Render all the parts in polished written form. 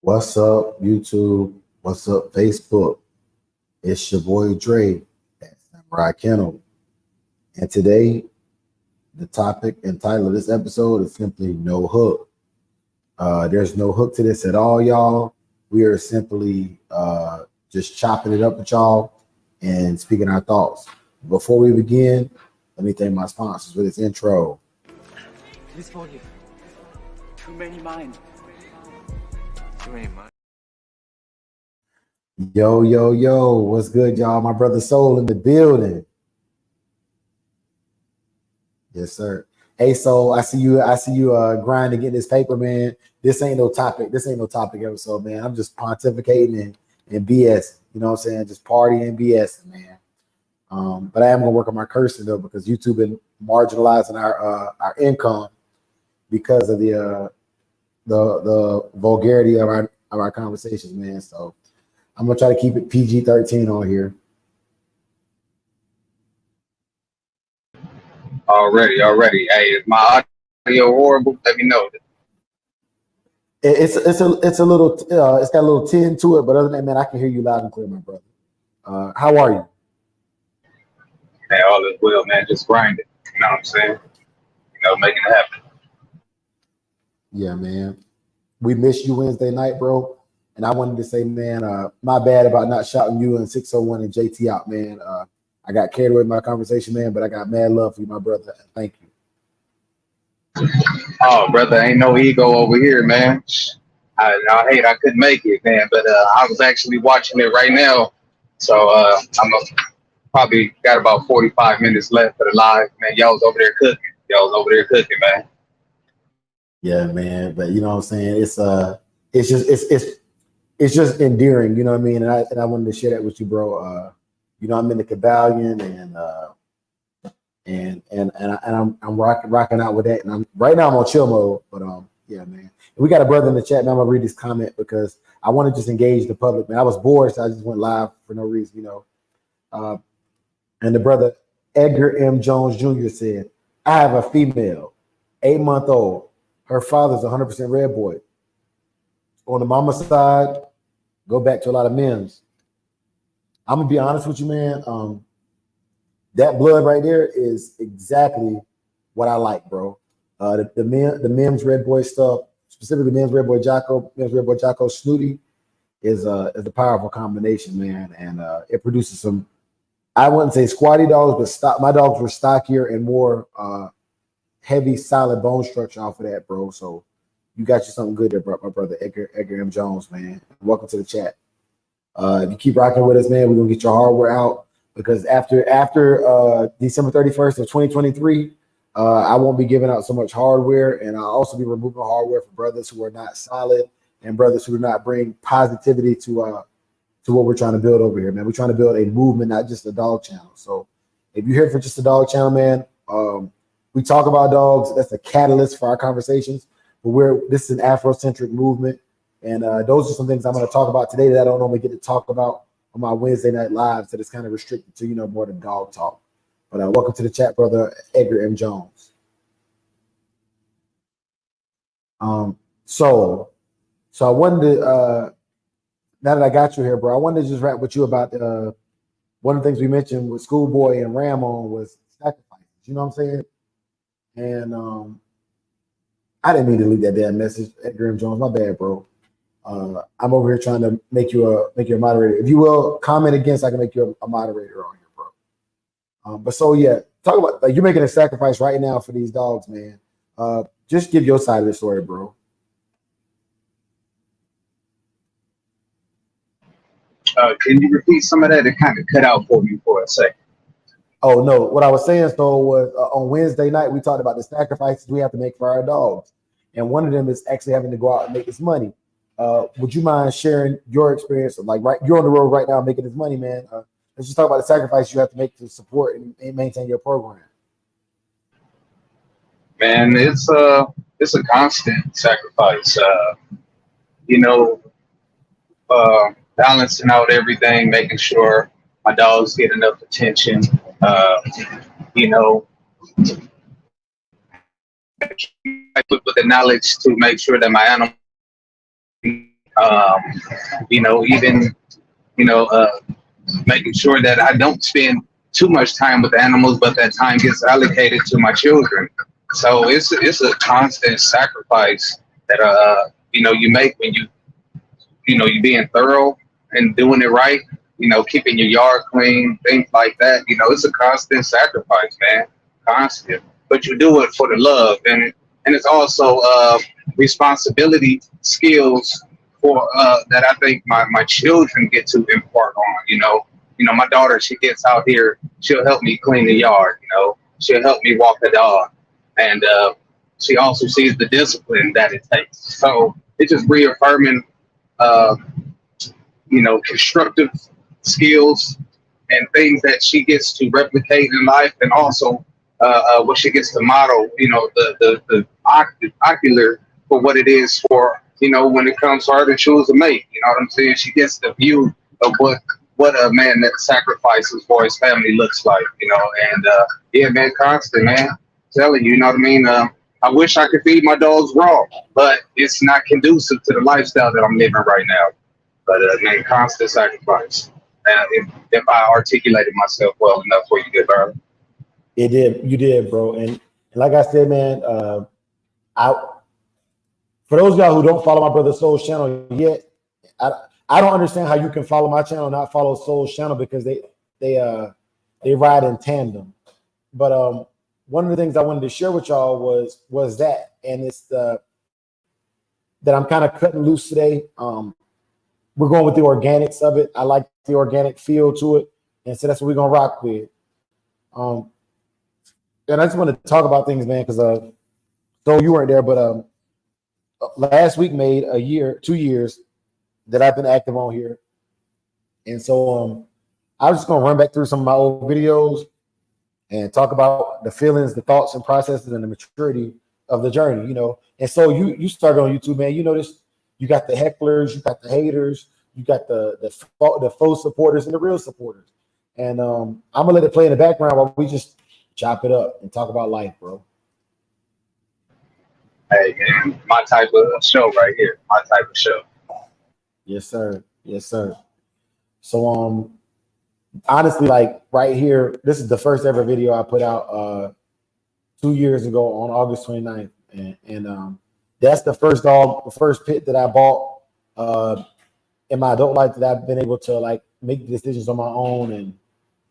What's up, YouTube? What's up, Facebook? It's your boy Dre at Samurai Kennel. And today, the topic and title of this episode is simply No Hook. There's no hook to this at all, y'all. We are simply just chopping it up with y'all and speaking our thoughts. Before we begin, let me thank my sponsors for this intro. This volume. Too many minds. Too many minds. Yo, yo, yo, what's good, y'all? My brother Soul in the building. Yes, sir. Hey, Soul, I see you grinding, getting this paper, man. This ain't no topic. This ain't no topic episode, man. I'm just pontificating and BS. You know what I'm saying? Just partying and BS, man. But I am gonna work on my cursing though, because YouTube been marginalizing our income because of the vulgarity of our conversations, man. So I'm gonna try to keep it PG-13 on here. Already. Hey, if my audio horrible, let me know. It's a little it's got a little tin to it, but other than that, man, I can hear you loud and clear, my brother. How are you? Hey, all is well, man. Just grind it. You know what I'm saying? Making it happen. Yeah, man. We missed you Wednesday night, bro. And I wanted to say, man, my bad about not shouting you and 601 and JT out, man. I got carried away in my conversation, man, but I got mad love for you, my brother. Thank you. Oh, brother, ain't no ego over here, man. I hate I couldn't make it, man, but I was actually watching it right now. So probably got about 45 minutes left for the live, man. Y'all was over there cooking. Man. Yeah, man. But you know what I'm saying? It's just endearing, you know what I mean? And I wanted to share that with you, bro. I'm in the Cabalion and I'm rocking out with that. And right now I'm on chill mode, but yeah, man. And we got a brother in the chat, man. I'm gonna read this comment because I want to just engage the public, man. I was bored, so I just went live for no reason, you know. And the brother Edgar M. Jones Jr. said, I have a female, 8-month-old. Her father's 100% red boy. On the mama side, go back to a lot of men's. I'm gonna be honest with you, man. That blood right there is exactly what I like, bro. The Mims Red Boy stuff, specifically Mims Red Boy Jocko Snooty is a powerful combination, man, and it produces some. I wouldn't say squatty dogs, but my dogs were stockier and more heavy, solid bone structure off of that, bro. So you got you something good there, bro, my brother Edgar M. Jones, man. Welcome to the chat. If you keep rocking with us, man, we're gonna get your hardware out because after December 31st of 2023, I won't be giving out so much hardware, and I'll also be removing hardware for brothers who are not solid and brothers who do not bring positivity to what we're trying to build over here, man. We're trying to build a movement, not just a dog channel. So if you're here for just a dog channel, man, we talk about dogs. That's a catalyst for our conversations. But this is an Afrocentric movement. And those are some things I'm going to talk about today that I don't normally get to talk about on my Wednesday night live. So it's kind of restricted to, more than dog talk. But welcome to the chat, brother Edgar M. Jones. So I wanted to, now that I got you here, bro, I wanted to just rap with you about one of the things we mentioned with Schoolboy and Ramon was sacrifices. You know what I'm saying? And I didn't mean to leave that damn message, Edgar M. Jones. My bad, bro. I'm over here trying to make you a moderator. If you will comment again, so I can make you a moderator on here, bro. But so yeah, talk about like you're making a sacrifice right now for these dogs, man. Just give your side of the story, bro. Can you repeat some of that? It kind of cut out for me for a second. Oh no, what I was saying so was on Wednesday night we talked about the sacrifices we have to make for our dogs, and one of them is actually having to go out and make this money. Would you mind sharing your experience? Like, right, you're on the road right now making this money, man. Let's just talk about the sacrifice you have to make to support and maintain your program. Man, it's a constant sacrifice. Balancing out everything, making sure my dogs get enough attention. You know, I put with the knowledge to make sure that my animal Um, even making sure that I don't spend too much time with animals, but that time gets allocated to my children. So it's a constant sacrifice that you make when you being thorough and doing it right. Keeping your yard clean, things like that. It's a constant sacrifice, man, constant. But you do it for the love, and it's also responsibility skills for that I think my children get to impart on. My daughter, she gets out here, she'll help me clean the yard. She'll help me walk the dog, and she also sees the discipline that it takes. So it's just reaffirming, constructive skills and things that she gets to replicate in life, and also what she gets to model. The ocular for what it is for. When it comes to her to choose a mate. You know what I'm saying? She gets the view of what a man that sacrifices for his family looks like. And yeah, man, constant, man. Telling you, you know what I mean? I wish I could feed my dogs raw, but it's not conducive to the lifestyle that I'm living right now. But man, constant sacrifice. If I articulated myself well enough for you, good brother. It did, you did, bro. And like I said, man, for those of y'all who don't follow my brother Soul's channel yet, I don't understand how you can follow my channel and not follow Soul's channel, because they ride in tandem. But one of the things I wanted to share with y'all was that, and it's that I'm kind of cutting loose today. We're going with the organics of it. I like the organic feel to it, and so that's what we're gonna rock with. And I just want to talk about things, man, because so you weren't there, but last week made 2 years that I've been active on here, and so I was just gonna run back through some of my old videos and talk about the feelings, the thoughts, and processes, and the maturity of the journey. And so you started on YouTube, man. This. You got the hecklers, you got the haters, you got the faux supporters and the real supporters. And I'm gonna let it play in the background while we just chop it up and talk about life, bro. Hey, man, my type of show right here. My type of show. Yes, sir. Yes, sir. So honestly, like right here, this is the first ever video I put out 2 years ago on August 29th. And that's the first dog, the first pit that I bought in my adult life that I've been able to like make decisions on my own and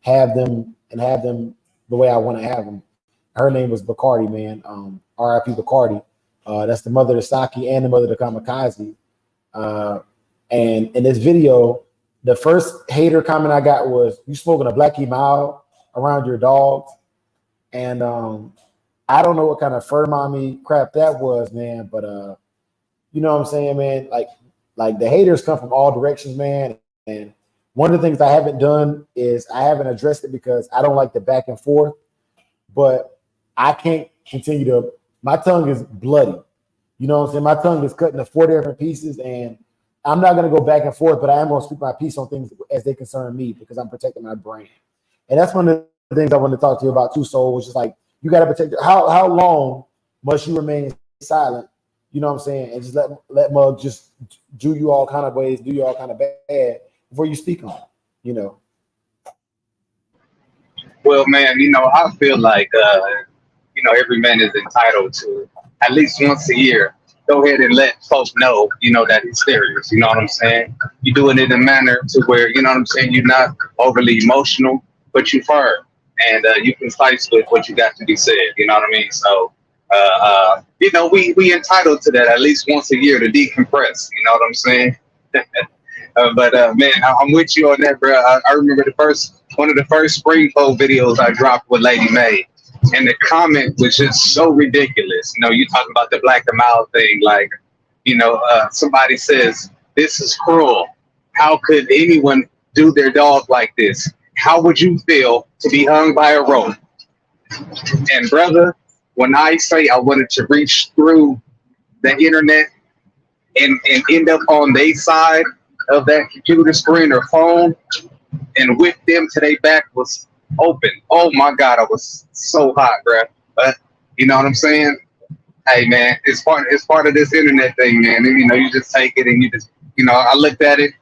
have them the way I want to have them. Her name was Bacardi, man. R.I.P. Bacardi. That's the mother of Saki and the mother of Kamikaze. And in this video, the first hater comment I got was, "You smoking a Blackie Mild around your dogs?" And I don't know what kind of fur mommy crap that was, man, but you know what I'm saying, man? Like the haters come from all directions, man. And one of the things I haven't done is I haven't addressed it because I don't like the back and forth, but I can't continue to, my tongue is bloody. You know what I'm saying? My tongue is cut into 4 different pieces, and I'm not going to go back and forth, but I am going to speak my piece on things as they concern me because I'm protecting my brand. And that's one of the things I want to talk to you about too, Soul, which is like, you got to protect how long must you remain silent, you know what I'm saying, and just let mug just do you all kind of ways, do you all kind of bad before you speak on it, Well, man, I feel like every man is entitled to at least once a year go ahead and let folks know, that he's serious. You know what I'm saying? You do it in a manner to where, you know what I'm saying, you're not overly emotional, but you firm. And you concise with what you got to be said, you know what I mean? So, we entitled to that at least once a year to decompress, you know what I'm saying? But man, I'm with you on that, bro. I remember one of the first Springfield videos I dropped with Lady May, and the comment was just so ridiculous. You talking about the Black and Mild thing, like, somebody says, "This is cruel. How could anyone do their dog like this? How would you feel to be hung by a rope?" And brother, when I say I wanted to reach through the internet and end up on their side of that computer screen or phone and whip them to their back was open. Oh my God, I was so hot, bro. But you know what I'm saying? Hey man, it's part of this internet thing, man. And, you just take it and you just you know, I looked at it.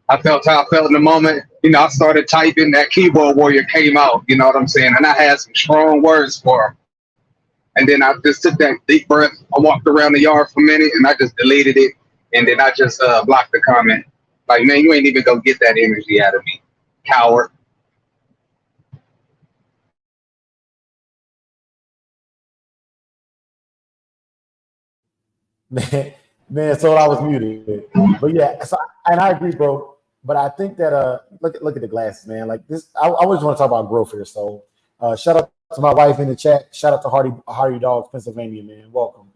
I felt how I felt in the moment. You know, I started typing. That keyboard warrior came out. You know what I'm saying? And I had some strong words for him. And then I just took that deep breath. I walked around the yard for a minute, and I just deleted it. And then I just blocked the comment. Like, man, you ain't even gonna get that energy out of me, coward. Man, so I was muted. But yeah, so, and I agree, bro. But I think that look at the glasses, man. Like this, I always want to talk about growth here. So shout out to my wife in the chat. Shout out to Hardy Dogs, Pennsylvania, man. Welcome.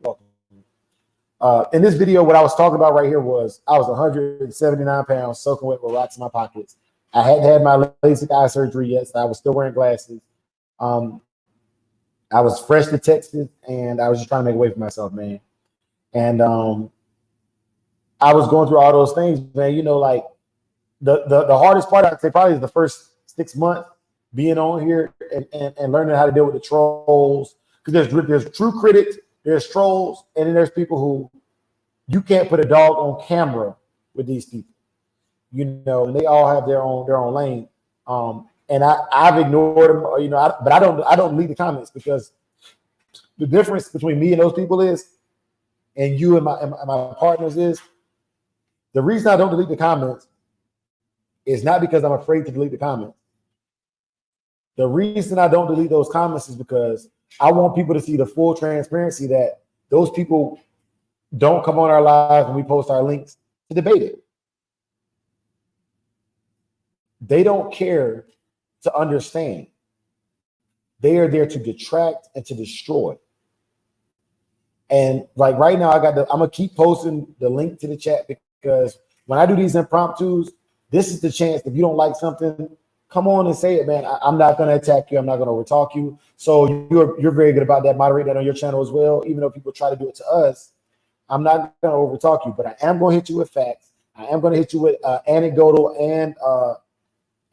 In this video, what I was talking about right here was I was 179 pounds, soaking wet with rocks in my pockets. I hadn't had my LASIK eye surgery yet, so I was still wearing glasses. I was fresh to Texas, and I was just trying to make a way for myself, man. And I was going through all those things, man. You know, like the hardest part, I'd say, probably is the first 6 months being on here and learning how to deal with the trolls. Because there's true critics, there's trolls, and then there's people who you can't put a dog on camera with these people. You know, and they all have their own lane. And I've ignored them, you know, but I don't read the comments, because the difference between me and those people is, and you and my partners is, the reason I don't delete the comments is not because I'm afraid to delete the comments. The reason I don't delete those comments is because I want people to see the full transparency that those people don't come on our lives when we post our links to debate it. They don't care to understand. They are there to detract and to destroy. And like right now, I'm gonna keep posting the link to the chat, because when I do these impromptus, this is the chance. If you don't like something, come on and say it, man. I'm not gonna attack you. I'm not gonna overtalk you. So you're very good about that. Moderate that on your channel as well. Even though people try to do it to us, I'm not gonna overtalk you, but I am gonna hit you with facts. I am gonna hit you with anecdotal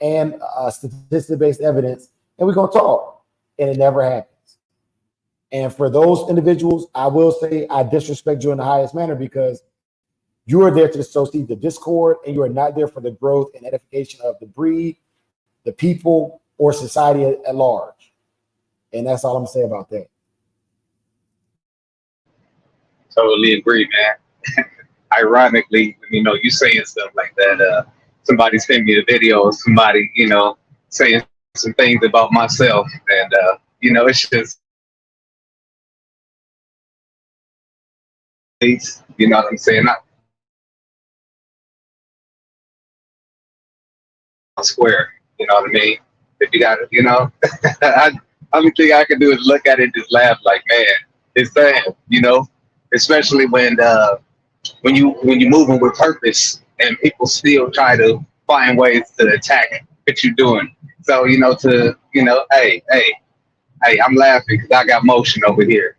and statistic-based evidence, and we're gonna talk. And it never happens. And for those individuals, I will say I disrespect you in the highest manner, because you are there to sow seeds of discord, and you are not there for the growth and edification of the breed, the people, or society at large. And that's all I'm gonna say about that. Totally agree, man. Ironically, you know, you saying stuff like that, somebody sent me a video of somebody, you know, saying some things about myself, and you know, it's just, you know what I'm saying? Not square, you know what I mean? If you got it, you know, only thing I can do is look at it, just laugh, like, man, it's sad, you know, especially when you're moving with purpose and people still try to find ways to attack what you're doing. So, you know, hey, I'm laughing because I got motion over here.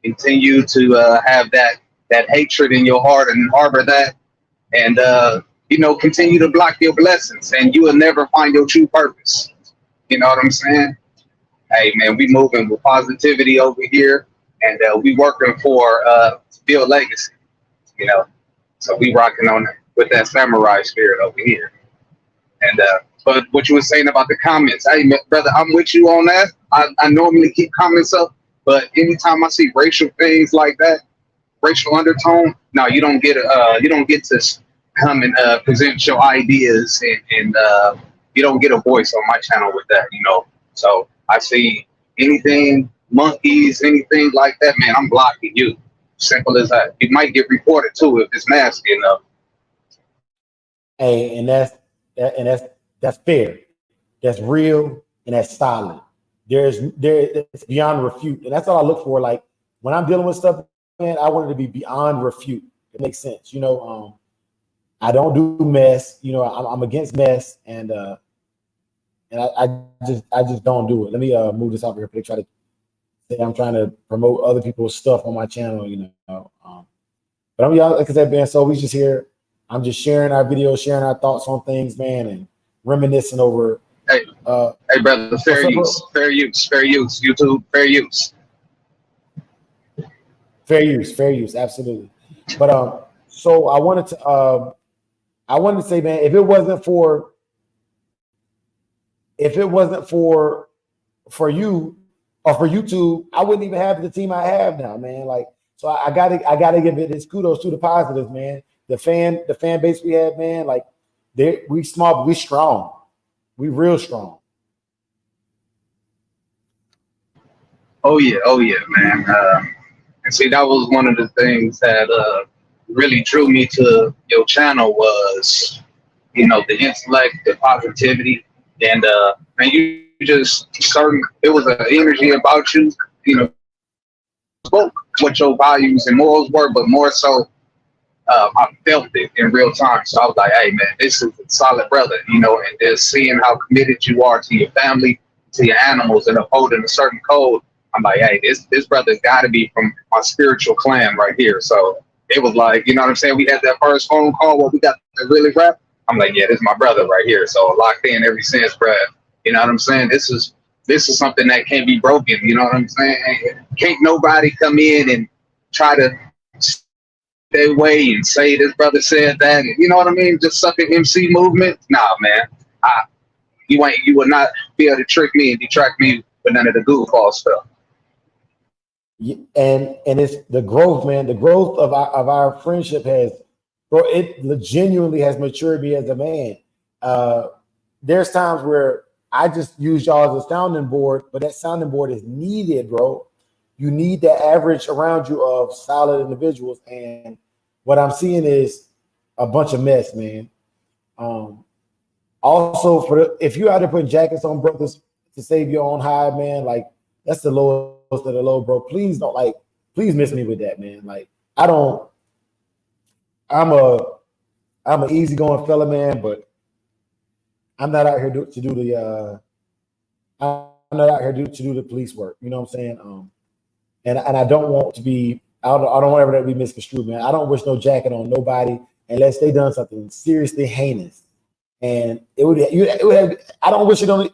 Continue to have that hatred in your heart and harbor that, and you know, continue to block your blessings, and you will never find your true purpose. You know what I'm saying? Hey, man, we moving with positivity over here, and we working for to build legacy. You know, so we rocking on with that samurai spirit over here. And but what you were saying about the comments, hey, brother, I'm with you on that. I normally keep comments up, but anytime I see racial things like that, racial undertone, no, you don't get to come and present your ideas, and you don't get a voice on my channel with that, you know. So I see anything, monkeys, anything like that, man, I'm blocking you. Simple as that. You might get reported too if it's nasty enough. Hey, and that's fair. That's real, and that's solid. It's beyond refute, and that's all I look for. Like when I'm dealing with stuff, man, I want it to be beyond refute. It makes sense, you know. I don't do mess, you know. I'm against mess, and I just don't do it. Let me move this over here. They try to say I'm trying to promote other people's stuff on my channel, you know. But I'm like I said, man. So we just here. I'm just sharing our videos, sharing our thoughts on things, man, and reminiscing over. Hey, brother, fair use, YouTube, fair use. Fair use, absolutely. But So I wanted to say, man, if it wasn't for you or for YouTube, I wouldn't even have the team I have now, man. Like, so I gotta give it its kudos to the positives, man. The fan base we have, man, like we small, but we strong. We real strong. Oh yeah, man. And see, that was one of the things that really drew me to your channel was, the intellect, the positivity, and man, you just certain. It was an energy about you, spoke what your values and morals were, but more so, I felt it in real time. So I was like, hey, man, this is a solid brother, and just seeing how committed you are to your family, to your animals, and upholding a certain code. I'm like, hey, this brother's got to be from my spiritual clan right here. So it was like, you know what I'm saying? We had that first phone call where we got to really rap. I'm like, yeah, this is my brother right here. So locked in ever since, bro. You know what I'm saying? This is something that can't be broken. You know what I'm saying? Can't nobody come in and try to their way and say this brother said that. You know what I mean? Just sucking MC movement. Nah, man. You would not be able to trick me and detract me with none of the goofball stuff. And it's the growth, man. The growth of our friendship it genuinely has matured me as a man. There's times where I just use y'all as a sounding board, but that sounding board is needed, bro. You need that average around you of solid individuals, and what I'm seeing is a bunch of mess, man. Also, if you're out there putting jackets on brothers to save your own hide, man, like that's the lowest of the low, bro. Please miss me with that, man. Like I'm an easygoing fella, man, but I'm not out here to do the police work. You know what I'm saying? And I don't want to be. I don't want ever to be misconstrued, man. I don't wish no jacket on nobody unless they done something seriously heinous. And it would have. I don't wish it on.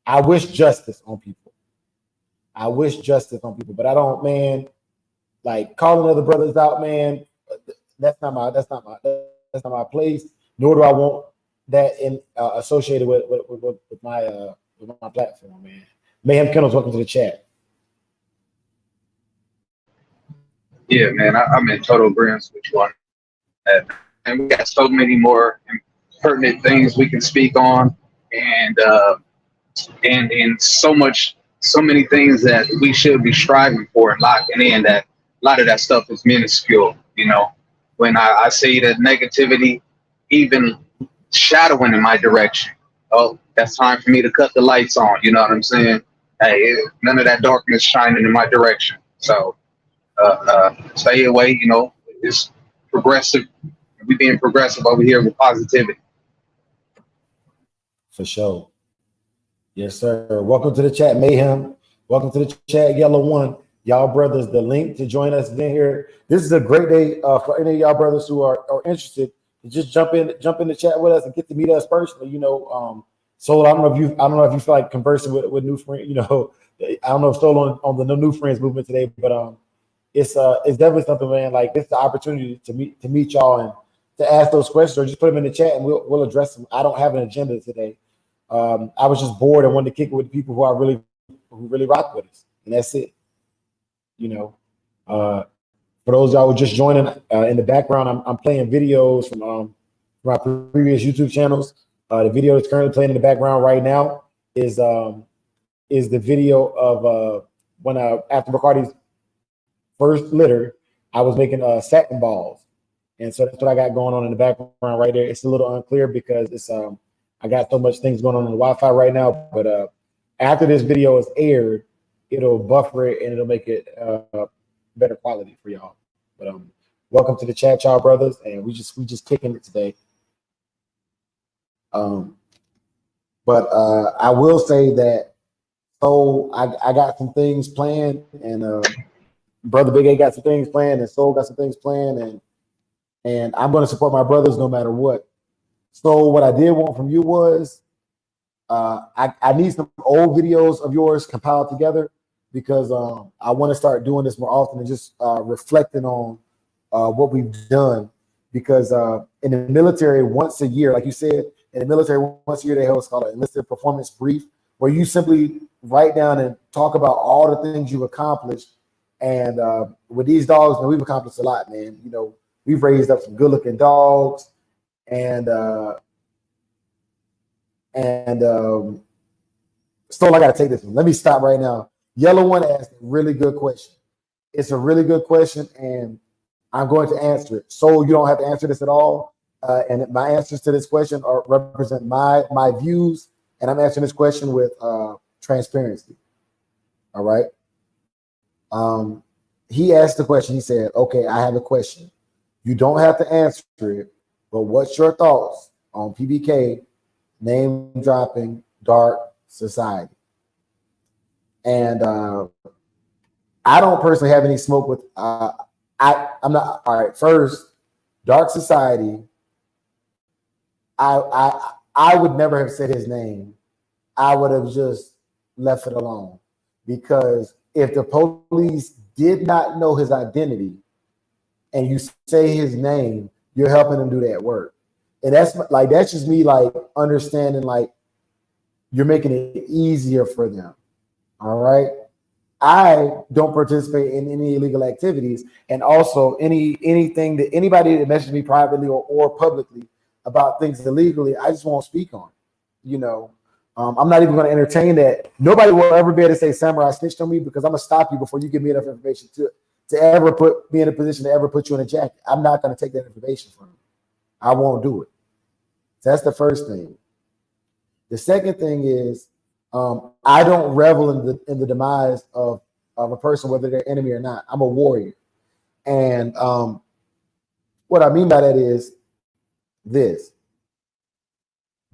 I wish justice on people. But I don't, man. Like calling other brothers out, man. That's not my place. Nor do I want that associated with my platform, man. Mayhem Kennels, welcome to the chat. Yeah, man, I'm in total agreement with you on that. And we got so many more pertinent things we can speak on, and so many things that we should be striving for and locking in. That a lot of that stuff is minuscule. When I see the negativity even shadowing in my direction, oh, that's time for me to cut the lights on. You know what I'm saying? Hey, none of that darkness shining in my direction. So stay away. It's progressive. We being progressive over here with positivity. For sure. Yes, sir. Welcome to the chat, Mayhem. Welcome to the chat, Yellow One. Y'all brothers, the link to join us in here. This is a great day for any of y'all brothers who are interested to just jump in the chat with us and get to meet us personally. So I don't know if you feel like conversing with new friends. I don't know if Soul on the new friends movement today, but it's definitely something, man. Like it's the opportunity to meet y'all and to ask those questions, or just put them in the chat and we'll address them. I don't have an agenda today. I was just bored and wanted to kick it with people who really rock with us, and that's it. For those y'all who just joining, in the background, I'm playing videos from my previous YouTube channels. The video that's currently playing in the background right now is the video of when after McCarty's first litter, I was making satin balls, and so that's what I got going on in the background right there. It's a little unclear because it's I got so much things going on the Wi-Fi right now, but after this video is aired, it'll buffer it and it'll make it better quality for y'all. But welcome to the chat, y'all brothers, and we just kicking it today. But I will say that I got some things planned, and Brother Big A got some things planned, and Soul got some things planned, and I'm going to support my brothers no matter what. So what I did want from you was I need some old videos of yours compiled together, because I want to start doing this more often and just reflecting on what we've done because in the military, once a year, like you said, in the military, once a year, they host called an enlisted performance brief, where you simply write down and talk about all the things you've accomplished. And with these dogs, man, we've accomplished a lot, man. You know, we've raised up some good-looking dogs, and Stoll, I got to take this one. Let me stop right now. Yellow One asked a really good question. It's a really good question, and I'm going to answer it. So you don't have to answer this at all. And my answers to this question represent my views, and I'm answering this question with transparency. All right. He asked the question. He said, "Okay, I have a question. You don't have to answer it, but what's your thoughts on PBK name dropping Dark Society?" And I don't personally have any smoke with. I'm not. All right. First, Dark Society. I would never have said his name. I would have just left it alone, because if the police did not know his identity and you say his name, you're helping them do that work. And that's just me like understanding like you're making it easier for them. All right. I don't participate in any illegal activities, and also anything that anybody that messages me privately or publicly about things illegally, I just won't speak on. You know, I'm not even going to entertain that. Nobody will ever be able to say Samurai snitched on me, because I'm gonna stop you before you give me enough information to ever put me in a position to ever put you in a jacket. I'm not going to take that information from you. I won't do it. So that's the first thing. The second thing is, I don't revel in the demise of a person, whether they're enemy or not. I'm a warrior. And what I mean by that is this.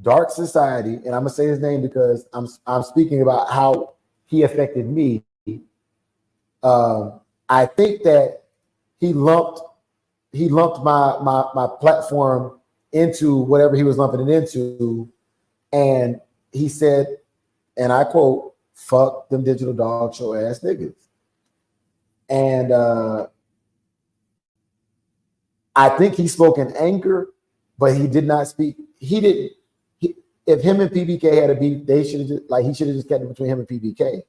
Dark Society, and I'm gonna say his name because I'm speaking about how he affected me. I think that he lumped my platform into whatever he was lumping it into, and he said, and I quote, "Fuck them digital dog show ass niggas." And I think he spoke in anger, but he did not speak. He didn't. If him and PBK had a beef, he should have just kept it between him and PBK.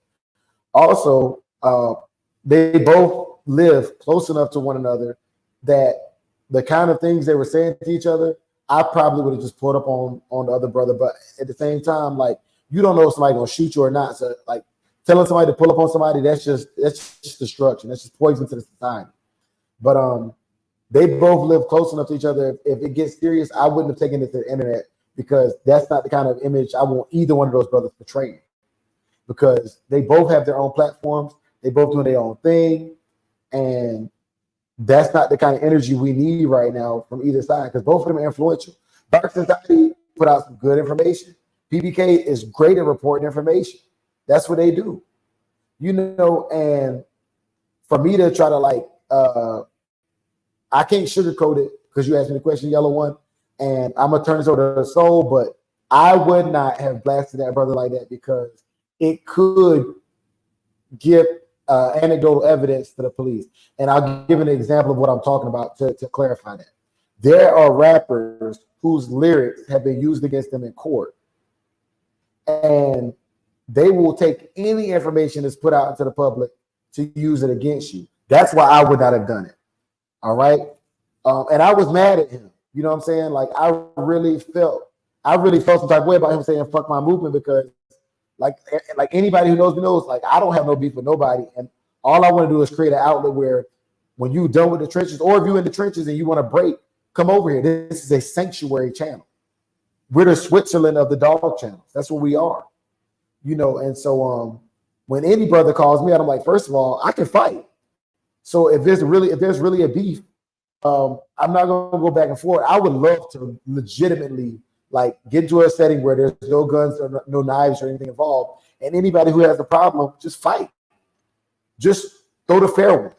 Also, they both live close enough to one another that the kind of things they were saying to each other, I probably would have just pulled up on the other brother. But at the same time, like, you don't know if somebody's gonna shoot you or not. So like telling somebody to pull up on somebody, that's just destruction. That's just poison to the society. But they both live close enough to each other. If it gets serious, I wouldn't have taken it to the internet, because that's not the kind of image I want either one of those brothers portraying. Because they both have their own platforms, they both doing their own thing, and that's not the kind of energy we need right now from either side, because both of them are influential. Dark Society put out some good information. PBK is great at reporting information. That's what they do. You know, and for me to try to like, I can't sugarcoat it, because you asked me the question, Yellow One, and I'm gonna turn this over to Soul, but I would not have blasted that brother like that, because it could give anecdotal evidence to the police. And I'll give an example of what I'm talking about to clarify that. There are rappers whose lyrics have been used against them in court, and they will take any information that's put out into the public to use it against you. That's why I would not have done it. All right. And I was mad at him. You know what I'm saying? Like, I really felt some type of way about him saying fuck my movement, because like anybody who knows me knows, like, I don't have no beef with nobody. And all I want to do is create an outlet where when you're done with the trenches, or if you're in the trenches and you want to break, come over here. This is a sanctuary channel. We're the Switzerland of the dog channels. That's what we are. You know, and so when any brother calls me out, I'm like, first of all, I can fight. So if there's really a beef, I'm not gonna go back and forth. I would love to legitimately like get into a setting where there's no guns or no knives or anything involved, and anybody who has a problem, just fight. Just throw the fair one.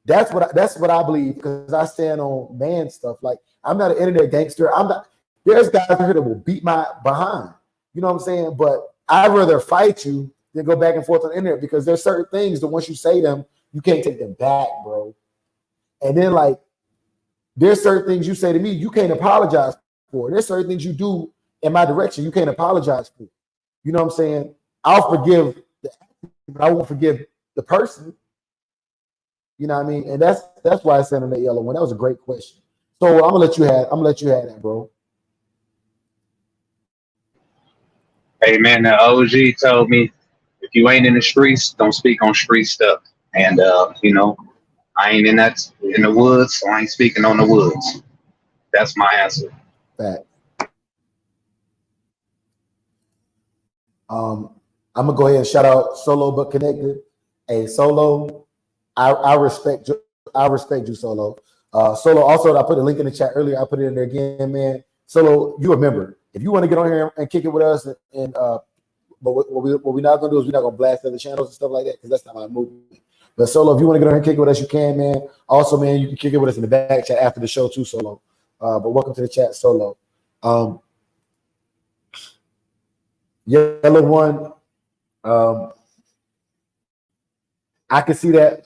That's what I believe, because I stand on man stuff. Like, I'm not an internet gangster. I'm not. There's guys out here that will beat my behind. You know what I'm saying? But I'd rather fight you than go back and forth on the internet, because there's certain things that once you say them, you can't take them back, bro. And then, like, there's certain things you say to me you can't apologize for. There's certain things you do in my direction you can't apologize for. You know what I'm saying? I'll forgive the action, but I won't forgive the person. You know what I mean? And that's why I sent him that yellow one. That was a great question. So I'm gonna let you have that, bro. Hey man, the OG told me if you ain't in the streets, don't speak on street stuff. And you know, I ain't in the woods, so I ain't speaking on the woods. That's my answer. Fact. I'm gonna go ahead and shout out Solo but Connected. Hey, Solo, I respect you. I respect you, Solo. Solo. Also, I put a link in the chat earlier. I put it in there again, man. Solo, you remember if you want to get on here and kick it with us, and but what we're not gonna do is we're not gonna blast other channels and stuff like that because that's not my movement. But Solo, if you want to get on here and kick it with us, you can, man. Also, man, you can kick it with us in the back chat after the show too, Solo. But welcome to the chat, Solo. Yellow one. I can see that.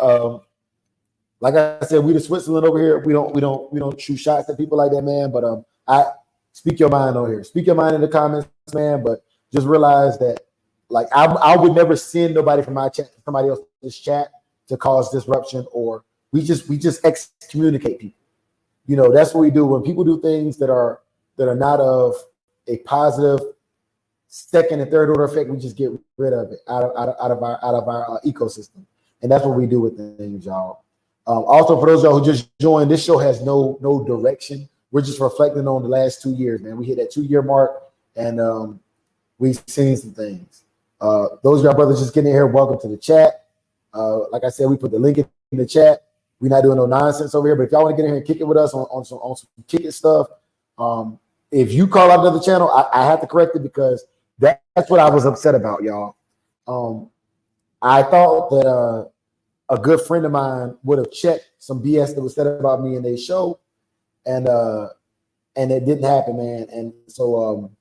Like I said, we the Switzerland over here. We don't shoot shots at people like that, man. But I speak your mind on here. Speak your mind in the comments, man. But just realize that, like, I would never send nobody from my chat to somebody else's chat to cause disruption, or we just excommunicate people. You know, that's what we do when people do things that are not of a positive second and third order effect. We just get rid of it out of our ecosystem, and that's what we do with things, y'all. Also, for those of y'all who just joined, this show has no direction. We're just reflecting on the last 2 years, man. We hit that 2-year mark, and we've seen some things. Those of y'all brothers just getting in here, welcome to the chat. Like I said, we put the link in the chat. We're not doing no nonsense over here, but if y'all want to get in here and kick it with us on some kick it stuff, if you call out another channel, I have to correct it because that's what I was upset about, y'all. I thought that a good friend of mine would have checked some BS that was said about me in their show, and it didn't happen, man. And so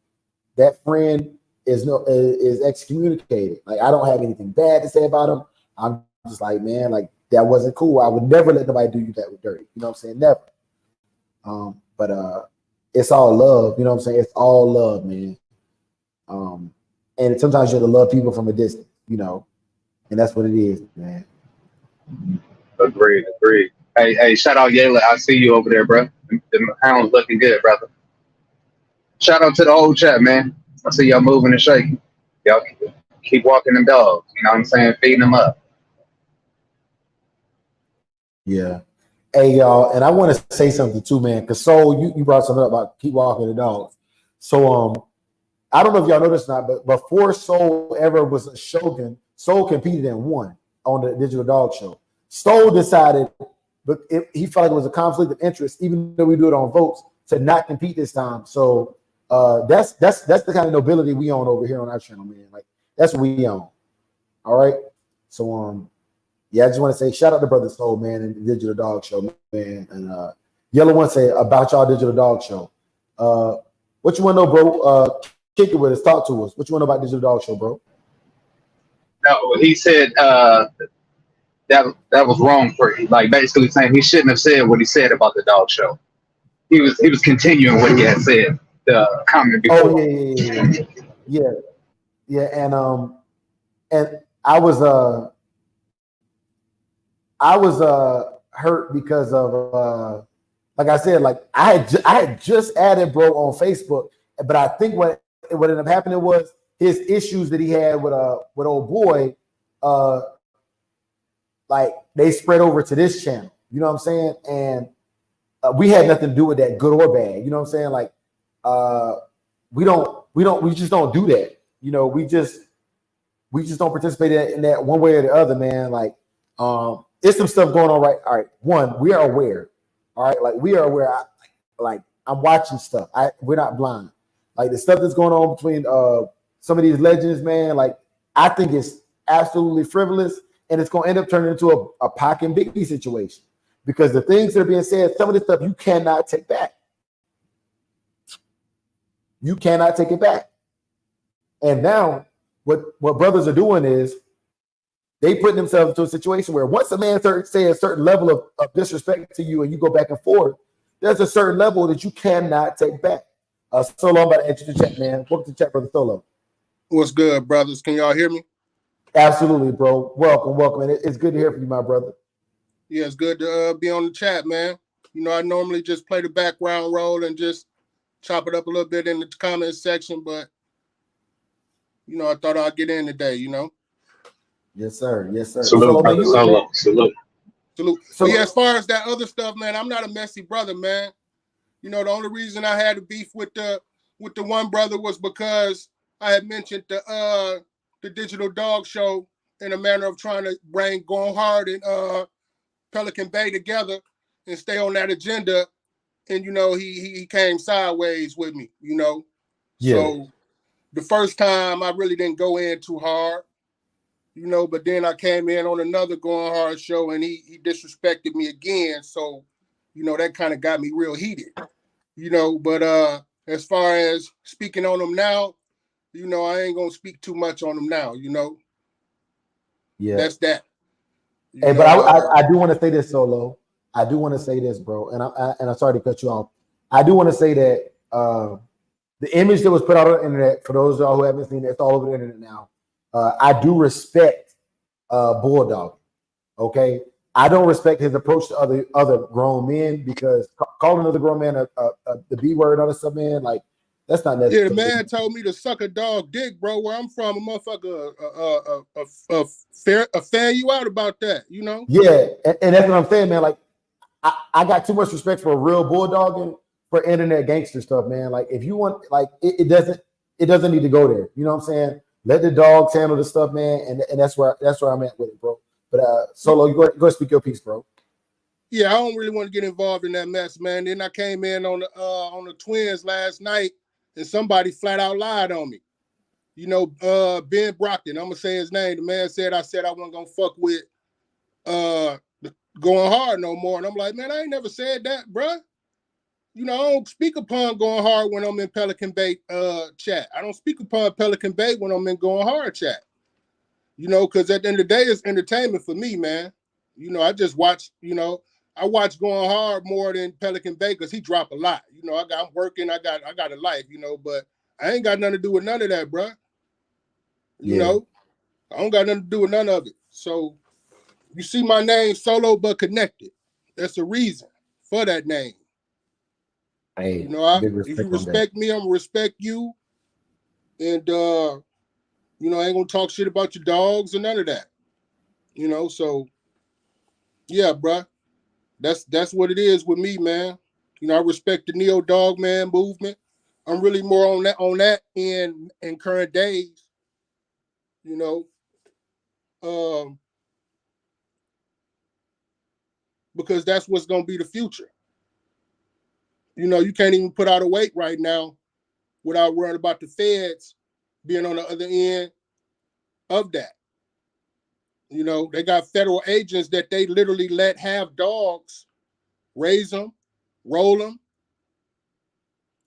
that friend is excommunicated. Like, I don't have anything bad to say about him. I'm just like, man, like, that wasn't cool. I would never let nobody do you that with dirty. You know what I'm saying? Never. But it's all love. You know what I'm saying? It's all love, man. And sometimes you have to love people from a distance, you know, and that's what it is, man. Agreed. Hey, shout out Yayla. I see you over there, bro. The hound's looking good, brother. Shout out to the whole chat, man. I see y'all moving and shaking. Y'all keep walking them dogs. You know what I'm saying? Feeding them up. Yeah. Hey, y'all, and I want to say something too, man, because you brought something up about keep walking the dogs. So I don't know if y'all know this or not, but before Soul ever was a Shogun, Soul competed and won on the Digital Dog Show. Soul decided, but he felt like it was a conflict of interest, even though we do it on votes, to not compete this time. So that's the kind of nobility we own over here on our channel, man. Like, that's what we own. All right. So yeah, I just want to say shout out to Brother Soul, man, and the Digital Dog Show, man. And Yellow one say about y'all Digital Dog Show. What you want to know, bro? Kick it with us. Talk to us. What you want to know about Digital Dog Show, bro? No, he said that was wrong for him. Like, basically saying he shouldn't have said what he said about the dog show. He was continuing what he had said. The comment before. Oh yeah. And I was hurt because of like I said, like I had just added bro on Facebook, but I think what ended up happening was his issues that he had with old boy, like they spread over to this channel. You know what I'm saying? And we had nothing to do with that, good or bad. You know what I'm saying? Like we just don't do that. You know, we just don't participate in that one way or the other, man. Like there's some stuff going on, right? All right, one, we are aware. All right, like we are aware. Like I'm watching stuff. We're not blind. Like the stuff that's going on between some of these legends, man. Like I think it's absolutely frivolous, and it's gonna end up turning into a Pac and Biggie situation because the things that are being said, some of this stuff you cannot take back. You cannot take it back. And now, what brothers are doing is they putting themselves into a situation where once a man say a certain level of disrespect to you and you go back and forth, there's a certain level that you cannot take back. Solo, I'm about to enter the chat, man. Welcome to the chat, brother Solo. What's good, brothers? Can y'all hear me? Absolutely, bro. Welcome. And it's good to hear from you, my brother. Yeah, it's good to be on the chat, man. You know, I normally just play the background role and just chop it up a little bit in the comment section, but you know, I thought I'd get in today, you know. Yes, sir. Yes, sir. Salute, brother Solo. Salute. Salute. So yeah, as far as that other stuff, man, I'm not a messy brother, man. You know, the only reason I had a beef with the one brother was because I had mentioned the Digital Dog Show in a manner of trying to bring Going Hard and Pelican Bay together and stay on that agenda. And you know, he came sideways with me, you know. Yeah. So the first time I really didn't go in too hard, you know, but then I came in on another Going Hard show and he disrespected me again. So, you know, that kind of got me real heated, you know. But as far as speaking on them now, you know, I ain't gonna speak too much on them now, you know. Yeah. That's that. Hey, but I do want to say this, Solo. I do want to say this, bro, and I'm sorry to cut you off. I do want to say that the image that was put out on the internet, for those of y'all who haven't seen it, it's all over the internet now. I do respect Bulldog. Okay, I don't respect his approach to other grown men, because calling another grown man the B word on stuff, man, like that's not necessary. Yeah, the man told me to suck a dog dick, bro. Where I'm from, a motherfucker fan you out about that, you know? Yeah, and that's what I'm saying, man. Like, I got too much respect for real bulldogging for internet gangster stuff, man. Like, if you want, like, it doesn't need to go there. You know what I'm saying? Let the dogs handle the stuff, man, and that's where I'm at with it, bro. But Solo, you go speak your piece, bro. Yeah, I don't really want to get involved in that mess, man. Then I came in on the Twins last night, and somebody flat out lied on me. You know, Ben Brockton, I'm gonna say his name. The man said I wasn't gonna fuck with Going Hard no more. And I'm like, man, I ain't never said that, bruh. You know, I don't speak upon Going Hard when I'm in Pelican Bay chat. I don't speak upon Pelican Bay when I'm in Going Hard chat. You know, because at the end of the day, it's entertainment for me, man. You know, I just watch, you know, I watch Going Hard more than Pelican Bay because he drop a lot. You know, I'm working, I got a life, you know, but I ain't got nothing to do with none of that, bruh. You know, I don't got nothing to do with none of it. So you see my name, Solo but Connected. That's the reason for that name. Hey, you know, if you respect me, I'm gonna respect you. And you know, I ain't gonna talk shit about your dogs or none of that. You know, so yeah, bruh. That's what it is with me, man. You know, I respect the Neo Dog Man movement. I'm really more on that in current days. You know, because that's what's gonna be the future. You know, you can't even put out a weight right now without worrying about the feds being on the other end of that. You know, they got federal agents that they literally let have dogs, raise them, roll them,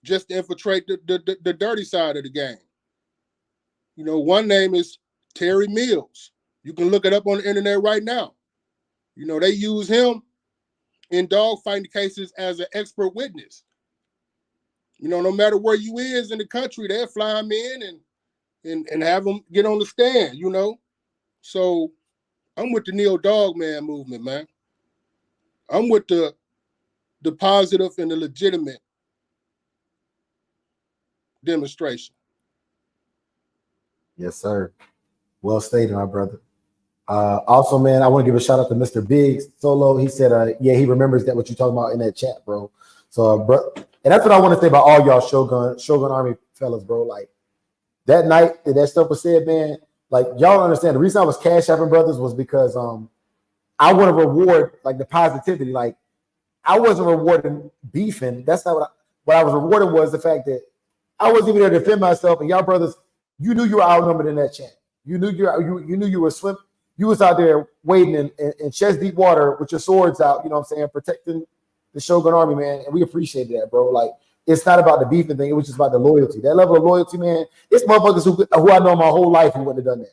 just to infiltrate the dirty side of the game. You know, one name is Terry Mills. You can look it up on the internet right now. You know, they use him in dog fighting cases as an expert witness. You know, no matter where you is in the country, they'll fly him in and have him get on the stand, you know. So I'm with the Neo Dog Man movement, man. I'm with the positive and the legitimate demonstration. Yes, sir. Well stated, my brother. Also, man, I want to give a shout out to Mr. Biggs Solo. He said, yeah, he remembers that what you're talking about in that chat, bro. So, bro, and that's what I want to say about all y'all Shogun Army fellas, bro. Like that night that stuff was said, man. Like y'all understand the reason I was cash apping brothers was because I want to reward like the positivity. Like I wasn't rewarding beefing. That's not what I was rewarding was the fact that I wasn't even there to defend myself. And y'all brothers, you knew you were outnumbered in that chat. You knew you were swimming. You was out there wading in chest deep water with your swords out. You know what I'm saying, protecting the Shogun Army, man. And we appreciated that, bro. Like it's not about the beefing thing. It was just about the loyalty. That level of loyalty, man. It's motherfuckers who I know my whole life who wouldn't have done that.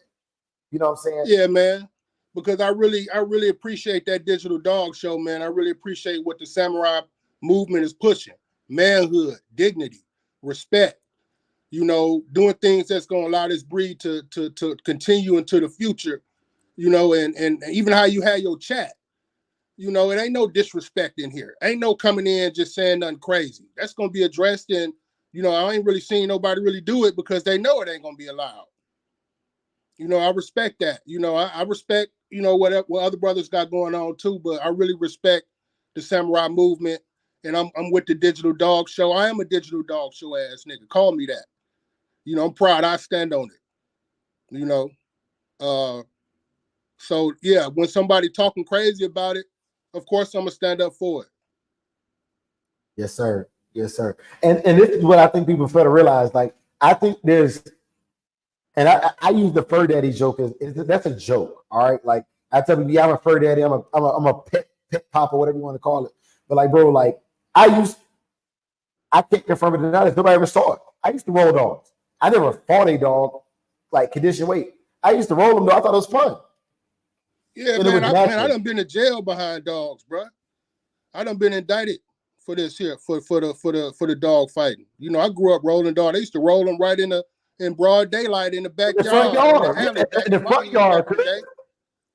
You know what I'm saying? Yeah, man. Because I really appreciate that Digital Dog Show, man. I really appreciate what the Samurai movement is pushing: manhood, dignity, respect. You know, doing things that's going to allow this breed to continue into the future. You know, and even how you had your chat. You know, it ain't no disrespect in here. Ain't no coming in just saying nothing crazy. That's going to be addressed. And, you know, I ain't really seen nobody really do it because they know it ain't going to be allowed. You know, I respect that. You know, I respect, you know, what other brothers got going on too, but I really respect the samurai movement. And I'm with the Digital Dog Show. I am a Digital Dog Show ass nigga. Call me that. You know, I'm proud. I stand on it. You know, so yeah, when somebody talking crazy about it, of course I'm gonna stand up for it. Yes, sir. Yes, sir. And this is what I think people fail to realize. Like, I think there's, and I use the fur daddy joke as that's a joke. All right. Like, I tell people, yeah, I'm a fur daddy, I'm a pet pop or whatever you want to call it. But like, bro, like I can't confirm it or not. Nobody ever saw it. I used to roll dogs. I never fought a dog like condition weight. I used to roll them though. I thought it was fun. Yeah, And man. I done been to jail behind dogs, bro. I done been indicted for this here for the dog fighting. You know, I grew up rolling dogs. They used to roll them right in broad daylight in the backyard. In the front yard.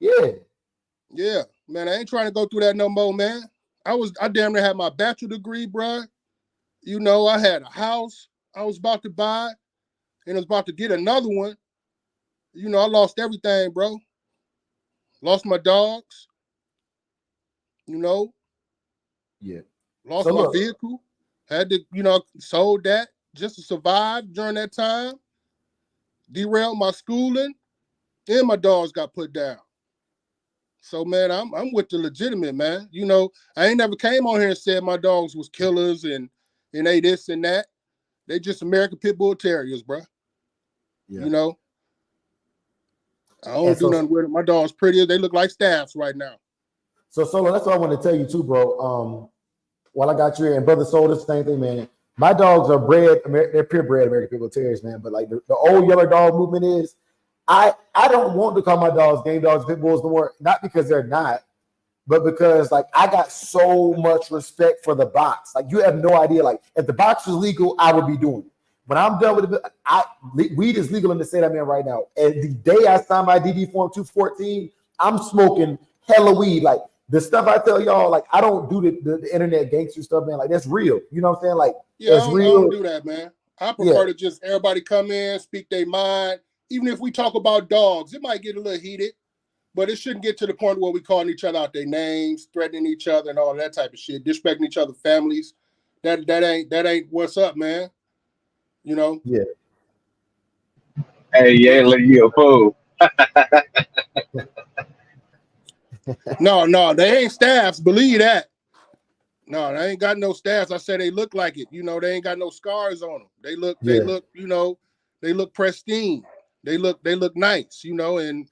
Yeah, man. I ain't trying to go through that no more, man. I damn near had my bachelor degree, bro. You know, I had a house I was about to buy, and I was about to get another one. You know, I lost everything, bro. Lost my dogs. You know. Yeah. Lost my vehicle. Had to, you know, sold that just to survive during that time. Derailed my schooling, and my dogs got put down. So, man, I'm with the legitimate, man. You know, I ain't never came on here and said my dogs was killers and they this and that. They just American Pit Bull Terriers, bro. Yeah. You know, I don't do nothing with them. My dogs pretty. They look like staffs right now. So, Solo, that's what I want to tell you too, bro. While I got you here, and Brother Soul, the same thing, man. My dogs are bred, they're purebred American Pit Bull Terriers, man. But like the old yellow dog movement is, I don't want to call my dogs game dogs, pit bulls no more. Not because they're not, but because like I got so much respect for the box. Like you have no idea. Like if the box was legal, I would be doing it. When I'm done with it, weed is legal in the state I'm in right now. And the day I signed my DD Form 214, I'm smoking hella weed. Like the stuff I tell y'all, like I don't do the internet gangster stuff, man. Like that's real. You know what I'm saying? Like yeah, I don't do that, man. I prefer to just everybody come in, speak their mind. Even if we talk about dogs, it might get a little heated, but it shouldn't get to the point where we calling each other out their names, threatening each other, and all that type of shit, disrespecting each other's families. That ain't what's up, man. You know? Yeah. Hey, yeah, look, you a fool. No, they ain't staffs. Believe that. No, they ain't got no staffs. I said they look like it. You know, they ain't got no scars on them. They look, you know, they look pristine. They look nice, you know, and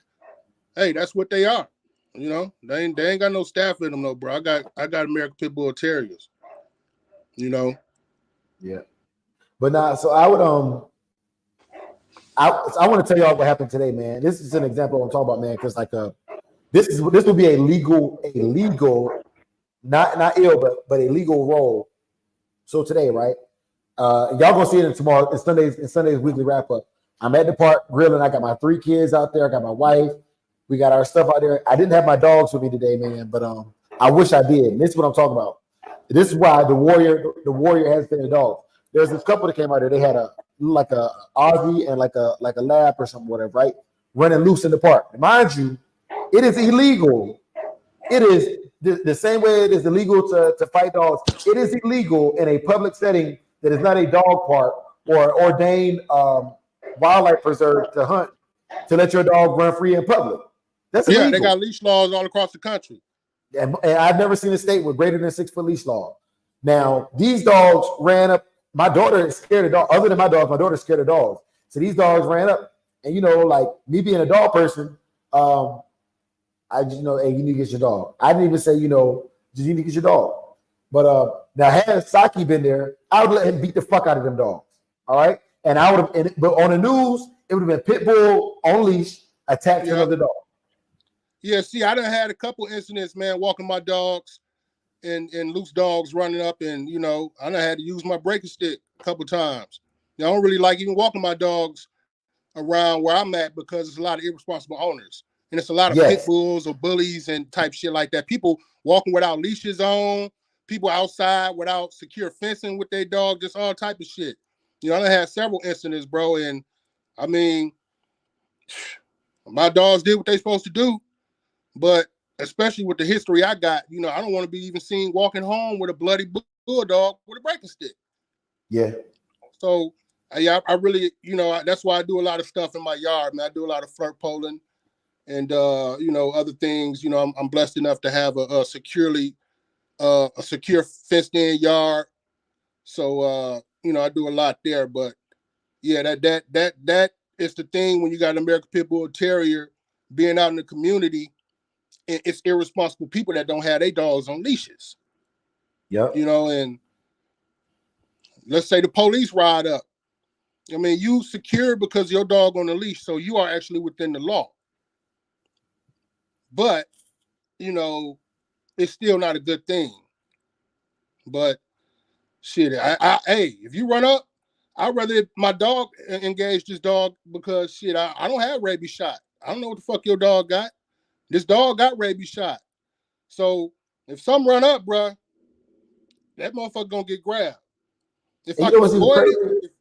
hey, that's what they are. You know, they ain't got no staff in them, no, bro. I got American Pit Bull Terriers. You know. Yeah. But now, so I would I want to tell y'all what happened today, man. This is an example I'm talking about, man, because like this would be a legal, not ill, but a legal role. So today, right? Y'all gonna see it in tomorrow. It's Sunday's weekly wrap up. I'm at the park grilling. I got my 3 kids out there. I got my wife. We got our stuff out there. I didn't have my dogs with me today, man, but I wish I did. And this is what I'm talking about. This is why the warrior has been a dog. There's this couple that came out there. They had a Aussie and like a lab or something, whatever, right? Running loose in the park. Mind you, it is illegal. It is the same way it is illegal to fight dogs. It is illegal in a public setting that is not a dog park or ordained wildlife preserve to hunt to let your dog run free in public. That's illegal. They got leash laws all across the country. And I've never seen a state with greater than 6 foot leash law. Now, these dogs ran up. My daughter is scared of dogs. Other than my dogs, my daughter's scared of dogs. So these dogs ran up. And, you know, like me being a dog person, I just know, hey, you need to get your dog. I didn't even say, you know, you need to get your dog. But now, had Saki been there, I would let him beat the fuck out of them dogs. All right? And I would have, but on the news, it would have been pit bull on leash attacked another dog. Yeah, see, I done had a couple incidents, man, walking my dogs. and loose dogs running up, and you know, I done had to use my breaking stick a couple times. You know, I don't really like even walking my dogs around where I'm at because there's a lot of irresponsible owners. And it's a lot of pit Yes. bulls or bullies and type shit like that. People walking without leashes on, people outside without secure fencing with their dog, just all type of shit. You know, I done had several incidents, bro. And I mean, my dogs did what they supposed to do, but especially with the history I got, you know, I don't want to be even seen walking home with a bloody bulldog with a breaking stick. Yeah. So yeah, I really, you know, that's why I do a lot of stuff in my yard, man. I do a lot of flirt polling and you know, other things. You know, I'm blessed enough to have a secure fenced in yard. So you know, I do a lot there. But yeah, that is the thing when you got an American Pit Bull Terrier being out in the community. It's irresponsible people that don't have their dogs on leashes. Yep. You know, and let's say the police ride up. I mean, you secure because your dog on the leash, so you are actually within the law. But, you know, it's still not a good thing. But shit, hey, if you run up, I'd rather my dog engage this dog because shit, I don't have rabies shot. I don't know what the fuck your dog got. This dog got rabies shot. So if some run up, bruh, that motherfucker gonna get grabbed. If And I you know can what's even avoid crazy? it,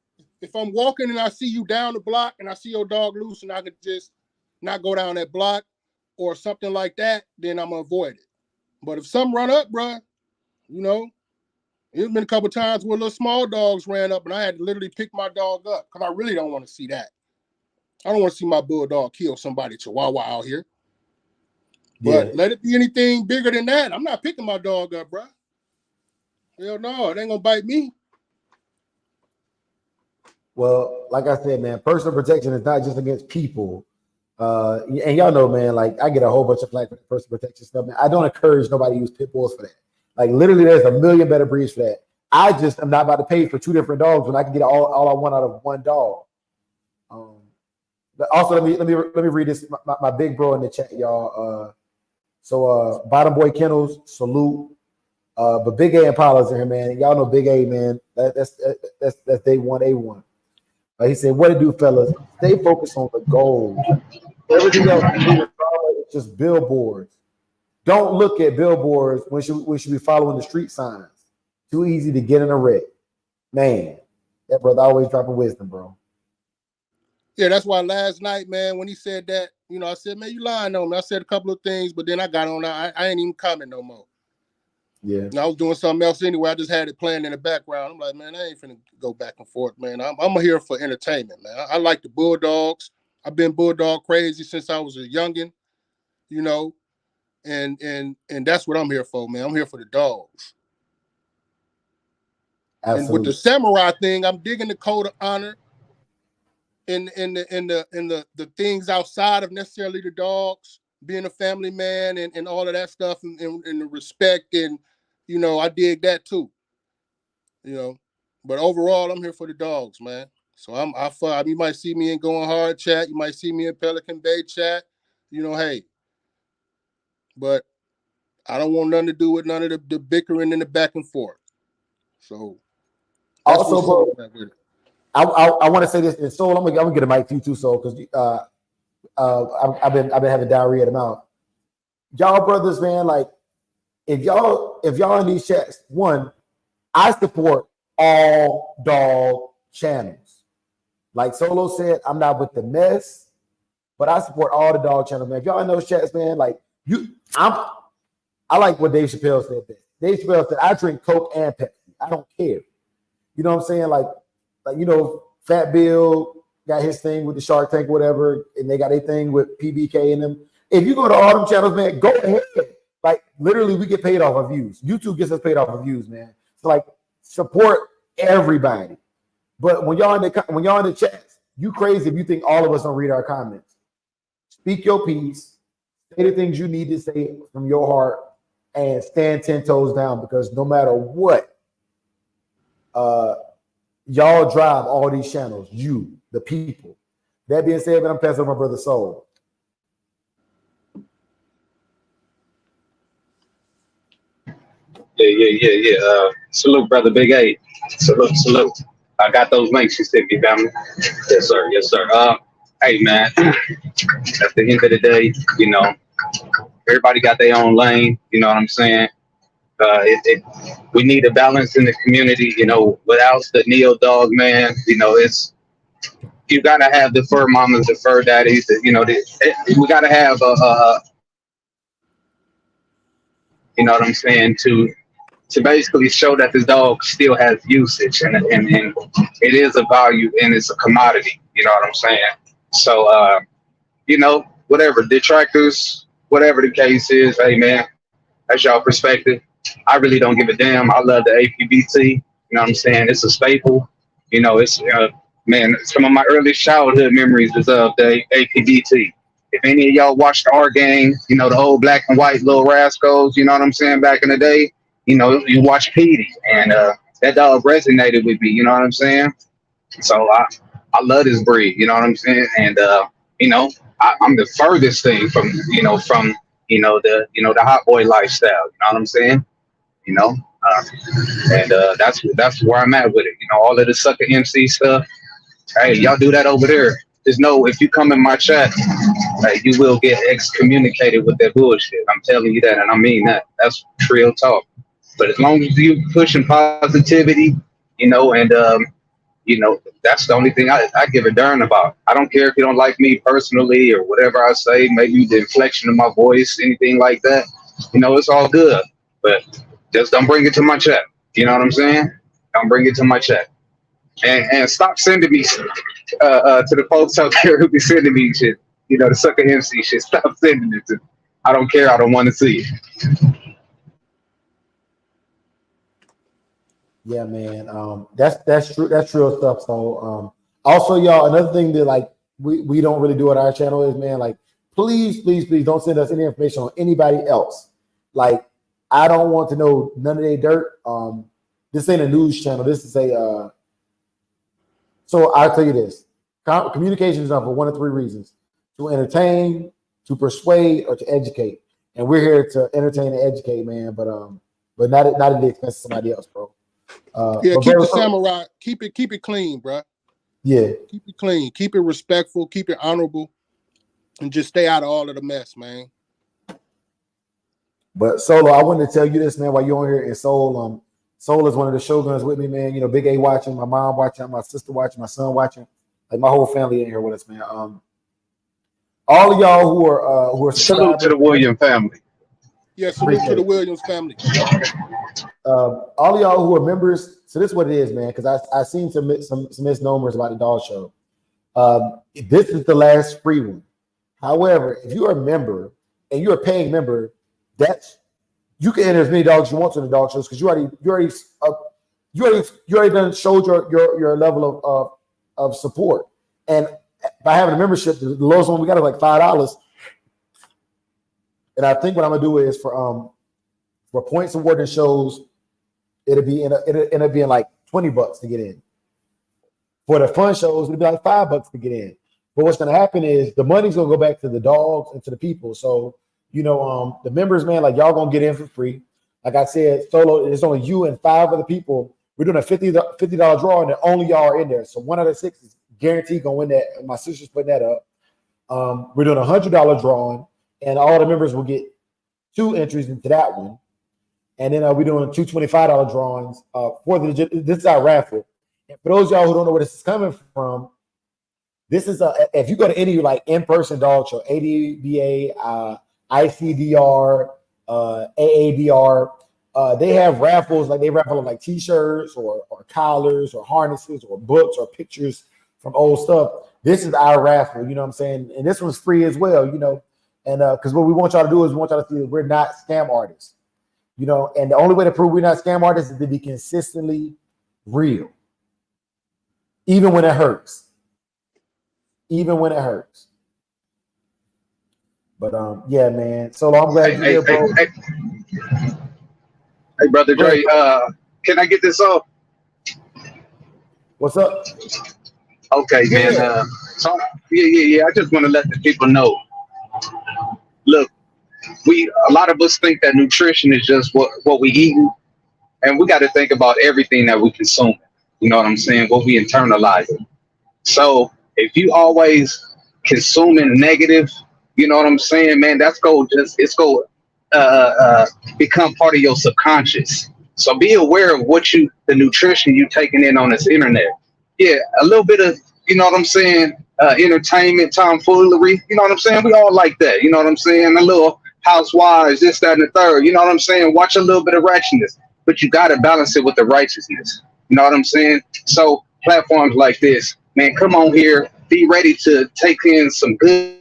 if I'm walking and I see you down the block and I see your dog loose and I could just not go down that block or something like that, then I'm gonna avoid it. But if some run up, bruh, you know, it's been a couple times where little small dogs ran up and I had to literally pick my dog up because I really don't want to see that. I don't want to see my bulldog kill somebody chihuahua out here. But Yeah. let it be anything bigger than that. I'm not picking my dog up, bruh. Hell no, it ain't gonna bite me. Well, like I said, man, personal protection is not just against people. And y'all know, man, like I get a whole bunch of flack for that personal protection stuff, man. I don't encourage nobody to use pit bulls for that. Like literally, there's a million better breeds for that. I just am not about to pay for two different dogs when I can get all I want out of one dog. But also, let me read this. My big bro in the chat, y'all. So Bottom Boy Kennels, salute. But Big A Impala's in here, man. Y'all know Big A, man. That's day one, A1. He said, "What it do, fellas? Stay focused on the goal. Everything else is just billboards. Don't look at billboards when should be following the street signs. Too easy to get in a wreck." Man, that brother always dropping wisdom, bro. Yeah, that's why last night, man, when he said that, you know, I said, man, you lying on me. I said a couple of things, but then I got on. I ain't even comment no more. Yeah. And I was doing something else anyway. I just had it playing in the background. I'm like, man, I ain't finna go back and forth, man. I'm here for entertainment, man. I like the Bulldogs. I've been Bulldog crazy since I was a youngin', you know, and that's what I'm here for, man. I'm here for the dogs. Absolutely. And with the samurai thing, I'm digging the code of honor in the things outside of necessarily the dogs, being a family man and all of that stuff and the respect and you know, I dig that too. You know, but overall, I'm here for the dogs, man. So you might see me in Going Hard chat, you might see me in Pelican Bay chat, you know, hey. But I don't want nothing to do with none of the bickering and the back and forth. So that's also, bro, I want to say this, and Soul, I'm gonna get a mic to you too, Soul, because I've been having diarrhea at the mouth. Y'all brothers, man, like if y'all in these chats, one, I support all dog channels. Like Solo said, I'm not with the mess, but I support all the dog channels, man. If y'all in those chats, man, like I like what Dave Chappelle said. Dave Chappelle said, I drink Coke and Pepsi. I don't care. You know what I'm saying? Like you know, Fat Bill got his thing with the Shark Tank, whatever, and they got a thing with PBK and them. If you go to all them channels, man, go ahead. Like literally, we get paid off of views. YouTube gets us paid off of views, man. So like, support everybody. But when y'all in the chats, you crazy if you think all of us don't read our comments. Speak your piece. Say the things you need to say from your heart, and stand 10 toes down because no matter what, y'all drive all these channels. You, the people. That being said, man, I'm passing over my brother Soul. Salute, brother Big A. Salute. I got those links you sent me, family. Yes, sir. Hey, man. At the end of the day, everybody got their own lane. You know what I'm saying? We need a balance in the community. Without the neo dog, man. It's you gotta have the fur mamas, the fur daddies. We gotta have you know what I'm saying, to basically show that the dog still has usage and it is a value and it's a commodity. You know what I'm saying? So, whatever detractors, whatever the case is, hey man, that's y'all perspective. I really don't give a damn. I love the APBT. You know what I'm saying? It's a staple. It's man, some of my earliest childhood memories is of the APBT. If any of y'all watched our game, the old black and white Little Rascals, you know what I'm saying, back in the day, you watch Petey, and that dog resonated with me, you know what I'm saying? So I love this breed, you know what I'm saying? And I'm the furthest thing from the hot boy lifestyle, you know what I'm saying? That's where I'm at with it. All of the sucker MC stuff. Hey, y'all do that over there. Just know if you come in my chat, you will get excommunicated with that bullshit. I'm telling you that, and I mean that. That's real talk. But as long as you pushing positivity, and that's the only thing I give a darn about. I don't care if you don't like me personally or whatever I say, maybe the inflection of my voice, anything like that. It's all good. But just don't bring it to my chat. You know what I'm saying? Don't bring it to my chat. And stop sending me to the folks out there who be sending me shit. The sucker MC shit. Stop sending it to me. I don't care. I don't want to see it. Yeah, man. That's true. That's true stuff. So also, y'all, another thing that we don't really do at our channel is, man, please don't send us any information on anybody else. I don't want to know none of their dirt. This ain't a news channel. This is a so I'll tell you this. Communication is done for one of three reasons: to entertain, to persuade, or to educate. And we're here to entertain and educate, man, but not at the expense of somebody else, bro. Keep the samurai, keep it clean, bro. Yeah. Keep it clean, keep it respectful, keep it honorable, and just stay out of all of the mess, man. But Solo, I wanted to tell you this, man, while you're on here. And Soul is one of the shoguns with me, man. Big A watching, my mom watching, my sister watching, my son watching, my whole family in here with us, man. All of y'all who are salute to the Williams family. Yeah, salute to the Williams family. All of y'all who are members. So this is what it is, man. Because I seen some misnomers about the dog show. This is the last free one. However, if you're a member and you're a paying member, you can enter as many dogs as you want to the dog shows because you already done showed your level of support. And by having a membership, the lowest one we got is $5. And I think what I'm gonna do is for points awarding shows, it'll be in 20 bucks to get in. For the fun shows, it'll be $5 to get in. But what's gonna happen is the money's gonna go back to the dogs and to the people. So the members, man, y'all gonna get in for free. Like I said, Solo, it's only you and 5 other people. We're doing a $50 draw, and only y'all are in there. So 1 out of 6 is guaranteed gonna win that. And my sister's putting that up. We're doing a $100 drawing, and all the members will get 2 entries into that one. And then we're doing 2 $25 drawings this is our raffle. And for those of y'all who don't know where this is coming from, this is if you go to any in-person dog show, ADBA, ICDR, AADR, they have raffles, they raffle on T-shirts or collars or harnesses or books or pictures from old stuff. This is our raffle, you know what I'm saying? And this one's free as well, and because what we want y'all to do is we want y'all to see that we're not scam artists, and the only way to prove we're not scam artists is to be consistently real, even when it hurts. But yeah, man. So I'm glad you're here, bro. Hey, brother Dre, can I get this off? What's up? Okay, yeah. Man. So I just want to let the people know. Look, a lot of us think that nutrition is just what we eating, And we got to think about everything that we consume. You know what I'm saying? What we internalize. So if you always consuming negative, you know what I'm saying, man, it's go become part of your subconscious. So be aware of the nutrition you taking in on this internet. Yeah, a little bit of, you know what I'm saying, entertainment, tomfoolery. You know what I'm saying? We all like that. You know what I'm saying? A little housewives, this, that, and the third. You know what I'm saying? Watch a little bit of ratchetness, but you got to balance it with the righteousness. You know what I'm saying? So platforms like this, man, come on here. Be ready to take in some good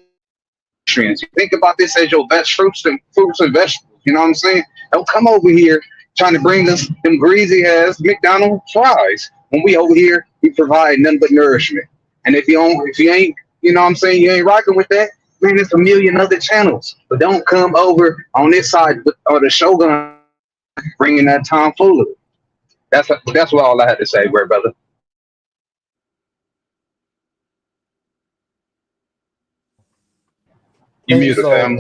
nutrients. You think about this as your best fruits and vegetables. You know what I'm saying? Don't come over here trying to bring us them greasy ass McDonald's fries when we over here we provide nothing but nourishment. And if you ain't, you know what I'm saying, you ain't rocking with that, man, there's a million other channels. But don't come over on this side or the Shogun bringing that tomfoolery. That's what all I had to say, brother. You Hey, muted, so, fam.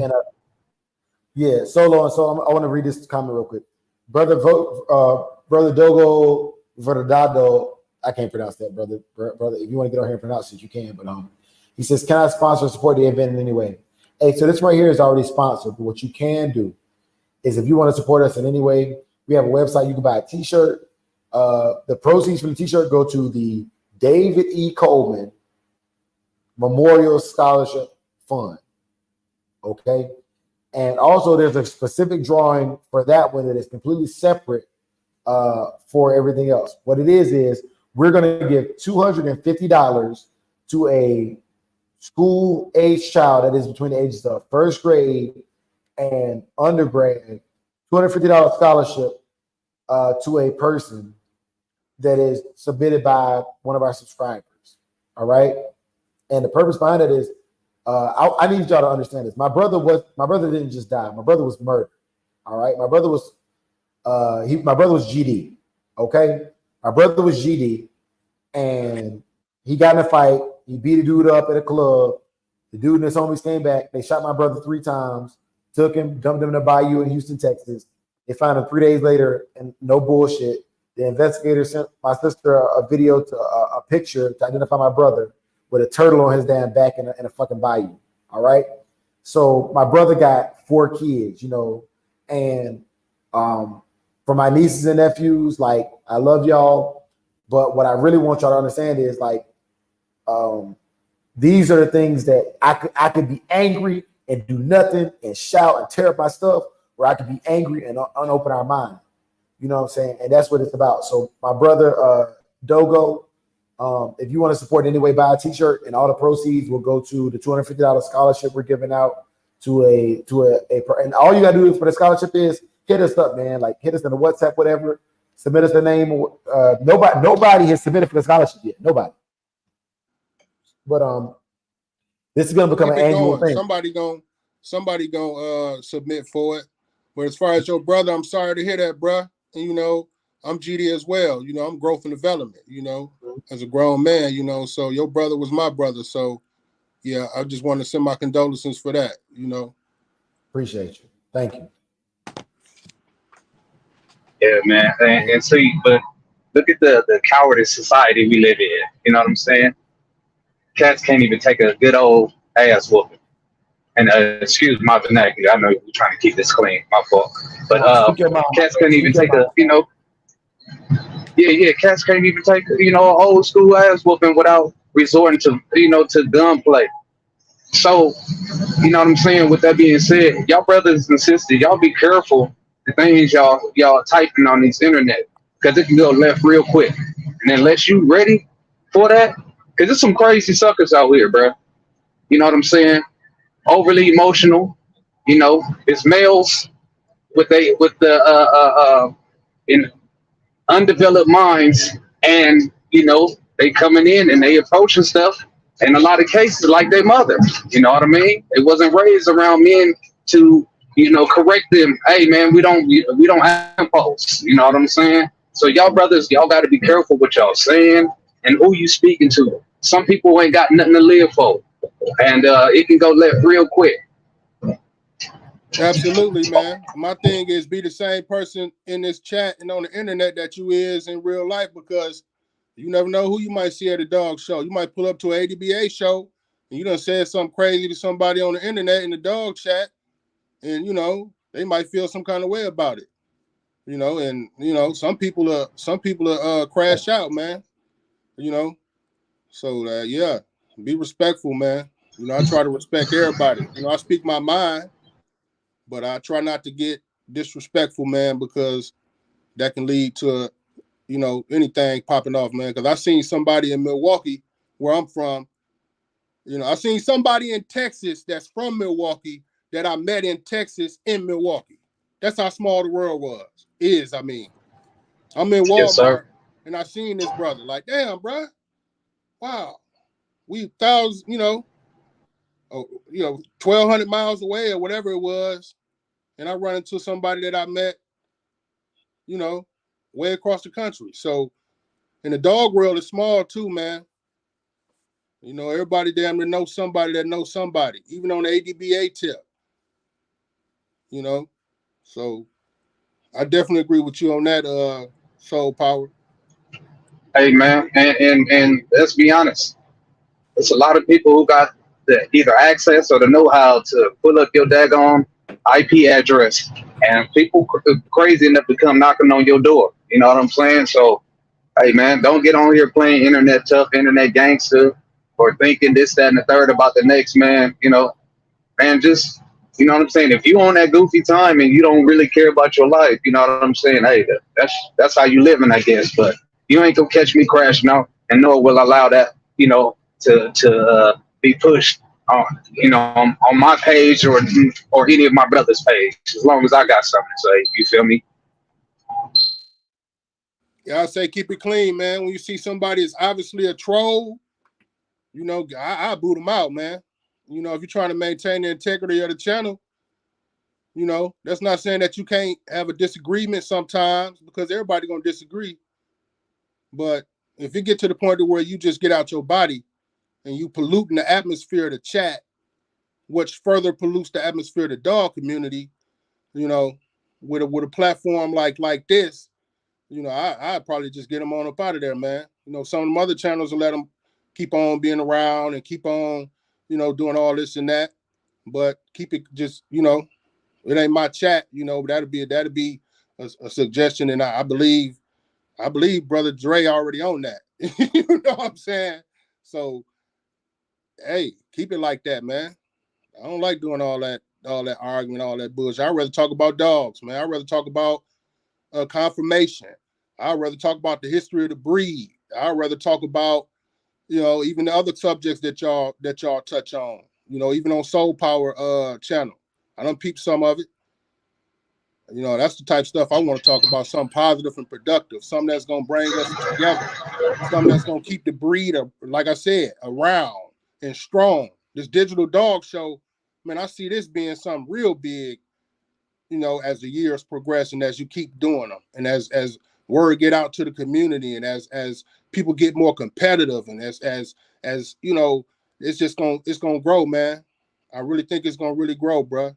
yeah, Solo, and so I want to read this comment real quick. Brother Dogo Verdado, I can't pronounce that, brother. If you want to get on here and pronounce it, you can. But he says, "Can I sponsor or support the event in any way?" Hey, so this right here is already sponsored. But what you can do is, if you want to support us in any way, we have a website. You can buy a T-shirt. The proceeds from the T-shirt go to the David E. Coleman Memorial Scholarship Fund. Okay. And also there's a specific drawing for that one that is completely separate for everything else. What it is we're going to give $250 to a school age child that is between the ages of first grade and undergrad, $250 scholarship to a person that is submitted by one of our subscribers. All right. And the purpose behind it is, I need y'all to understand this. My brother didn't just die. My brother was murdered. All right. My brother was GD. Okay. My brother was GD, and he got in a fight. He beat a dude up at a club. The dude and his homies came back. They shot my brother 3 times, took him, dumped him in a bayou in Houston, Texas. They found him 3 days later, and no bullshit. The investigator sent my sister a video to a picture to identify my brother with a turtle on his damn back in a fucking bayou. All right. So my brother got 4 kids, you know, and for my nieces and nephews, like, I love y'all. But what I really want y'all to understand is, like, these are the things that I could be angry and do nothing and shout and tear up my stuff, or I could be angry and unopen our mind. You know what I'm saying? And that's what it's about. So my brother, Dogo, if you want to support in any way, buy a T-shirt, and all the proceeds will go to the $250 scholarship we're giving out to a and all you gotta do for the scholarship is hit us up, man. Like, hit us in the WhatsApp, whatever. Submit us the name. Nobody has submitted for the scholarship yet. Nobody. But this is gonna become an annual thing. Somebody gonna submit for it. But as far as your brother, I'm sorry to hear that, bruh. And, you know, I'm GD as well. You know, I'm growth and development, you know, as a grown man, you know. So your brother was my brother. So, yeah, I just want to send my condolences for that, you know. Appreciate you. Thank you. Yeah, man. And see, but look at the cowardice society we live in. You know what I'm saying? Cats can't even take a good old ass whooping. And excuse my vernacular. I know you're trying to keep this clean. My fault. But cats can't even take a, you know. Yeah. Cats can't even take, you know, an old school ass whooping without resorting to, you know, to gunplay. So, you know what I'm saying? With that being said, y'all brothers and sisters, y'all be careful the things y'all typing on this internet, because it can go left real quick. And unless you ready for that, because there's some crazy suckers out here, bro. You know what I'm saying? Overly emotional. You know, it's males with the in undeveloped minds, and you know, they coming in and they approaching stuff in a lot of cases like their mother. You know what I mean? It wasn't raised around men to, you know, correct them. Hey man, we don't have impulse. You know what I'm saying? So y'all brothers, y'all got to be careful what y'all saying and who you speaking to. Some people ain't got nothing to live for, and it can go left real quick. Absolutely, man. My thing is be the same person in this chat and on the internet that you is in real life, because you never know who you might see at a dog show. You might pull up to an ADBA show and you done said something crazy to somebody on the internet in the dog chat, and they might feel some kind of way about it. And some people are crash out, man. So yeah, be respectful, man. I try to respect everybody. I speak my mind, but I try not to get disrespectful, man, because that can lead to anything popping off, man. Because I seen somebody in Milwaukee, where I'm from. I seen somebody in Texas that's from Milwaukee that I met in Texas in Milwaukee. That's how small the world is. I mean, I'm in Yes, sir. Walmart and I seen this brother. Like, damn, bro, wow, we thousands, 1,200 miles away or whatever it was, and I run into somebody that I met, way across the country. So, and the dog world is small too, man. Everybody damn near knows somebody that knows somebody, even on the ADBA tip. So I definitely agree with you on that, Soul Power. Hey, man, and let's be honest. There's a lot of people who got the either access or the know-how to pull up your daggone IP address, and people crazy enough to come knocking on your door. You know what I'm saying? So, hey, man, don't get on here playing internet tough, internet gangster, or thinking this, that, and the third about the next man. Man, just what I'm saying. If you on that goofy time and you don't really care about your life, you know what I'm saying. Hey, that's how you living, I guess. But you ain't gonna catch me crashing out, and nor will allow that, to be pushed on my page or any of my brother's page. As long as I got something to say, you feel me? Yeah, I say keep it clean, man. When you see somebody is obviously a troll, I boot them out, man. If you're trying to maintain the integrity of the channel, that's not saying that you can't have a disagreement sometimes, because everybody gonna disagree. But if you get to the point where you just get out your body and you polluting the atmosphere of the chat, which further pollutes the atmosphere of the dog community, with a platform like this, I'd probably just get them on up out of there, man. Some of them other channels will let them keep on being around and keep on, doing all this and that. But keep it just, it ain't my chat, that'd be a suggestion. And I believe Brother Dre already on that. You know what I'm saying? So, hey, keep it like that, man. I don't like doing all that argument, all that bullshit. I'd rather talk about dogs, man. I'd rather talk about confirmation. I'd rather talk about the history of the breed. I'd rather talk about, even the other subjects that y'all touch on. Even on Soul Power channel. I done peep some of it. That's the type of stuff I want to talk about. Something positive and productive. Something that's gonna bring us together. Something that's gonna keep the breed, like I said, around and strong. This digital dog show, man, I see this being something real big, as the years progress and as you keep doing them, and as word get out to the community, and as people get more competitive, and as it's gonna grow, man. I really think it's gonna really grow, bro.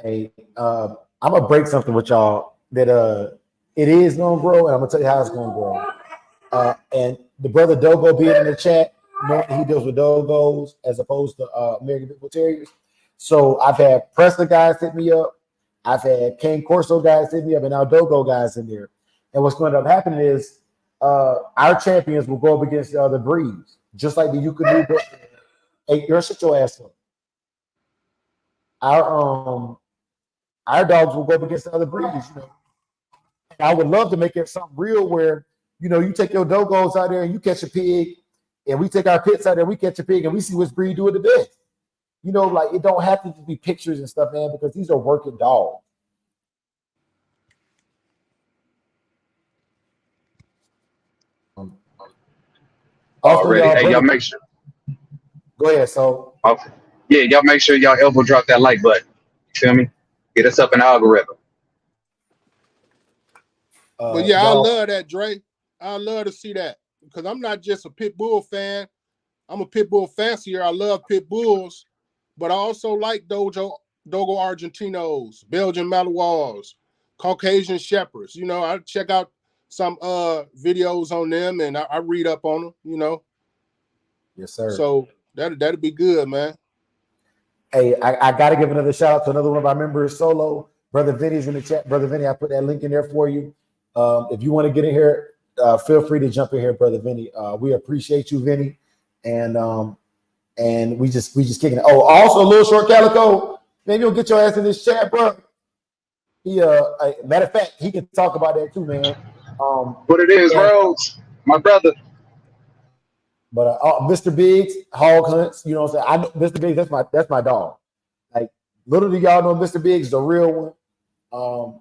Hey, I'm gonna break something with y'all that it is gonna grow, and I'm gonna tell you how it's gonna grow. And the brother Dogo being in the chat, knowing he deals with Dogos as opposed to American Pit Bull Terriers. So I've had Preston guys hit me up, I've had Cane Corso guys hit me up, and now Dogo guys in there. And what's going to end up happening is our champions will go up against the other breeds, just like the Yukonuba. Hey, you're shut your ass up. Our dogs will go up against the other breeds, I would love to make it something real where, you take your Dogos out there and you catch a pig, and we take our pits out there, we catch a pig, and we see which breed do it the best. Like, it don't have to just be pictures and stuff, man, because these are working dogs. Already. Hey, y'all make sure. Go ahead, so. Yeah, y'all make sure y'all elbow drop that like button. You feel me? Get us up in the algorithm. But yeah, I love that, Dre. I love to see that, because I'm not just a pit bull fan. I'm a pit bull fancier. I love pit bulls, but I also like dojo Dogo Argentinos, Belgian Malinois, Caucasian Shepherds. You know, I check out some videos on them and I read up on them, you know. Yes, sir. So that'd be good, man. Hey, I got to give another shout out to another one of our members, Solo. Brother Vinny's in the chat. Brother Vinny, I put that link in there for you. If you want to get in here, feel free to jump in here, Brother Vinny. We appreciate you, Vinny. And we just kicking it. Oh, also a little short calico. Maybe you'll get your ass in this chat, bro. He matter of fact, he can talk about that too, man. What it is, Rose, my brother. But Mr. Biggs, Hog Hunts, you know what I'm saying? I know Mr. Biggs, that's my dog. Like, little do y'all know Mr. Biggs is the real one.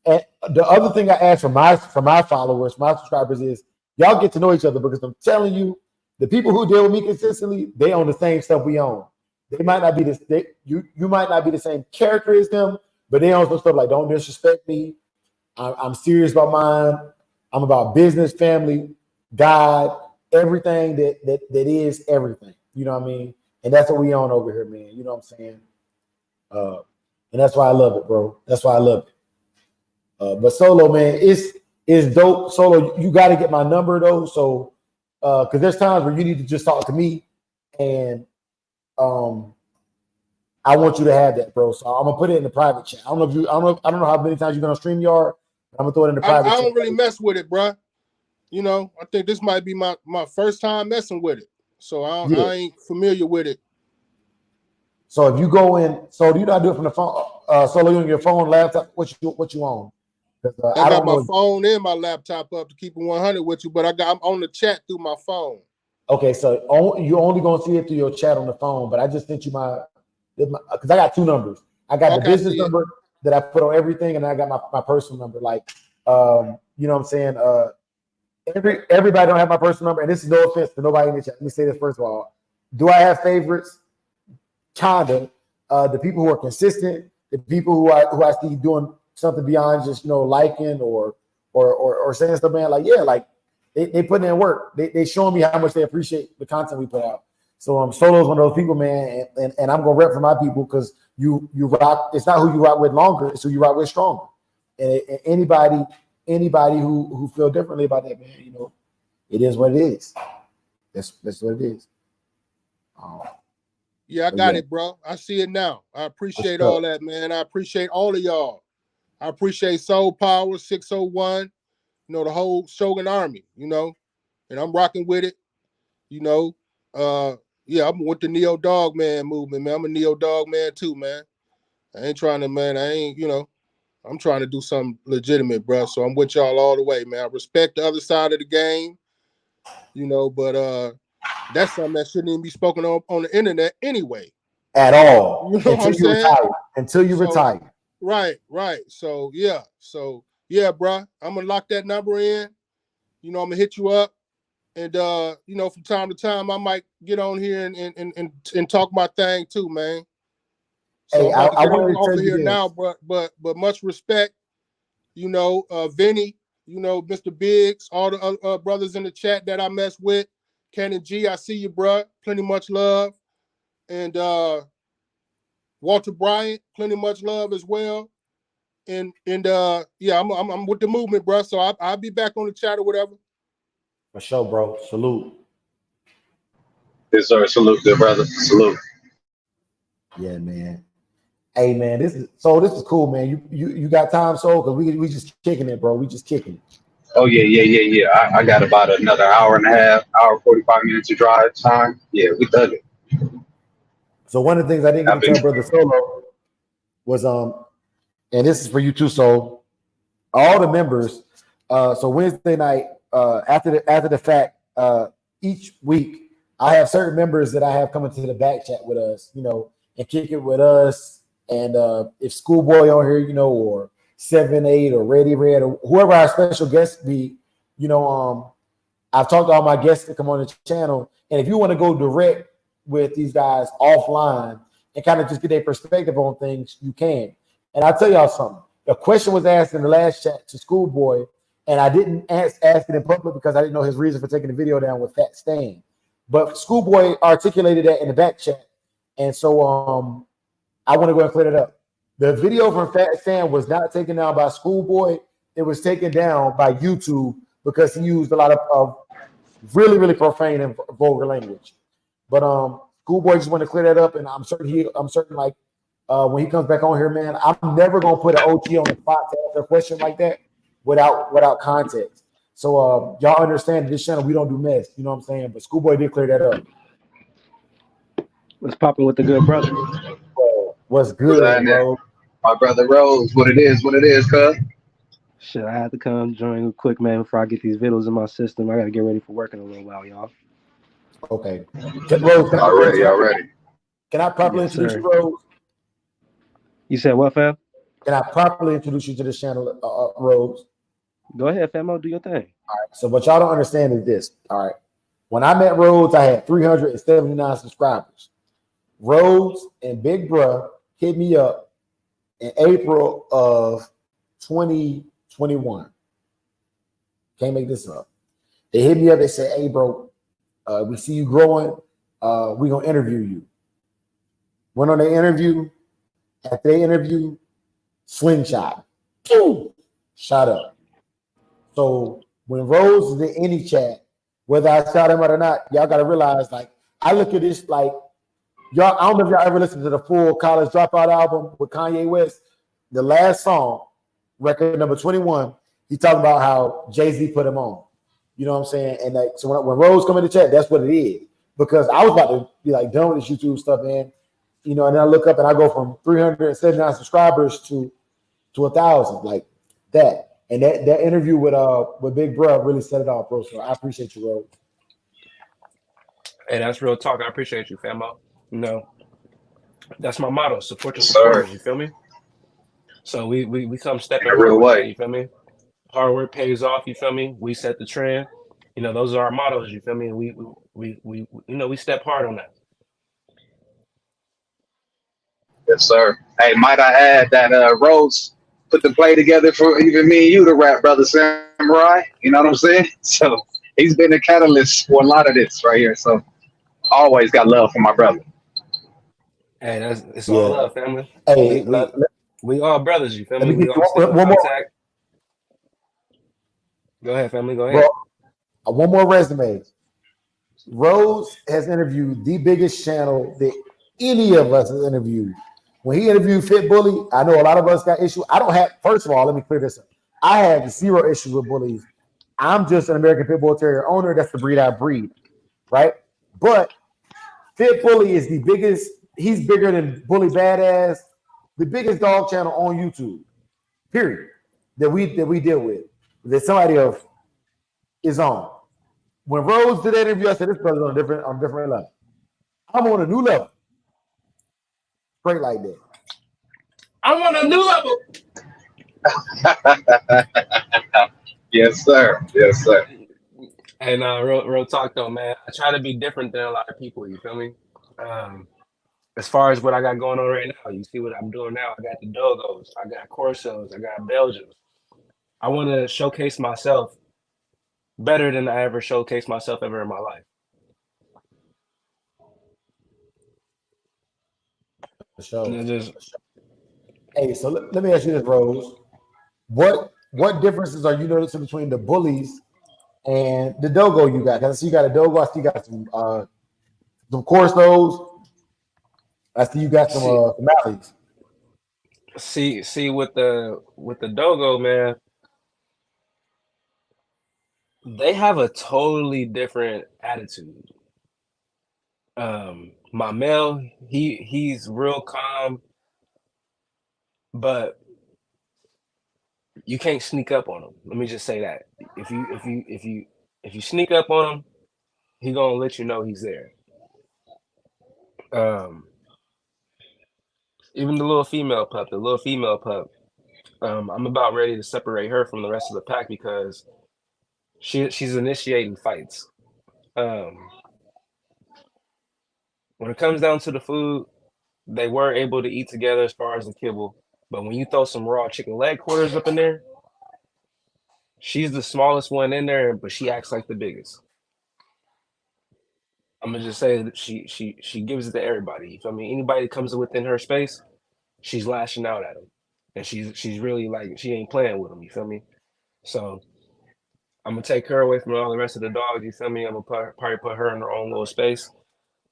And the other thing I ask from my followers, my subscribers is y'all get to know each other, because I'm telling you, the people who deal with me consistently, they own the same stuff we own. They might not be you might not be the same character as them, but they own some stuff like don't disrespect me. I'm serious about mine. I'm about business, family, God, everything that is everything. You know what I mean? And that's what we own over here, man. You know what I'm saying? And that's why I love it, bro. That's why I love it. But Solo, man, it's dope. Solo, you got to get my number though. So, because there's times where you need to just talk to me, and I want you to have that, bro. So I'm gonna put it in the private chat. I don't know how many times you're gonna StreamYard. I'm gonna throw it in the private chat. I don't really mess with it, bro. You know, I think this might be my first time messing with it, so I ain't familiar with it. So if you go in, so do you not do it from the phone? Solo, you on your phone, laptop? What you own? I got my phone and my laptop up to keep it 100 with you, but I'm on the chat through my phone. Okay, so you only gonna see it through your chat on the phone, but I just sent you because I got two numbers. I got the business number that I put on everything, and I got my personal number. Like, you know what I'm saying? Everybody don't have my personal number, and this is no offense to nobody in the chat. Let me say this first of all. Do I have favorites? Kinda. The people who are consistent, the people who I see doing something beyond just liking or saying stuff, man. Like, yeah, like they putting in work. They showing me how much they appreciate the content we put out. So Solo's one of those people, man, and I'm gonna rep for my people, because you rock. It's not who you rock with longer; it's who you rock with stronger. And anybody who feel differently about that, man, it is what it is. That's what it is. Yeah, I got it, bro. I see it now. I appreciate all that, man. I appreciate all of y'all. I appreciate Soul Power 601. The whole Shogun Army. And I'm rocking with it. Yeah, I'm with the Neo Dog Man movement, man. I'm a Neo Dog Man too, man. I ain't trying to, man. I'm trying to do something legitimate, bro. So I'm with y'all all the way, man. I respect the other side of the game, but that's something that shouldn't even be spoken on the internet anyway. At all. Until you retire. Until you retire. Right. So yeah, bro. I'm gonna lock that number in. I'm gonna hit you up. And from time to time, I might get on here and talk my thing too, man. So hey, I want to tell you this. Now, but much respect, Vinny, Mr. Biggs, all the brothers in the chat that I mess with, Cannon G, I see you, bro. Plenty much love, and Walter Bryant, plenty much love as well. And yeah, I'm with the movement, bro. So I'll be back on the chat or whatever. For sure, bro. Salute. Yes, sir. Salute, good brother. Salute. Yeah, man. Hey, man, this is cool, man. You got time, Soul? Because we just kicking it, bro. We just kicking it. Oh yeah. I got about another hour and a half, hour 45 minutes to drive time. Yeah, we dug it. So one of the things I didn't get to tell Brother Solo was and this is for you too, Soul. All the members. So Wednesday night. After the fact, each week I have certain members that I have coming to the back chat with us, and kick it with us. And if Schoolboy on here, or 7-8 or Ready Red or whoever our special guest be, I've talked to all my guests to come on the channel. And if you want to go direct with these guys offline and kind of just get their perspective on things, you can. And I'll tell y'all something. The question was asked in the last chat to Schoolboy, and I didn't ask it in public because I didn't know his reason for taking the video down with Fat Stan. But Schoolboy articulated that in the back chat. And so I want to go and clear that up. The video from Fat Sam was not taken down by Schoolboy. It was taken down by YouTube because he used a lot of really, really profane and vulgar language. But Schoolboy just want to clear that up, and I'm certain like when he comes back on here, man, I'm never gonna put an OT on the spot to answer a question like that without context. So y'all understand this channel, we don't do mess, you know what I'm saying? But Schoolboy did clear that up. What's popping with the good brother? What's good, bro? My brother Rose, what it is, cuz. Shit, I had to come join real quick, man, before I get these videos in my system. I gotta get ready for work in a little while, y'all. Okay. Rose, Already. Can I properly introduce you, Rose? You said what, fam? Can I properly introduce you to this channel, Rose? Go ahead, famo, do your thing. All right. So what y'all don't understand is this. All right. When I met Rhodes, I had 379 subscribers. Rhodes and Big Bruh hit me up in April of 2021. Can't make this up. They hit me up. They said, "Hey, bro, we see you growing. We're going to interview you." Went on the interview. After they interview, slingshot. Boom! Shot up. So when Rose is in any chat, whether I shot him or not, y'all got to realize, like, I look at this like, y'all, I don't know if y'all ever listened to the full College Dropout album with Kanye West. The last song, record number 21, he talking about how Jay-Z put him on. You know what I'm saying? And like, so when Rose come in the chat, that's what it is. Because I was about to be like done with this YouTube stuff, man. You know, and then I look up and I go from 379 subscribers to 1,000, like that. And that interview with Big Bruh really set it off, bro. So I appreciate you, Rose. Hey, that's real talk. I appreciate you, famo. You know, that's my motto. Support your supporters. You feel me? So we come stepping In a real way. You feel me? Hard work pays off. You feel me? We set the trend. You know, those are our mottos. You feel me? We you know, we step hard on that. Yes, sir. Hey, might I add that Rose put the play together for even me and you to rap, Brother Samurai. You know what I'm saying? So he's been a catalyst for a lot of this right here. So always got love for my brother. Hey, it's all love, family. Hey, we all brothers, you feel me? me We all stay in contact. Go ahead, family. Go ahead. Bro, one more resume. Rose has interviewed the biggest channel that any of us has interviewed. When he interviewed Fit Bully, I know a lot of us got issues. I don't have, first of all, let me clear this up. I have zero issues with bullies. I'm just an American Pit Bull Terrier owner. That's the breed I breed, right? But Fit Bully is the biggest. He's bigger than Bully Badass, the biggest dog channel on YouTube, period, that we deal with, that somebody else is on. When Rose did that interview, I said, this brother's on a different level. I'm on a new level. Straight like that. I'm on a new level. Yes, sir. Yes, sir. And real talk though, man. I try to be different than a lot of people. You feel me? As far as what I got going on right now, you see what I'm doing now. I got the Dogos, I got Corsos, I got Belgians. I want to showcase myself better than I ever showcased myself ever in my life. Hey, so let me ask you this, Rose. What differences are you noticing between the bullies and the Dogo you got? Because I see you got a Dogo. I see you got some Corsos. I see you got some Malleys. See with the Dogo, man, they have a totally different attitude. My male, he's real calm, but you can't sneak up on him. Let me just say that. If you sneak up on him, he gonna let you know he's there. Even the little female pup, I'm about ready to separate her from the rest of the pack because she's initiating fights. When it comes down to the food, they were able to eat together as far as the kibble. But when you throw some raw chicken leg quarters up in there, she's the smallest one in there, but she acts like the biggest. I'm gonna just say that she gives it to everybody. You feel me? Anybody that comes within her space, she's lashing out at him, and she's really like she ain't playing with him. You feel me? So I'm gonna take her away from all the rest of the dogs. You feel me? I'm gonna probably put her in her own little space.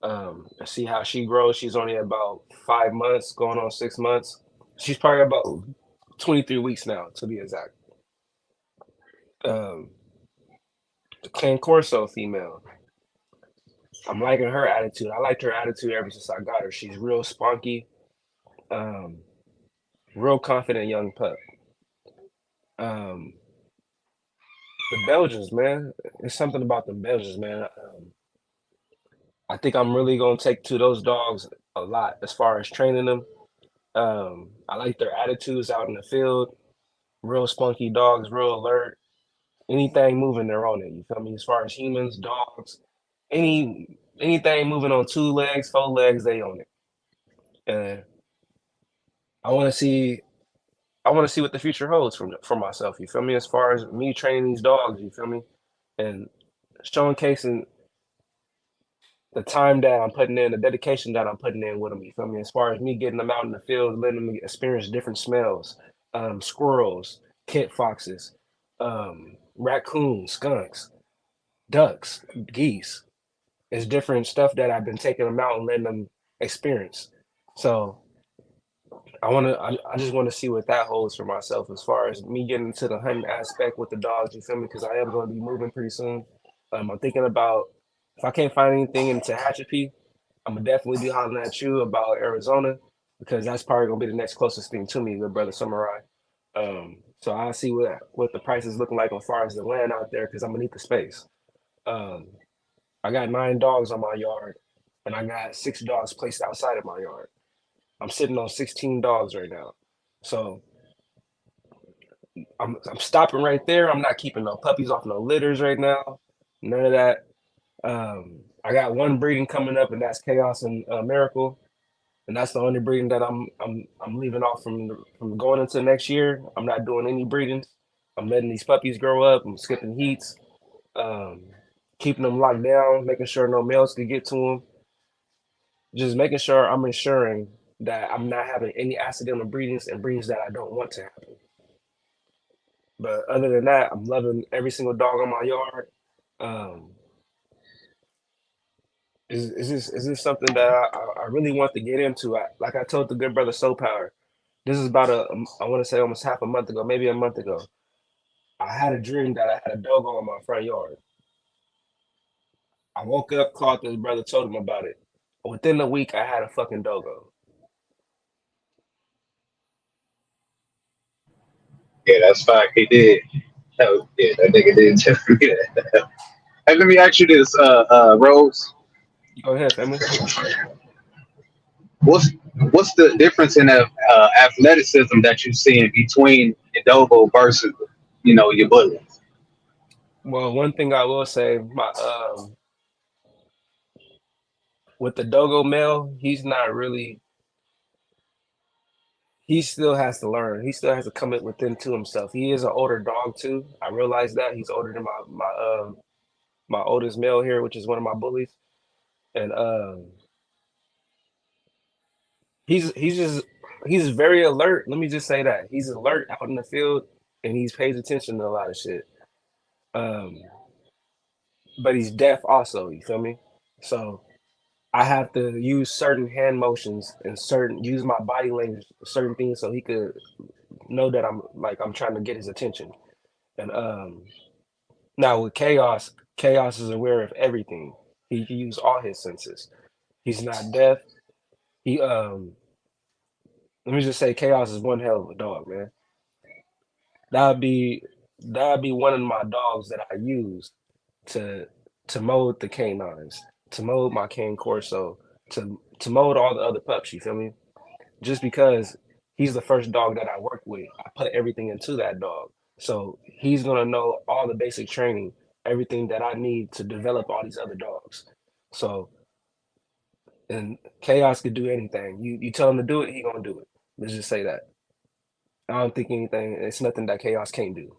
And see how she grows. She's only about 5 months, going on 6 months. She's probably about 23 weeks now, to be exact. Um, the Cane Corso female. I'm liking her attitude. I liked her attitude ever since I got her. She's real spunky, um, real confident young pup. Um, the Belgians, man. It's something about the Belgians, man. I think I'm really gonna take to those dogs a lot as far as training them. I like their attitudes out in the field. Real spunky dogs, real alert. Anything moving, they're on it. You feel me? As far as humans, dogs, anything moving on 2 legs, 4 legs, they own it. And I want to see what the future holds for myself. You feel me? As far as me training these dogs, you feel me? And showcasing the time that I'm putting in, the dedication that I'm putting in with them. You feel me? As far as me getting them out in the field, letting them experience different smells, squirrels, kit foxes, raccoons, skunks, ducks, geese. It's different stuff that I've been taking them out and letting them experience. So I just want to see what that holds for myself as far as me getting into the hunting aspect with the dogs. You feel me? Because I am going to be moving pretty soon. I'm thinking about if I can't find anything in Tehachapi, I'm gonna definitely be hollering at you about Arizona because that's probably gonna be the next closest thing to me, good brother Samurai. So I'll see what the price is looking like as far as the land out there because I'm gonna need the space. Um, I got 9 dogs on my yard, and I got 6 dogs placed outside of my yard. I'm sitting on 16 dogs right now, so I'm stopping right there. I'm not keeping no puppies off no litters right now, none of that. I got 1 breeding coming up, and that's Chaos and Miracle, and that's the only breeding that I'm leaving off from going into next year. I'm not doing any breedings. I'm letting these puppies grow up. I'm skipping heats, um, keeping them locked down, making sure no males can get to them. Just making sure I'm ensuring that I'm not having any accidental breedings and breedings that I don't want to happen. But other than that, I'm loving every single dog on my yard. Um, is this something that I really want to get into? Like I told the good brother Soul Power, this is about I want to say almost half a month ago, maybe a month ago. I had a dream that I had a doggo in my front yard. I woke up, called this brother, told him about it. Within a week, I had a fucking doggo. Yeah, that's fact. He did. Oh, yeah, that nigga did tell me that. Hey, let me ask you this, Rose. Go ahead, family. What's what's the difference in athleticism that you're seeing between your Dogo versus, your bully? Well, one thing I will say, with the Dogo male, he's not really. He still has to learn. He still has to come within to himself. He is an older dog too. I realize that he's older than my oldest male here, which is one of my bullies, and he's very alert. Let me just say that he's alert out in the field, and he pays attention to a lot of shit. Um, but he's deaf also. You feel me? So I have to use certain hand motions and use my body language, certain things, so he could know that I'm trying to get his attention. And now with Chaos is aware of everything. He can use all his senses. He's not deaf. He let me just say Chaos is one hell of a dog, man. That'd be one of my dogs that I use to mold the canines, to mold my cane corso, to mold all the other pups, you feel me? Just because he's the first dog that I work with, I put everything into that dog. So he's gonna know all the basic training, everything that I need to develop all these other dogs. So and Chaos could do anything. You tell him to do it, he gonna do it. Let's just say that. I don't think it's nothing that Chaos can't do.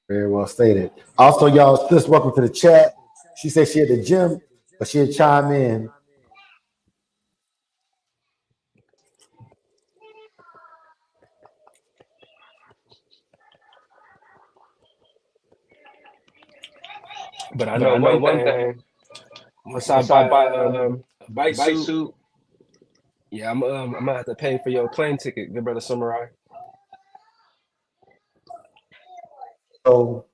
Very well stated. Also, y'all, sis, welcome to the chat. She said she at the gym, but she'll chime in But I know one thing. Once I buy a bike suit, yeah, I'm gonna have to pay for your plane ticket, good brother Samurai. So,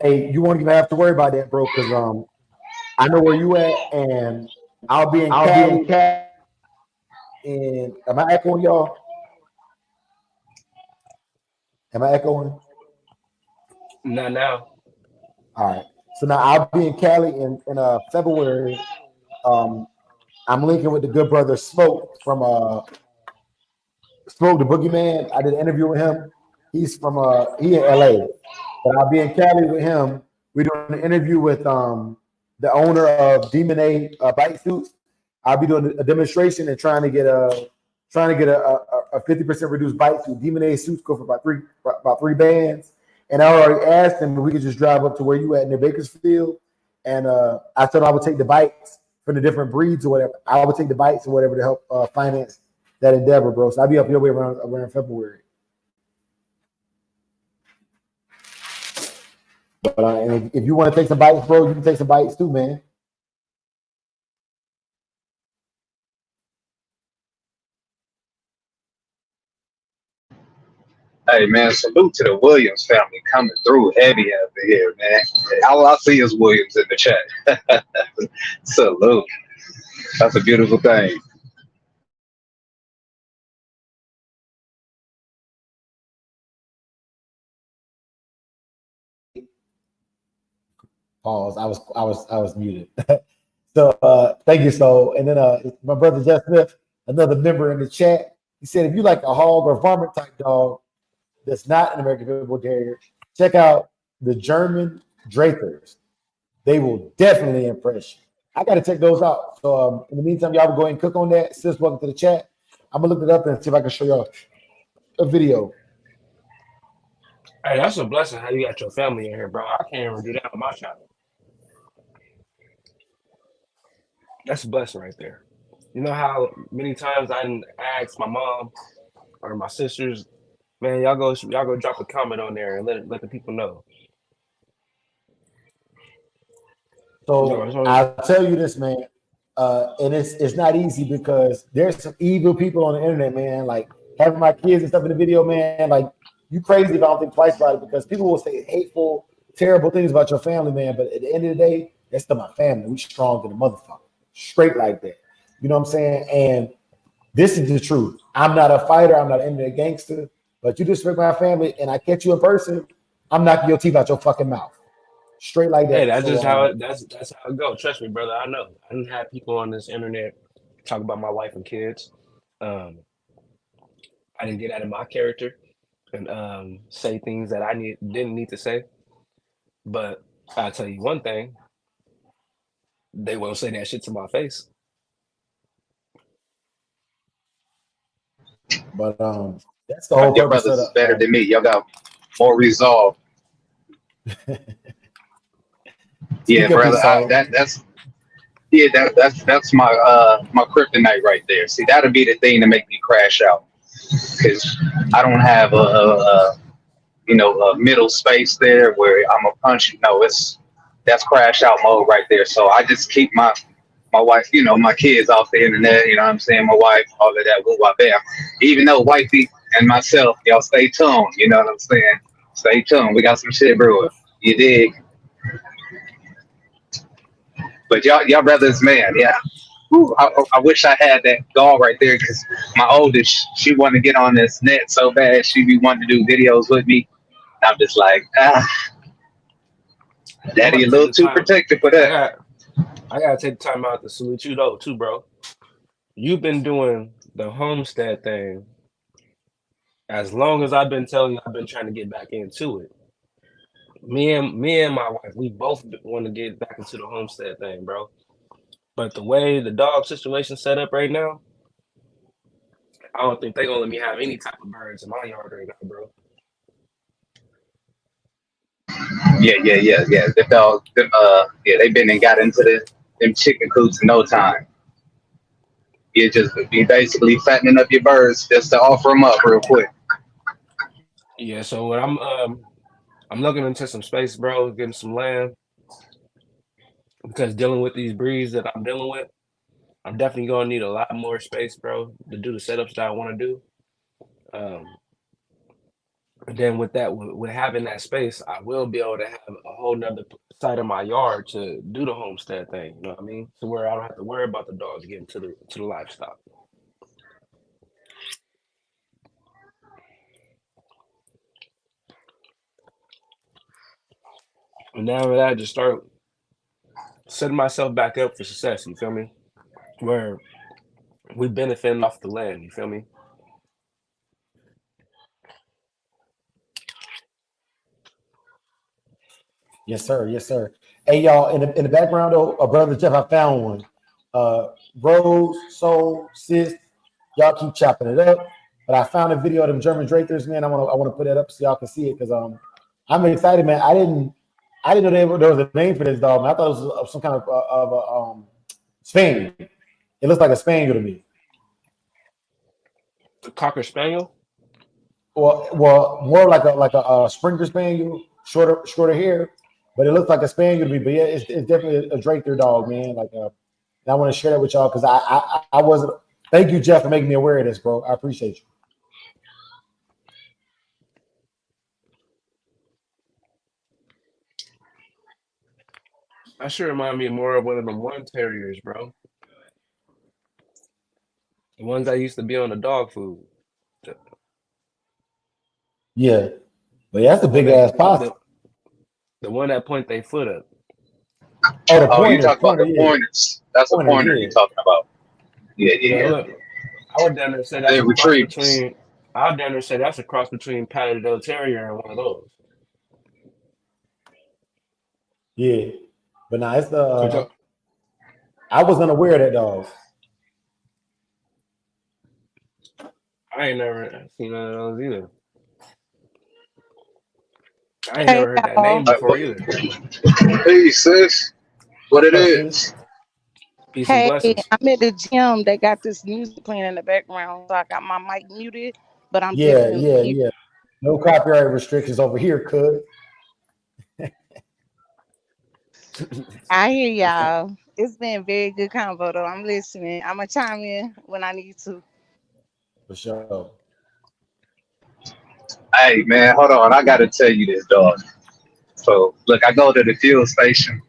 hey, you won't even have to worry about that, bro, because I know where you at, and I'll be in Cali. And am I echoing y'all? Am I echoing? Not now. All right. So now I'll be in Cali in February. I'm linking with the good brother Smoke from Smoke the Boogeyman. I did an interview with him. He's from he in LA. But I'll be in Cali with him. We're doing an interview with the owner of Demon A bike suits. I'll be doing a demonstration and trying to get a 50% reduced bike suit. Demon A suits go for about three bands. And I already asked him if we could just drive up to where you at near Bakersfield. And I thought I would take the bikes from the different breeds or whatever. I would take the bikes or whatever to help finance that endeavor, bro. So I'll be up your way around February. But and if you want to take some bikes, bro, you can take some bikes too, man. Hey man, salute to the Williams family coming through heavy over here, man. All I see is Williams in the chat. Salute. That's a beautiful thing. Pause. I was muted. So thank you. So and then my brother Jeff Smith, another member in the chat, he said if you like a hog or varmint type dog that's not an American Pit Bull Terrier, check out the German Drapers. They will definitely impress you. I got to check those out. So in the meantime, y'all go ahead and cook on that. Sis, welcome to the chat. I'm gonna look it up and see if I can show y'all a video. Hey, that's a blessing how you got your family in here, bro. I can't even do that on my channel. That's a blessing right there. You know how many times I didn't ask my mom or my sisters, man, y'all go drop a comment on there and let the people know. So I'll tell you this, man, and it's not easy because there's some evil people on the internet, man. Like having my kids and stuff in the video, man. Like you crazy if I don't think twice about it because people will say hateful, terrible things about your family, man. But at the end of the day, that's still my family. We strong to the motherfucker, straight like that. You know what I'm saying? And this is the truth. I'm not a fighter. I'm not an internet gangster. But you disrespect my family, and I catch you in person, I'm knocking your teeth out your fucking mouth. Straight like that. Hey, that's just how that's how it goes. Trust me, brother. I know. I didn't have people on this internet talk about my wife and kids. I didn't get out of my character and say things that I didn't need to say. But I'll tell you one thing: they won't say that shit to my face. But that's the whole Your purpose brothers of is better than me. Y'all got more resolve. Yeah, brother. That's my my kryptonite right there. See, that'll be the thing to make me crash out because I don't have a middle space there where I'm a punch. No, that's crash out mode right there. So I just keep my wife, my kids off the internet. You know what I'm saying? My wife, all of that. Woo, wah, bam. Even though wifey and myself, y'all stay tuned. You know what I'm saying? Stay tuned. We got some shit brewing. You dig? But y'all brothers, man, yeah. Whew, I wish I had that gall right there because my oldest, she wanted to get on this net so bad. She be wanting to do videos with me. I'm just like, daddy, a little too protective for that. I gotta take the time out to salute you though, too, bro. You've been doing the homestead thing as long as I've been telling you. I've been trying to get back into it. Me and my wife, we both want to get back into the homestead thing, bro. But the way the dog situation set up right now, I don't think they're gonna let me have any type of birds in my yard right now, bro. Yeah. The dog, they've been and got into them chicken coops in no time. You just be basically fattening up your birds just to offer them up real quick. Yeah, so what I'm looking into some space, bro, getting some land, because dealing with these breeds that I'm dealing with, I'm definitely gonna need a lot more space, bro, to do the setups that I want to do. And then with that, with having that space, I will be able to have a whole nother side of my yard to do the homestead thing. You know what I mean? So where I don't have to worry about the dogs getting to the livestock. And now that I just start setting myself back up for success. You feel me? Where we benefiting off the land. You feel me? Yes, sir. Yes, sir. Hey, y'all, in the background, though, Brother Jeff, I found one. Rose, Soul, Sis, y'all keep chopping it up. But I found a video of them German Drapers, man. I want to put that up so y'all can see it because I'm excited, man. I didn't know there was a name for this dog, man. I thought it was some kind of a Spaniel. It looks like a Spaniel to me. The Cocker Spaniel? Well, more like a Springer Spaniel, shorter hair. But it looks like a Spaniel to me. But yeah, it's definitely a Draper dog, man. Like, and I want to share that with y'all because I wasn't. Thank you, Jeff, for making me aware of this, bro. I appreciate you. That should remind me more of one of them one terriers, bro. The ones that used to be on the dog food. Yeah, but yeah, that's a big ass possum. The one that point their foot up. Oh, the pointer, you talking about the yeah. pointers? That's the pointer yeah. you're talking about. Yeah. Look, I would down there say that's They a cross retrieved. between. I would down there say that's a cross between Patty Del Terrier and one of those. Yeah, but now it's the. I was unaware of that dog. I ain't never seen none of those either. I ain't never heard that name before either. Hey, sis. What it is? Peace and Hey, blessings. I'm at the gym. They got this music playing in the background, so I got my mic muted. But I'm Yeah. definitely here. No copyright restrictions over here, cuz. I hear y'all. It's been very good convo though. I'm listening. I'm gonna chime in when I need to. For sure. Hey, man, hold on. I got to tell you this, dog. So, look, I go to the fuel station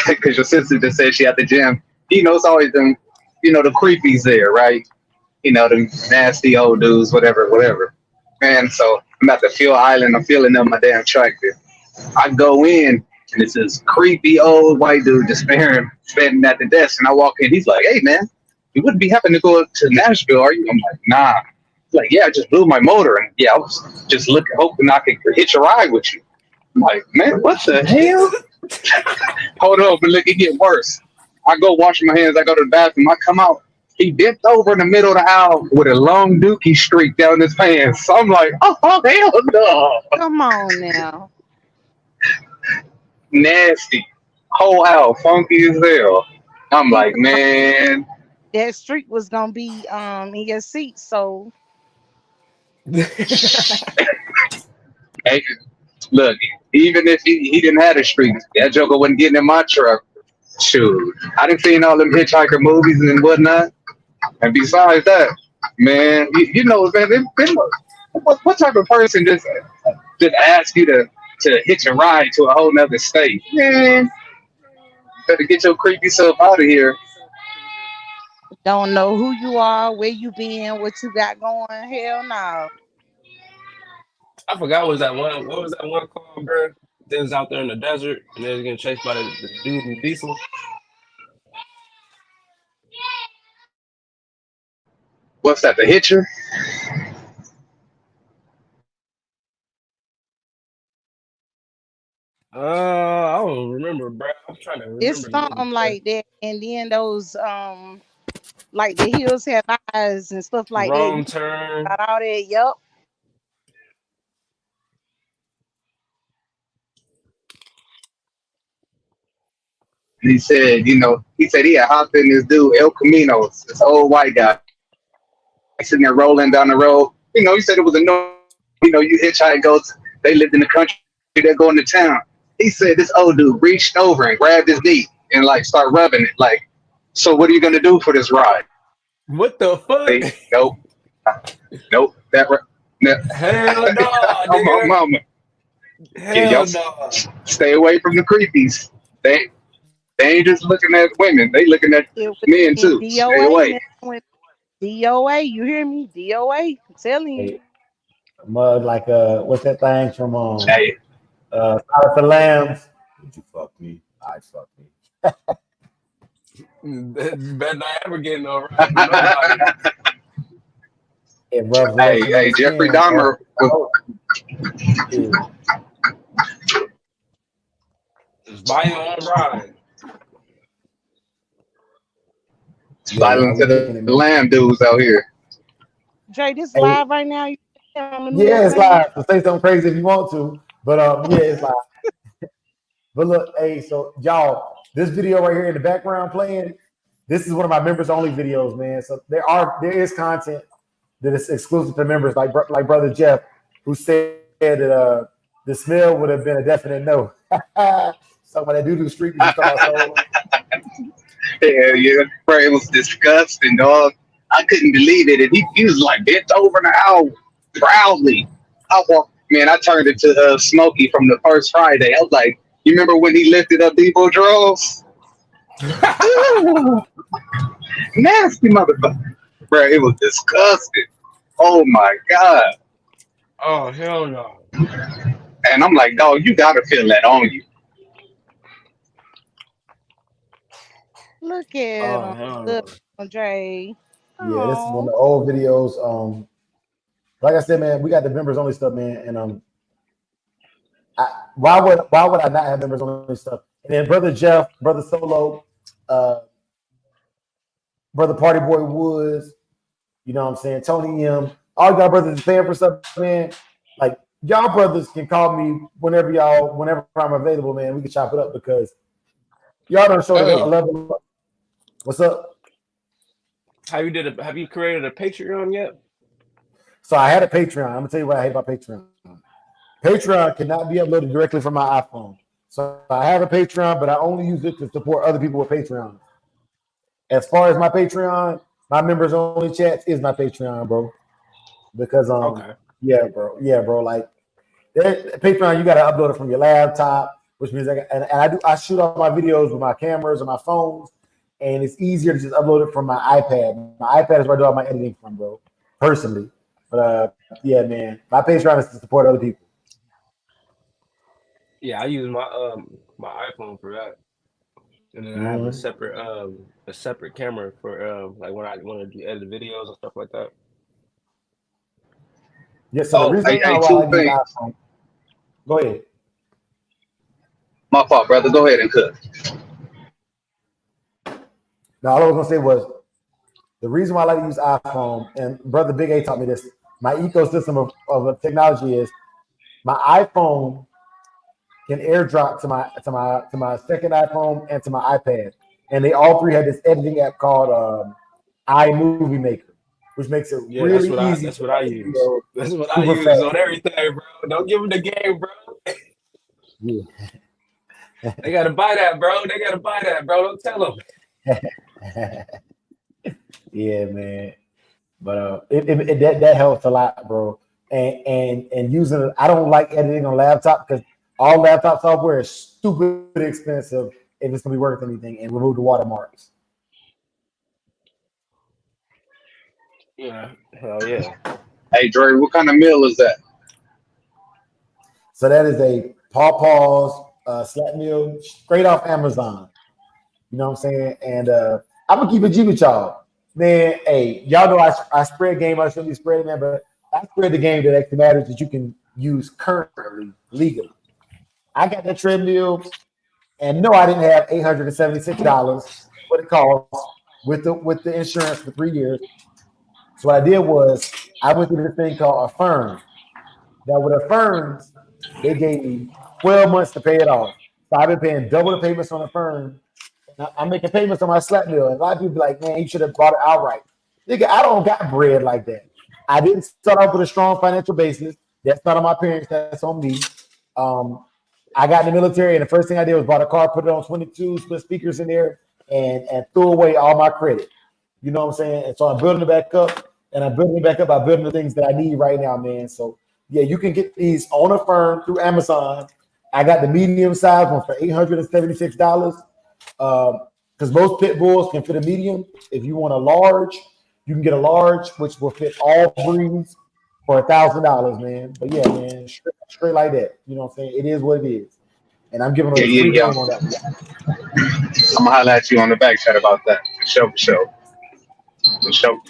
because your sister just said she at the gym. You know, it's always them, the creepies there, right? Them nasty old dudes, whatever. Man, so I'm at the fuel island. I'm filling up my damn tractor. I go in, and it's this creepy old white dude just standing at the desk. And I walk in. He's like, hey, man, you wouldn't be happen to go to Nashville, are you? I'm like, nah. He's like, yeah, I just blew my motor. And yeah, I was just hoping I could hitch a ride with you. I'm like, man, what the hell? Hold on, but look, it get worse. I go wash my hands. I go to the bathroom. I come out. He bent over in the middle of the aisle with a long dookie streak down his pants. So I'm like, oh, hell no. Come on now. Nasty. Whole aisle, funky as hell. I'm like, man. That streak was gonna be in your seat, so Hey, look, even if he didn't have a streak, that joker wasn't getting in my truck. Shoot. I done seen all them hitchhiker movies and whatnot. And besides that, man, man, what type of person just ask you to hitch a ride to a whole nother state? Man, better get your creepy self out of here. don't know who you are, where you been, what you got going. Hell no. I forgot what was that one called, bro? They was out there in the desert and they was getting chased by the dude in diesel. What's that, the Hitcher? I don't remember, bro. I'm trying to remember. It's something like that, and then those like the hills have eyes and stuff like Wrong that. Turn. Got all that. Yep. He said, he had hopped in this dude, El Camino, this old white guy. Sitting there rolling down the road. He said it was a no, you hitchhike goes, they lived in the country, they're going to town. He said this old dude reached over and grabbed his knee and like start rubbing it. Like, so what are you gonna do for this ride? What the fuck? Hey, nope, nope. No. Hell no, Oh, my nigga. mama. Yeah, Hell y'all no. stay away from the creepies. They ain't just looking at women. They looking at It was men in too. Stay DOA, away. man. With DOA, you hear me? DOA, I'm telling you. Hey, mud like what's that thing from Hey, Silence of the Lambs? Did you fuck me? I fuck me. Better not ever get no rap from nobody. It rubs hey, off on hey, the Jeffrey skin, Dahmer. Yeah. Just buy your own ride. Silence to we kicking it, the man. lamb dudes out here. Dre, this Hey. live right now. You on the news Yeah, it's right now? live. So say something crazy if you want to, but yeah, it's live. But look, hey, so y'all, this video right here in the background playing, this is one of my members only videos, man. So there is content that is exclusive to members, like brother Jeff, who said that the smell would have been a definite no. Talking about that doo-doo street. We just talking about, Yeah, bro, it was disgusting, dog. I couldn't believe it. And he was like bent over now proudly. I walked, man, I turned it to Smokey from the first Friday. I was like, you remember when he lifted up Debo draws? Nasty motherfucker. Bro, it was disgusting. Oh my God. Oh, hell no. And I'm like, dog, you gotta feel that on you. Look at Oh, him. hell no. Look, Dre. yeah, this is one of Aw. the old videos. Like I said, man, we got the members only stuff, man, and why would I not have members only stuff? And then brother Jeff, brother Solo, brother Party Boy Woods, you know what I'm saying, Tony M, all y'all brothers paying for stuff, man. Like y'all brothers can call me whenever I'm available, man. We can chop it up because y'all done showed Hey. a level. What's up? Have you created a Patreon yet? So I had a Patreon. I'm gonna tell you what I hate about Patreon. Patreon cannot be uploaded directly from my iPhone. So I have a Patreon, but I only use it to support other people with Patreon. As far as my Patreon, my members only chats is my Patreon, bro. Because Okay. yeah, bro. Like Patreon, you gotta upload it from your laptop, which means I shoot all my videos with my cameras and my phones, and it's easier to just upload it from my iPad. My iPad is where I do all my editing from, bro. Personally. But yeah, man, my Patreon is to support other people. Yeah, I use my iPhone for that. And then I have a separate camera for like when I want to edit videos and stuff like that. Yeah, so the reason why I use iPhone. Go ahead. My fault, brother. Go ahead and cook. No, all I was gonna say was the reason why I like to use iPhone, and brother Big A taught me this. My ecosystem of technology is my iPhone can airdrop to my second iPhone and to my iPad, and they all three have this editing app called iMovie Maker, which makes it really easy. That's what I use. That's what I use on everything, bro. Don't give them the game, bro. Yeah. They gotta buy that, bro. They gotta buy that, bro. Don't tell them. Yeah, man. But that helps a lot, bro. And using it, I don't like editing on laptop because all laptop software is stupid expensive if it's gonna be worth anything, and remove the watermarks. Yeah, hell yeah. Hey, Dre, what kind of meal is that? So that is a Paw Paws slap meal straight off Amazon. You know what I'm saying? And I'm gonna keep it G with y'all. Man, hey, y'all know I spread game. I shouldn't be spreading that, but I spread the game that actually matters that you can use currently, legally. I got that treadmill, and no, I didn't have $876 what it costs with the insurance for 3 years. So what I did was I went through this thing called Affirm. Now with Affirm, they gave me 12 months to pay it off. So I've been paying double the payments on Affirm. I'm making payments on my slap meal. And a lot of people be like, man, you should have bought it outright. Nigga, I don't got bread like that. I didn't start off with a strong financial basis. That's not on my parents. That's on me. I got in the military, and the first thing I did was bought a car, put it on 22 split speakers in there, and threw away all my credit. You know what I'm saying? And so I'm building it back up, and I'm building it back up by building the things that I need right now, man. So yeah, you can get these on a firm through Amazon. I got the medium size one for $876. Because most pit bulls can fit a medium. If you want a large, you can get a large, which will fit all breeds for $1,000, man. But yeah, man, straight like that. You know what I'm saying? It is what it is. And I'm giving away free game on that one. I'm gonna holler at you on the back chat about that. For sure.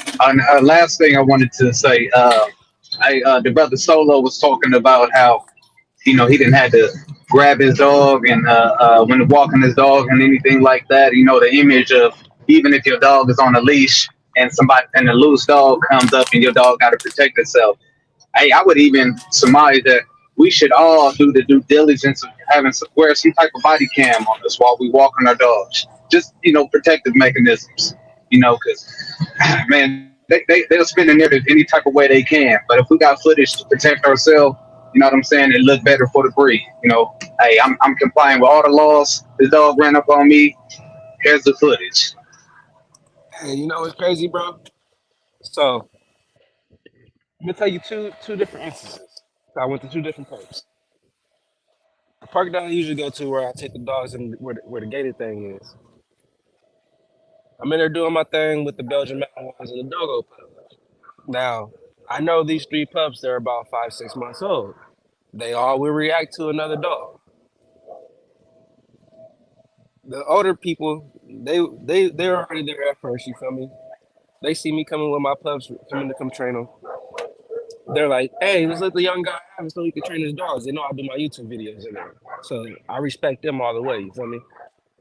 Last thing I wanted to say, the brother Solo was talking about how, you know, he didn't have to grab his dog and when walking his dog and anything like that. You know, the image of even if your dog is on a leash and a loose dog comes up and your dog got to protect itself. I would even surmise that we should all do the due diligence of wear some type of body cam on us while we walking our dogs. Just, you know, protective mechanisms, you know, because, man, they'll spin in there any type of way they can. But if we got footage to protect ourselves, you know what I'm saying, it look better for the breed. You know, hey, I'm complying with all the laws. This dog ran up on me. Here's the footage. Hey, you know what's crazy, bro? So I'm gonna tell you two different instances. I went to two different parks. The park that I usually go to where I take the dogs and where the gated thing is. I'm in there doing my thing with the Belgian Mountain Lions and the Doggo pup. Now, I know these three pups, they're about 5-6 months old. They all will react to another dog. The older people, they're already there at first, you feel me? They see me coming with my pups, coming to come train them. They're like, hey, let's let the young guy have it so he can train his dogs. They know I do my YouTube videos in there. So I respect them all the way, you feel me?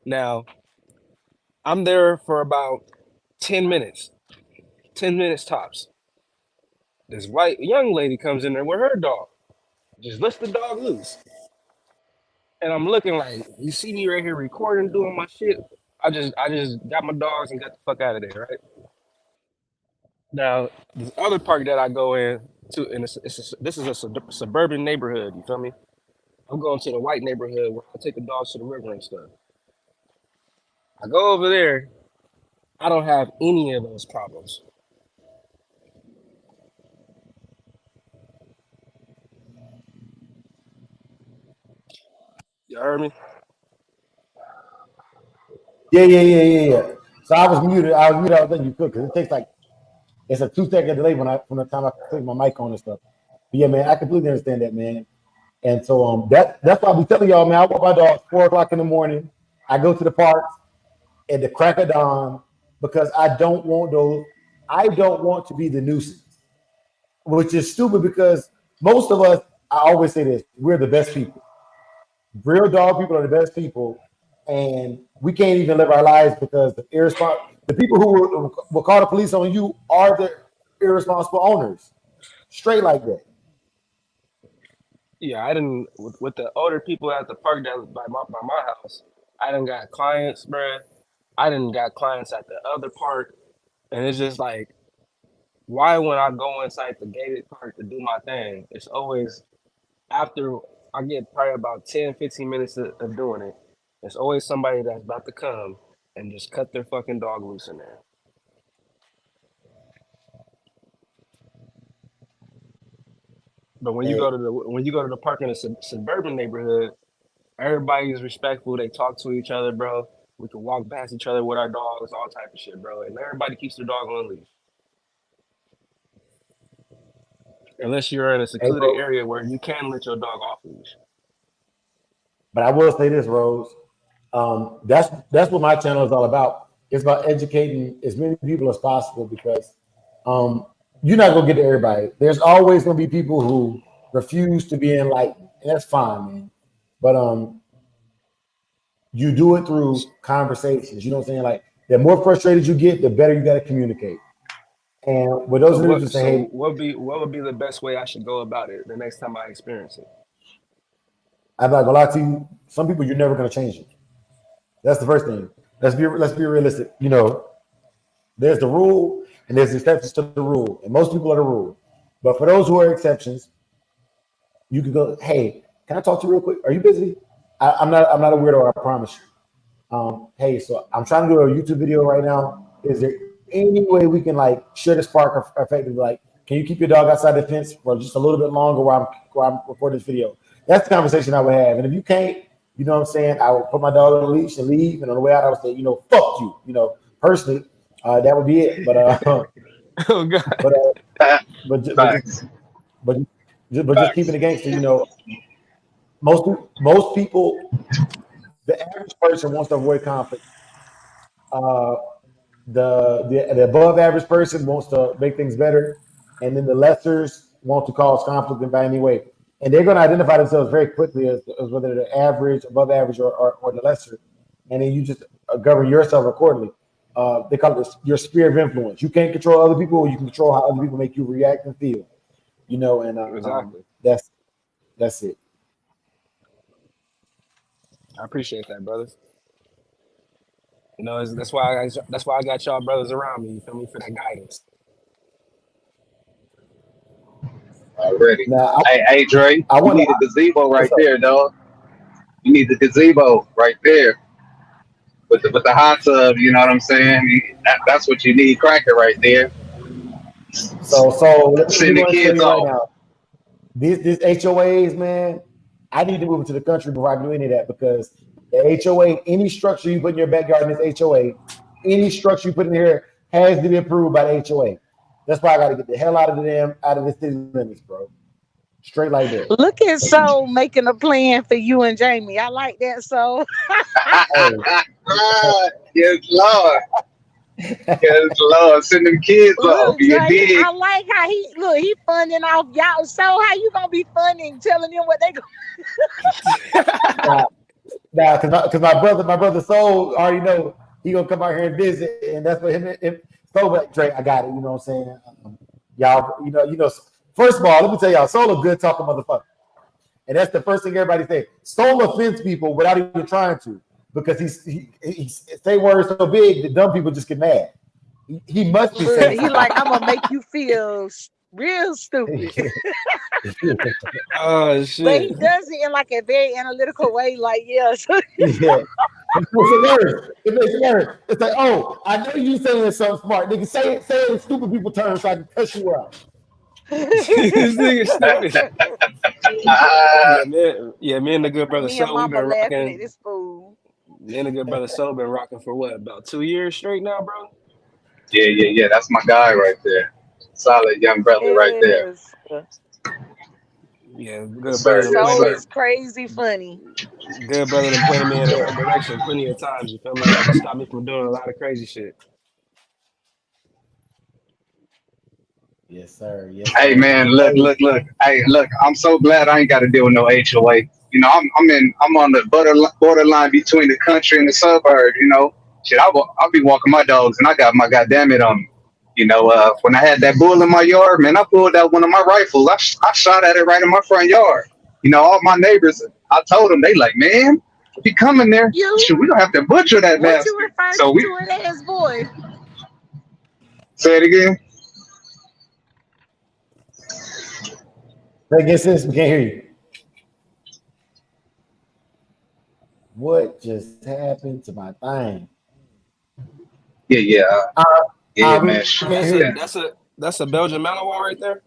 Now, I'm there for about 10 minutes. 10 minutes tops. This white young lady comes in there with her dog. Just lets the dog loose. And I'm looking like, you see me right here recording, doing my shit. I just got my dogs and got the fuck out of there, right? Now, this other park that I go in to, and this is a suburban neighborhood, you feel me? I'm going to the white neighborhood where I take the dogs to the river and stuff. I go over there, I don't have any of those problems. You heard me? Yeah. So I was muted. I was letting you cook because it takes like it's a 2-second delay from the time I click my mic on and stuff. But yeah, man, I completely understand that, man. And so that's why I be telling y'all, man, I walk my dog 4 o'clock in the morning. I go to the park at the crack of dawn because I don't want to be the nuisance, which is stupid because most of us, I always say this, we're the best people. Real dog people are the best people, and we can't even live our lives because the people who will call the police on you are the irresponsible owners. Straight like that. Yeah, I didn't with the older people at the park that was by my house. I done got clients, bruh. I done got clients at the other park, and it's just like, why when I go inside the gated park to do my thing, it's always after I get probably about 10-15 minutes of doing it, there's always somebody that's about to come and just cut their fucking dog loose in there. But when you go to the park in a suburban neighborhood, everybody's respectful. They talk to each other, bro. We can walk past each other with our dogs, all type of shit, bro. And everybody keeps their dog on a leash. Unless you're in a secluded area where you can let your dog off leash. But I will say this, Rose. That's what my channel is all about. It's about educating as many people as possible because you're not gonna get to everybody. There's always gonna be people who refuse to be enlightened, and that's fine, man. But you do it through conversations. You know what I'm saying? Like the more frustrated you get, the better you gotta communicate. And with those individuals saying, what would be the best way I should go about it the next time I experience it? I'm not gonna lie to you. Some people you're never gonna change it. That's the first thing. Let's be realistic. You know, there's the rule and there's exceptions to the rule, and most people are the rule. But for those who are exceptions, you can go, hey, can I talk to you real quick? Are you busy? I'm not a weirdo. I promise you. Hey, so I'm trying to do a YouTube video right now. Is there any way we can like share the spark effectively? Like, can you keep your dog outside the fence for just a little bit longer while I'm recording this video? That's the conversation I would have. And if you can't, you know what I'm saying, I would put my dog on a leash and leave. And on the way out, I would say, fuck you. Personally, that would be it. But Oh God. but just keeping the gangster. Most people, the average person wants to avoid conflict. The above average person wants to make things better, and then the lessers want to cause conflict in by any way. And they're going to identify themselves very quickly as whether they're average, above average, or the lesser. And then you just govern yourself accordingly. They call it your sphere of influence. You can't control other people, or you can control how other people make you react and feel. And Exactly. That's it. I appreciate that, brothers. That's why I got y'all brothers around me. You feel me, for that guidance. Already. Now, Hey, Dre, I you want need a gazebo right What's up? there, dog. You need the gazebo right there with the hot tub. You know what I'm saying? That's what you need, cracker right there. So let me Send the go and tell kids you right off. now. These HOAs, man, I need to move to the country before I do any of that, because the HOA, any structure you put in your backyard in this HOA, any structure you put in here has to be approved by the HOA. That's why I got to get the hell out of the city limits, bro. Straight like that. Look at Soul making a plan for you and Jamie. I like that, Soul. Yes, Lord. Yes, Lord. Send them kids off. Look, You Jay, dig? I like how he funding off y'all. So how you gonna be funding, telling them what they go? Now, because my brother Soul already know he gonna come out here and visit, and that's what him Soul like, Drake, I got it. You know what I'm saying? Y'all, first of all, let me tell y'all, Soul a good talking motherfucker. And that's the first thing everybody say. Soul offends people without even trying to, because he say words so big that dumb people just get mad. He must be saying He like, I'm gonna make you feel real stupid. Oh But shit. he does it in like a very analytical way, like, yeah. Yeah. It makes it worse. It's like, oh, I know you saying something smart. Nigga, say it in stupid people terms so I can cuss you out. This nigga stupid. Me and the good brother Me and Soul, we've Mama been laughing rocking. at this fool. Me and the good brother Soul been rocking for what, about 2 years straight now, bro? Yeah. That's my guy right there. Solid young brother right there. Yes. Yeah, good Yes, sir. brother. Yes, Soul sir. is crazy funny. Good brother done pointed me in the right direction plenty of times. You feel me? Like, to stop me from doing a lot of crazy shit. Yes, sir. Yes, Hey sir. man, look. Hey, look, I'm so glad I ain't got to deal with no HOA. I'm on the borderline between the country and the suburb. Shit, I'll be walking my dogs, and I got my goddamn it on me. When I had that bull in my yard, man, I pulled out one of my rifles. I shot at it right in my front yard. All my neighbors, I told them, they like, man, if you come in there, shit, we gonna have to butcher that What bastard. you referring So we to it as, boy? say it again. Say again, sis, we can't hear you. What just happened to my thing? Yeah, man. We can't hear you. That's a Belgian Malinois right there.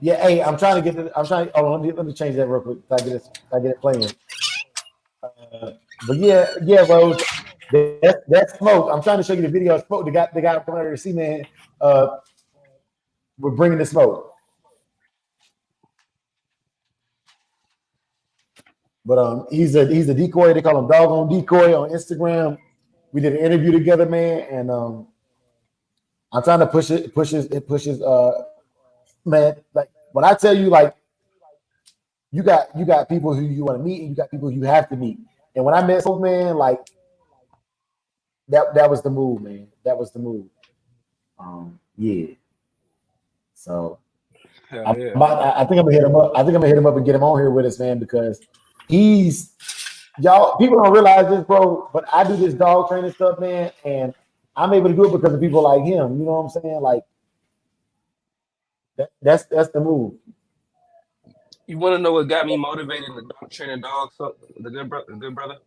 Yeah. Hey, I'm trying to get. Hold on. Let me change that real quick. I get it playing. But yeah, Rose. That's smoke. I'm trying to show you the video of smoke. The guy coming out of the sea, man. We're bringing the smoke. But he's a decoy. They call him Doggone Decoy on Instagram. We did an interview together, man, and I'm trying to push it. It pushes. Man, like when I tell you, like you got people who you want to meet, and you got people you have to meet. And when I met Smoke, man, like that was the move, man. That was the move. Yeah. So I think I'm gonna hit him up. I think I'm gonna hit him up and get him on here with us, man, because y'all people don't realize this, bro. But I do this dog training stuff, man, and I'm able to do it because of people like him. You know what I'm saying? Like that's the move. You want to know what got me motivated to dog training dogs? The good brother.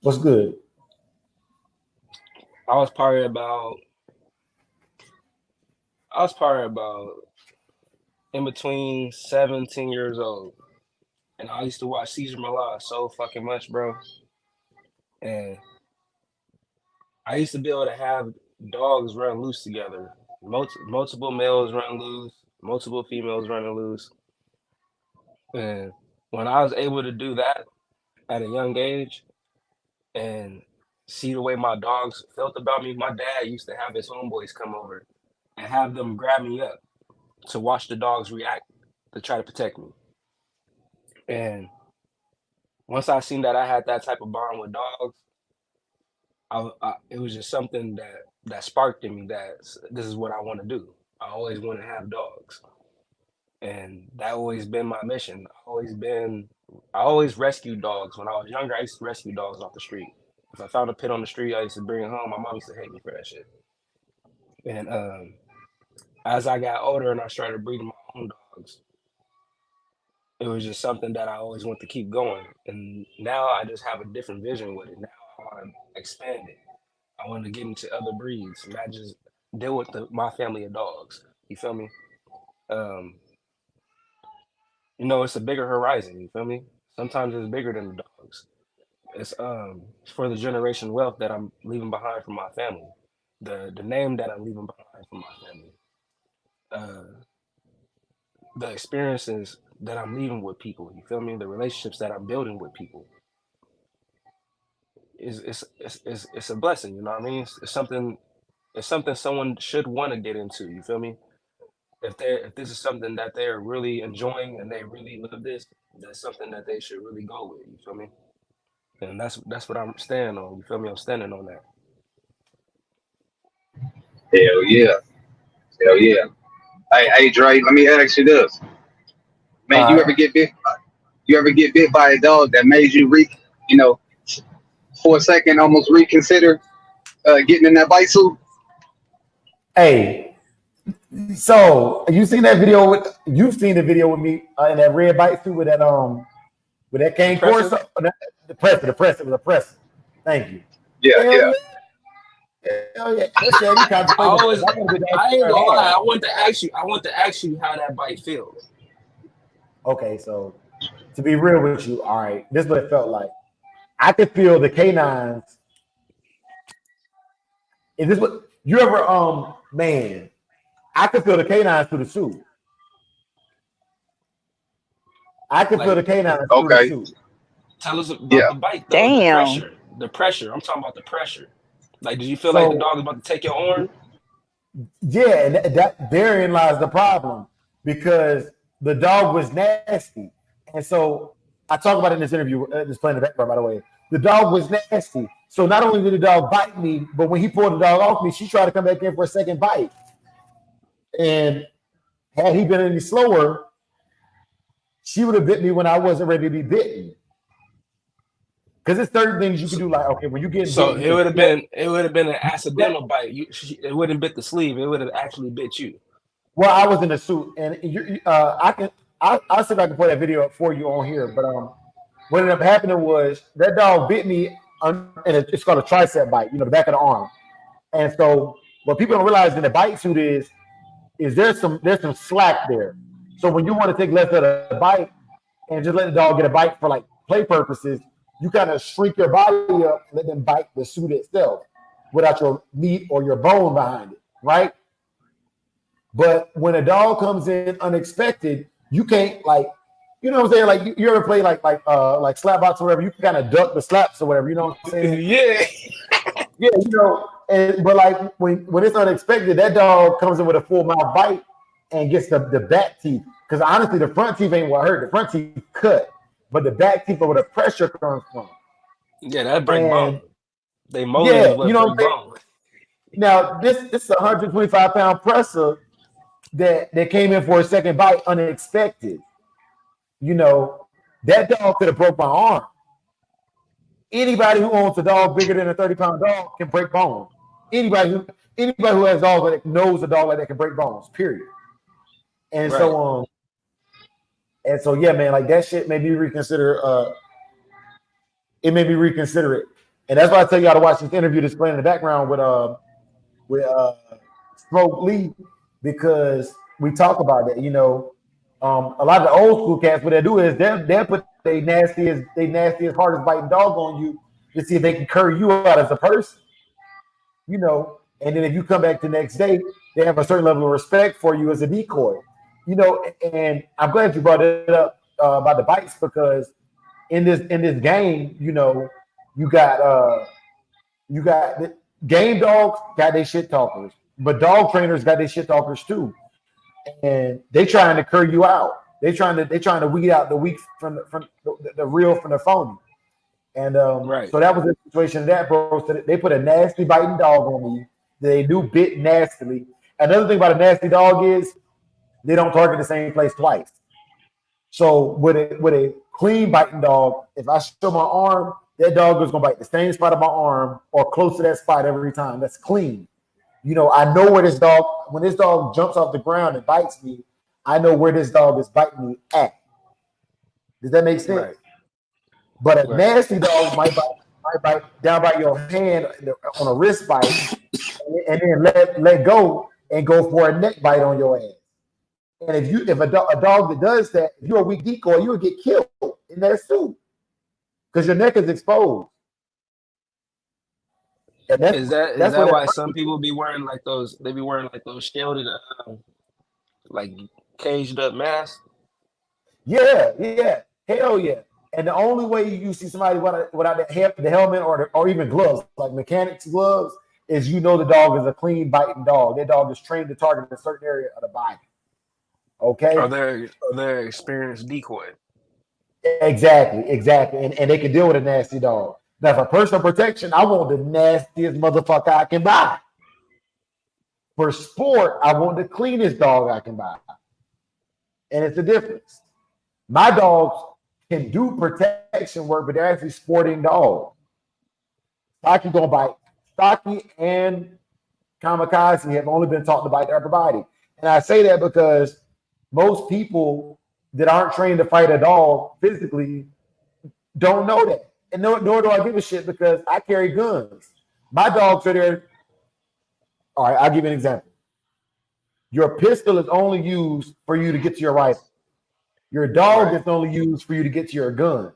What's good? I was probably about in between 17 years old, and I used to watch Caesar Milan so fucking much, bro. And I used to be able to have dogs run loose together, multiple males run loose, multiple females running loose. And when I was able to do that at a young age and see the way my dogs felt about me, my dad used to have his homeboys come over and have them grab me up to watch the dogs react to try to protect me. And once I seen that I had that type of bond with dogs, it was just something that sparked in me that this is what I want to do. I always want to have dogs. And that always been my mission. I always rescued dogs. When I was younger, I used to rescue dogs off the street. If I found a pit on the street, I used to bring it home. My mom used to hate me for that shit. And as I got older and I started breeding my own dogs, it was just something that I always want to keep going. And now I just have a different vision with it. Now I want to expand it. I want to get into other breeds, not just deal with my family of dogs. You feel me? It's a bigger horizon. You feel me? Sometimes it's bigger than the dogs. It's for the generation wealth that I'm leaving behind for my family, the name that I'm leaving behind for my family, the experiences that I'm leaving with people. You feel me? The relationships that I'm building with people. It's a blessing. You know what I mean? It's something someone should want to get into. You feel me? If this is something that they're really enjoying and they really love this, that's something that they should really go with. You feel me? And that's what I'm standing on. You feel me? I'm standing on that. Hell yeah. Hell yeah. Hey, Dre, let me ask you this. Man, you ever get bit? You ever get bit by a dog that made you for a second almost reconsider getting in that bite suit? Hey, so you've seen the video with me in that red bite suit with that cane course? The presser. It was a presser. Thank you. Yeah. Hell yeah. I want to ask you how that bite feels. Okay, so to be real with you, all right, this is what it felt like. I could feel the canines. Is this what you ever man? I could feel the canines through the suit. I could feel the canines through the suit. Tell us about the bite, though. Damn. The pressure. I'm talking about the pressure. Like, did you feel like the dog was about to take your arm? Yeah, and that therein lies the problem, because the dog was nasty. And so I talk about it in this interview, just playing the background, by the way. The dog was nasty. So not only did the dog bite me, but when he pulled the dog off me, she tried to come back in for a second bite. And had he been any slower, she would have bit me when I wasn't ready to be bitten. Because it's certain things you can do, like, okay, when you get bitten, it would have been an accidental bite. It wouldn't bit the sleeve. It would have actually bit you. Well, I was in a suit, and I'll see if I can put that video up for you on here. But what ended up happening was that dog bit me, and it's called a tricep bite, the back of the arm. And so what people don't realize in the bite suit is there's some slack there. So when you want to take less of the bite and just let the dog get a bite for like play purposes, you kind of shrink your body up and let them bite the suit itself without your meat or your bone behind it, right? But when a dog comes in unexpected, you can't, like, you know what I'm saying? Like you ever play like slap box or whatever, you can kind of duck the slaps or whatever, you know what I'm saying? Yeah. Yeah, but like when it's unexpected, that dog comes in with a full mouth bite and gets the back teeth. Because honestly, the front teeth ain't what hurt. The front teeth cut, but the back teeth are where the pressure comes from. Yeah, that break bone. They mold you know what I'm saying? Now this is a 125-pound presser that came in for a second bite unexpected. That dog could have broke my arm. Anybody who owns a dog bigger than a 30-pound dog can break bones. Anybody who has a dog that knows a dog like that can break bones, period. And so And so yeah, man, like that shit made me reconsider. It made me reconsider it, and that's why I tell y'all to watch this interview that's playing in the background with Smoke Lee, because we talk about that. You know, a lot of the old school cats, what they do is they'll put they nastiest hardest biting dog on you to see if they can curry you out as a person. You know, and then if you come back the next day, they have a certain level of respect for you as a decoy. You know, and I'm glad you brought it up about the bites, because in this game, you know, you got game dogs got their shit talkers, but dog trainers got their shit talkers too, and they trying to curry you out. They trying to weed out the weak from the real from the phony. And Right. so that was the situation of that, bro. So they put a nasty biting dog on me. They do bit nastily. Another thing about a nasty dog is they don't target the same place twice. So with a clean biting dog, if I show my arm, that dog is gonna bite the same spot of my arm or close to that spot every time. That's clean. You know, I know where this dog, when this dog jumps off the ground and bites me, I know where this dog is biting me at. Does that make sense? Right. But a Right. nasty dog might bite down by your hand on a wrist bite, and then let go and go for a neck bite on your ass. And if a dog that does that, if you're a weak decoy, you would get killed in that suit because your neck is exposed. And Is that what why some people be wearing like those? They be wearing like those shielded, like caged up masks. Yeah, hell yeah. And the only way you see somebody without the helmet or even gloves, like mechanics gloves, is you know the dog is a clean biting dog. That dog is trained to target a certain area of the body. Okay. Or they're experienced decoy. Exactly. And they can deal with a nasty dog. Now, for personal protection, I want the nastiest motherfucker I can buy. For sport, I want the cleanest dog I can buy. And it's a difference. My dogs can do protection work, but they're actually sporting dogs. Stocky gonna bite. Stocky and Kamikaze have only been taught to bite the upper body. And I say that because most people that aren't trained to fight a dog physically don't know that. And nor do I give a shit because I carry guns. My dogs are there. All right, I'll give you an example. Your pistol is only used for you to get to your rifle. Your dog is only used for you to get to your gun.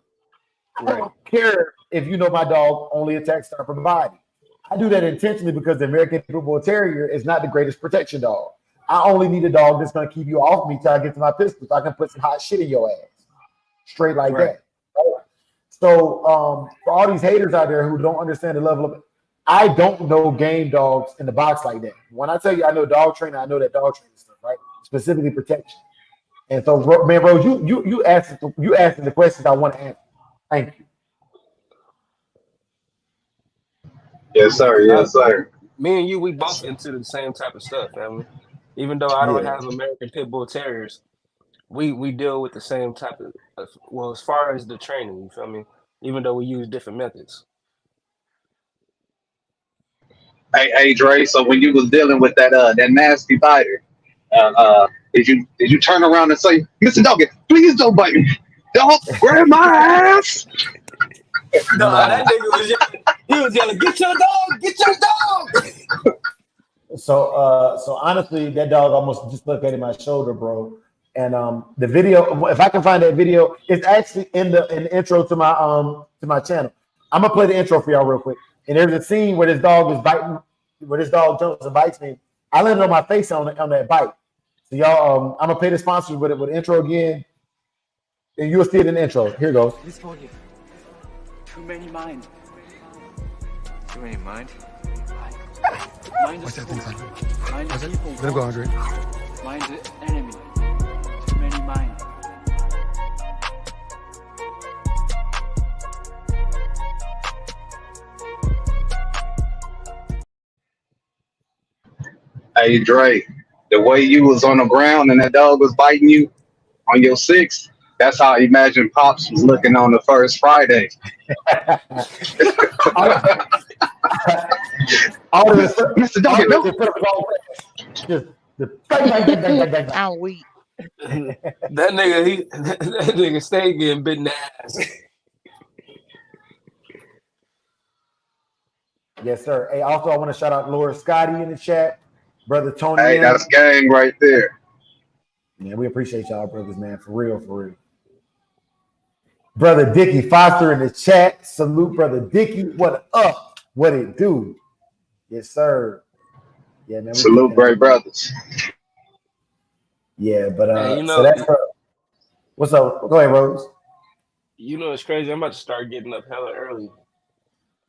I don't care if you know my dog only attacks the upper body. I do that intentionally because the American Pit Bull Terrier is not the greatest protection dog. I only need a dog that's going to keep you off me till I get to my pistol so I can put some hot shit in your ass. Straight like that. So for all these haters out there who don't understand the level of it, I don't know game dogs in the box like that. When I tell you I know dog training, I know that dog training stuff, right? Specifically protection. And so, man, Rose, you asked the questions I want to answer. Thank you. Yes, sir. Yes, sir. Me and you, we both into the same type of stuff, family. Even though I don't have American Pit Bull Terriers, we deal with the same type of well, as far as the training, you feel me? Even though we use different methods. Hey, Dre. So when you was dealing with that nasty biter, did you turn around and say, "Mr. Doggy, please don't bite me. Don't grab my ass"? No, that nigga was yelling, "Get your dog! Get your dog!" So honestly, that dog almost dislocated my shoulder, bro. And the video, if I can find that video, it's actually in the intro to my channel. I'm gonna play the intro for y'all real quick. And there's a scene where this dog is biting, where this dog jumps and bites me. I landed on my face on that bite. So y'all, I'm gonna play the sponsor with the intro again, and you'll see it in the intro. Here goes. This for you. Too many mind. Too many mind? Mind is food. Mind is people. Let him go, Andre. Mind the enemy. Too many mind. Hey, Dre, the way you was on the ground and that dog was biting you on your sixth, that's how I imagine Pops was looking on the first Friday. Mr. Doggy, no. I'm weak. That nigga, that nigga stay getting bitten ass. Yes, sir. Hey, also I want to shout out Lord Scotty in the chat, brother Tony Hey, M. that's gang right there. Man, we appreciate y'all, brothers, man, for real, for real. Brother Dickie Foster in the chat. Salute, brother Dickie. What up? What it do? Yes, sir. Yeah, man. We Salute, kicking great it, man. brothers. Yeah, but Hey, you so know, that's what's up? Go ahead, Rose. it's crazy. I'm about to start getting up hella early,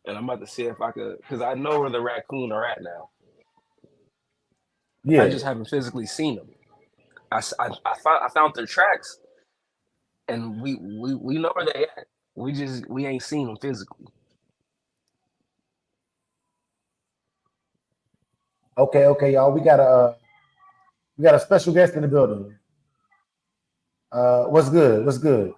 and I'm about to see if I could, because I know where the raccoon are at now. I Yeah. just haven't physically seen them. I found their tracks, and we know where they at. We ain't seen them physically. Okay, y'all. We got a special guest in the building. What's good? What's good?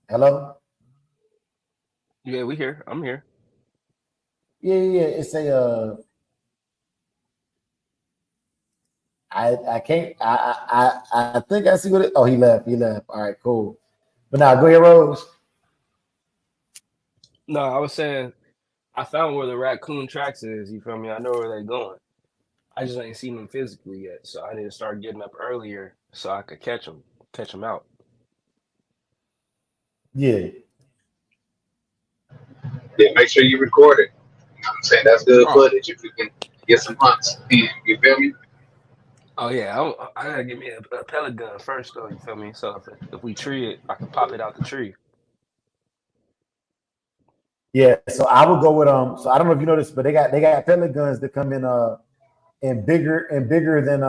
Hello? Yeah, we here. I'm here. Yeah. It's a I can't I think I see what it. Oh, he left. He left. All right, cool. But now go ahead, Rose. No, I was saying I found where the raccoon tracks is. You feel me? I know where they going. I just ain't seen them physically yet, so I need to start getting up earlier so I could catch them out. Yeah. Yeah, make sure you record it. You know what I'm saying? That's good Oh, footage if you can get some hunts in. You feel me? oh yeah, I gotta get me a pellet gun first though. You feel me? So if we tree it, I can pop it out the tree. Yeah. So I would go with so I don't know if you know this, but they got pellet guns that come in bigger than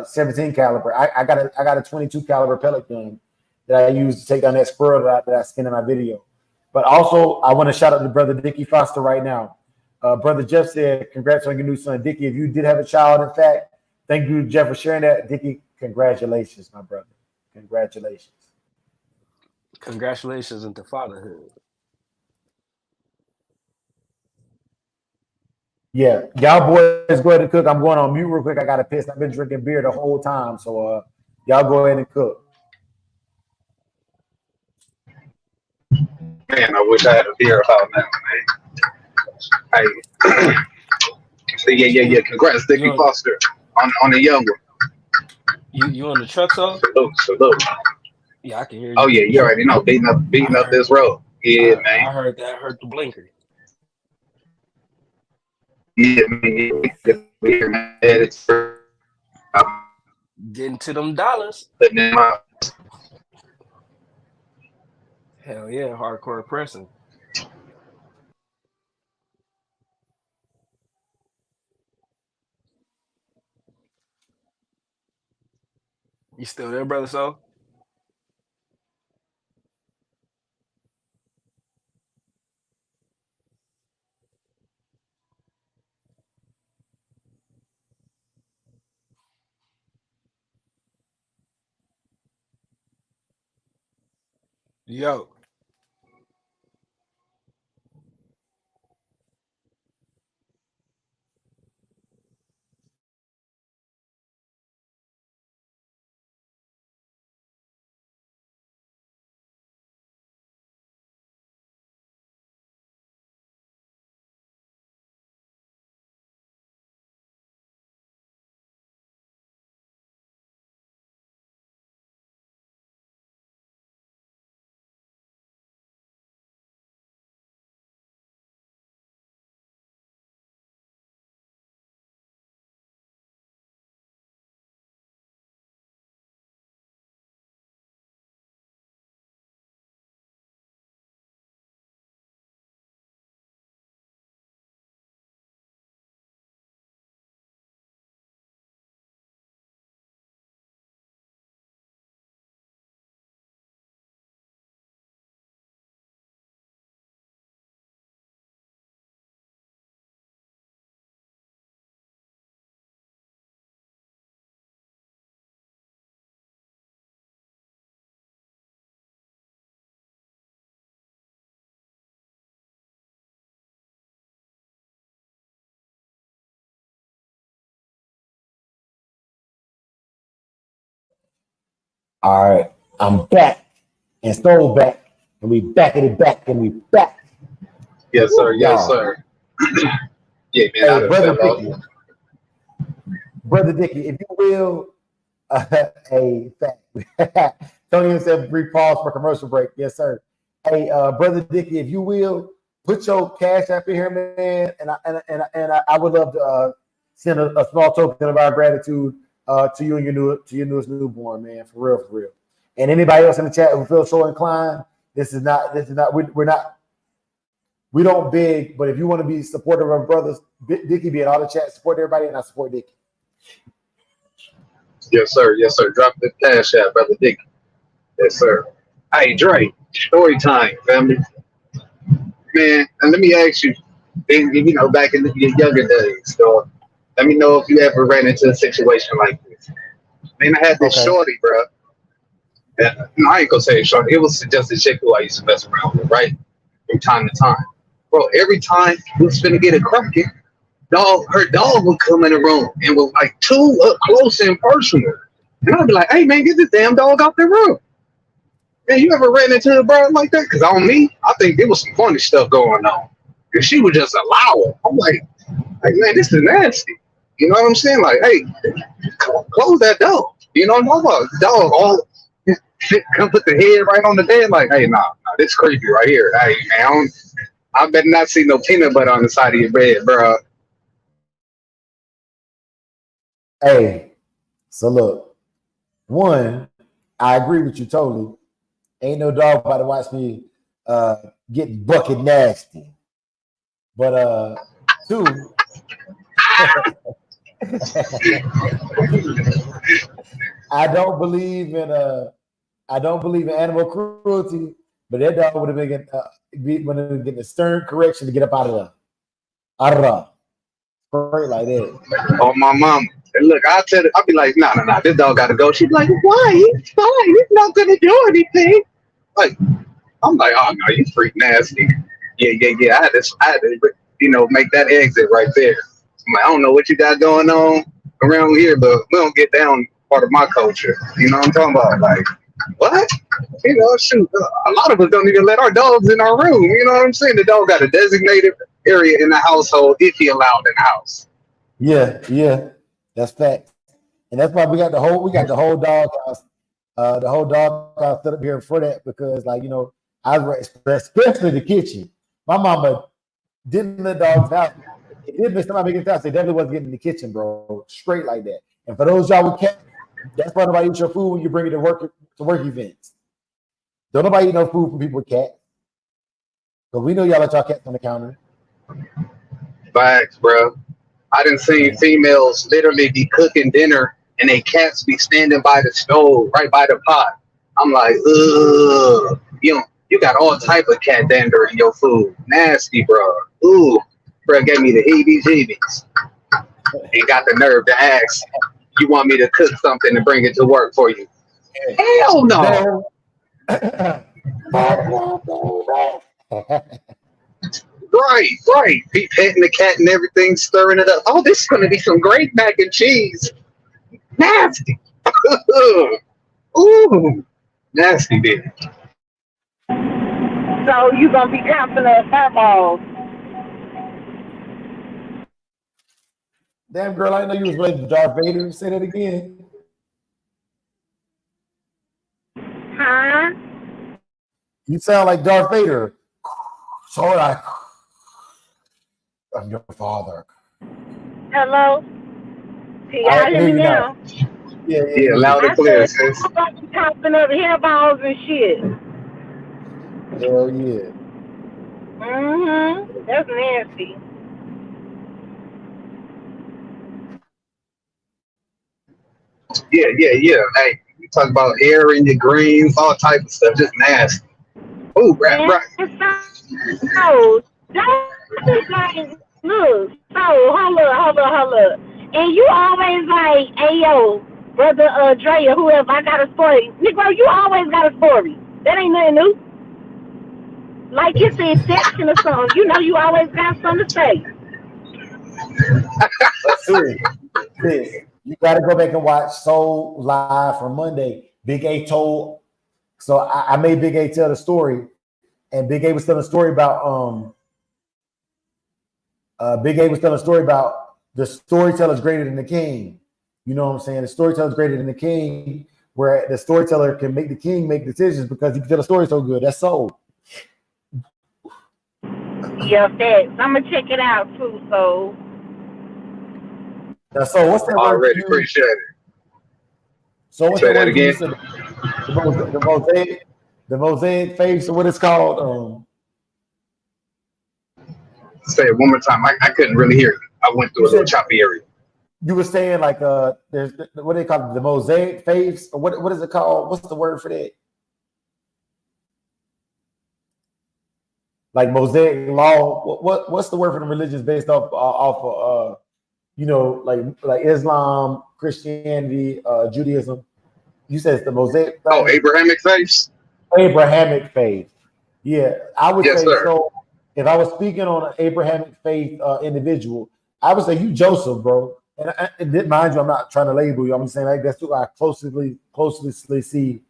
17 caliber. I got a 22 caliber pellet gun that I use to take down that squirrel that I skinned in my video. But also I want to shout out to brother Dickie Foster right now. Brother Jeff said, congrats on your new son, Dickie. If you did have a child, in fact, thank you, Jeff, for sharing that. Dickie, congratulations, my brother. Congratulations. Congratulations into fatherhood. Yeah, y'all boys go ahead and cook. I'm going on mute real quick. I got to piss. I've been drinking beer the whole time. So y'all go ahead and cook. Man, I wish I had a beer about now, man. Hey, so yeah. Congrats, You Dickie on Foster, on the young one. you on the truck, so? Salute. Yeah, I can hear Oh you. yeah, you already know, beating up this road. Yeah, man. I heard that. I heard the blinker. Yeah, man. Yeah, man. It's Getting to them dollars. putting them out. Hell yeah, hardcore pressing. You still there, brother? So? Yo. All right, I'm back and Soul back, and we back at it back, and we back. Yes, sir. Yes, Y'all. sir. Yeah, man. I Hey, done brother fell off. Dickie, brother Dickie, if you will, a fact. Tony said brief pause for commercial break. Yes, sir. Hey, brother Dickie, if you will, put your cash app in here, man, and I would love to send a small token of our gratitude to you and your newest newborn, man, for real. And anybody else in the chat who feels so inclined, we don't beg, but if you want to be supportive of our brothers, Dickie be in all the chat, support everybody, and I support Dickie. Yes, sir. Yes, sir. Drop the cash out, brother Dick. Yes, sir. Hey, Dre, story time, family. Man, and let me ask you, back in your younger days, so let me know if you ever ran into a situation like this. Man, I had this shorty, bro. And I ain't gonna say shorty. It was just a chick who I used to mess around with, right? From time to time. Bro, every time we was finna get it cracking, her dog would come in the room and was like too up close and personal. And I'd be like, hey man, get this damn dog out the room. Man, you ever ran into a bro like that? Cause on me, I think there was some funny stuff going on. Cause she would just allow it. I'm like, man, this is nasty. You know what I'm saying? Like, hey, close that door. You know what I'm talking about? Dog all come put the head right on the bed, like, hey, nah, this creepy right here. Hey man, I better not see no peanut butter on the side of your bed, bro. Hey, so look, one, I agree with you totally. Ain't no dog about to watch me get bucket nasty. But two, I don't believe in animal cruelty, but that dog would have been getting a stern correction to get up out of there. Straight like that. Oh my mama. And look, I'll be like, nah, this dog gotta go. She'd be like, why? He's fine. He's not gonna do anything. Like, I'm like, oh no, you freak nasty. Yeah. I had to, make that exit right there. I'm like, I don't know what you got going on around here, but we don't get down part of my culture. You know what I'm talking about? Like, what? Shoot, a lot of us don't even let our dogs in our room. You know what I'm saying? The dog got a designated area in the household if he allowed in the house. Yeah, that's fact. And that's why we got the whole dog house, set up here for that, because especially the kitchen. My mama didn't let dogs out. It did miss somebody making house. They definitely wasn't getting in the kitchen, bro. Straight like that. And for those y'all with cats, that's why nobody eats your food when you bring it to work events. Don't nobody eat no food from people with cats. Because we know y'all let y'all cats on the counter. Facts, bro. I done seen females literally be cooking dinner and they cats be standing by the stove, right by the pot. I'm like, ugh. You got all type of cat dander in your food. Nasty, bro. Ooh. Bro gave me the heebie-jeebies. And got the nerve to ask, you want me to cook something and bring it to work for you? Hell no. Right. Be petting the cat and everything, stirring it up. Oh, this is going to be some great mac and cheese. Nasty. Ooh. Nasty, baby. So you going to be counting the fireballs. Damn, girl, I didn't know you was related to Darth Vader. Say that again. Huh? You sound like Darth Vader. So I'm your father. Hello? Can y'all hear me now? Yeah, loud and clear, sis. I'm about to be counting up hairballs and shit. Hell yeah. Mm-hmm. That's nasty. Yeah. Hey, you talk about hair in your greens, all type of stuff, just nasty. Ooh, right. So, that's like, look, so, hold up. And you always like, hey, yo, brother Dre or whoever, I got a story. Negro, you always got a story. That ain't nothing new. Like it's the exception or something. You always got something to say. But seriously, you got to go back and watch Soul Live from Monday. Big A told. So I made Big A tell the story, and Big A was telling a story about the storyteller's greater than the king. You know what I'm saying? The storyteller's greater than the king, where the storyteller can make the king make decisions because he can tell a story so good. That's soul. Yeah, thanks. I'm gonna check it out too. So Now, so what's that word? Already appreciate it. So what's Say the that word you again. said? The mosaic faith, or what it's called? Say it one more time. I couldn't really hear you. I went through a little choppy area. You were saying like there's what do they call it? The mosaic faiths, or what is it called? What's the word for that? Like mosaic law. What's the word for the religions based off of like Islam, Christianity, Judaism? You said it's the mosaic faith? Oh, Abrahamic faiths? Abrahamic faith. Yeah, I would Yes, say sir. so. If I was speaking on an Abrahamic faith individual, I would say you Joseph, bro. And mind you, I'm not trying to label you. I'm just saying like that's who I closely see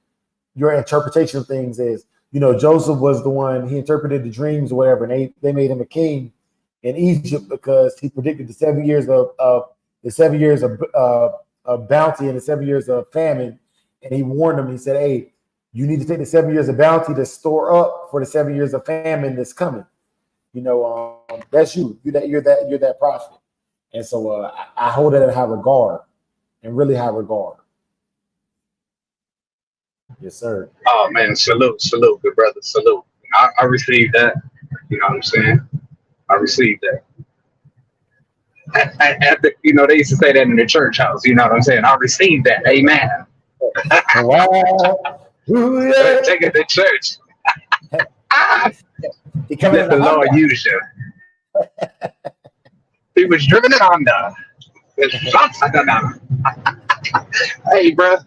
your interpretation of things as. You know, Joseph was the one, he interpreted the dreams or whatever, and they made him a king in Egypt because he predicted the 7 years of bounty and the 7 years of famine. And he warned them, he said, hey, you need to take the 7 years of bounty to store up for the 7 years of famine that's coming. You know, that's you. You're that prophet. And so I hold it in high regard, and really high regard. Yes, sir. Oh man, salute, good brother, salute. I received that. You know what I'm saying? I received that. After, they used to say that in the church house. You know what I'm saying? I received that. Amen. Wow. Take it to church. Let the Lord use you. He was driven it on Hey, bro.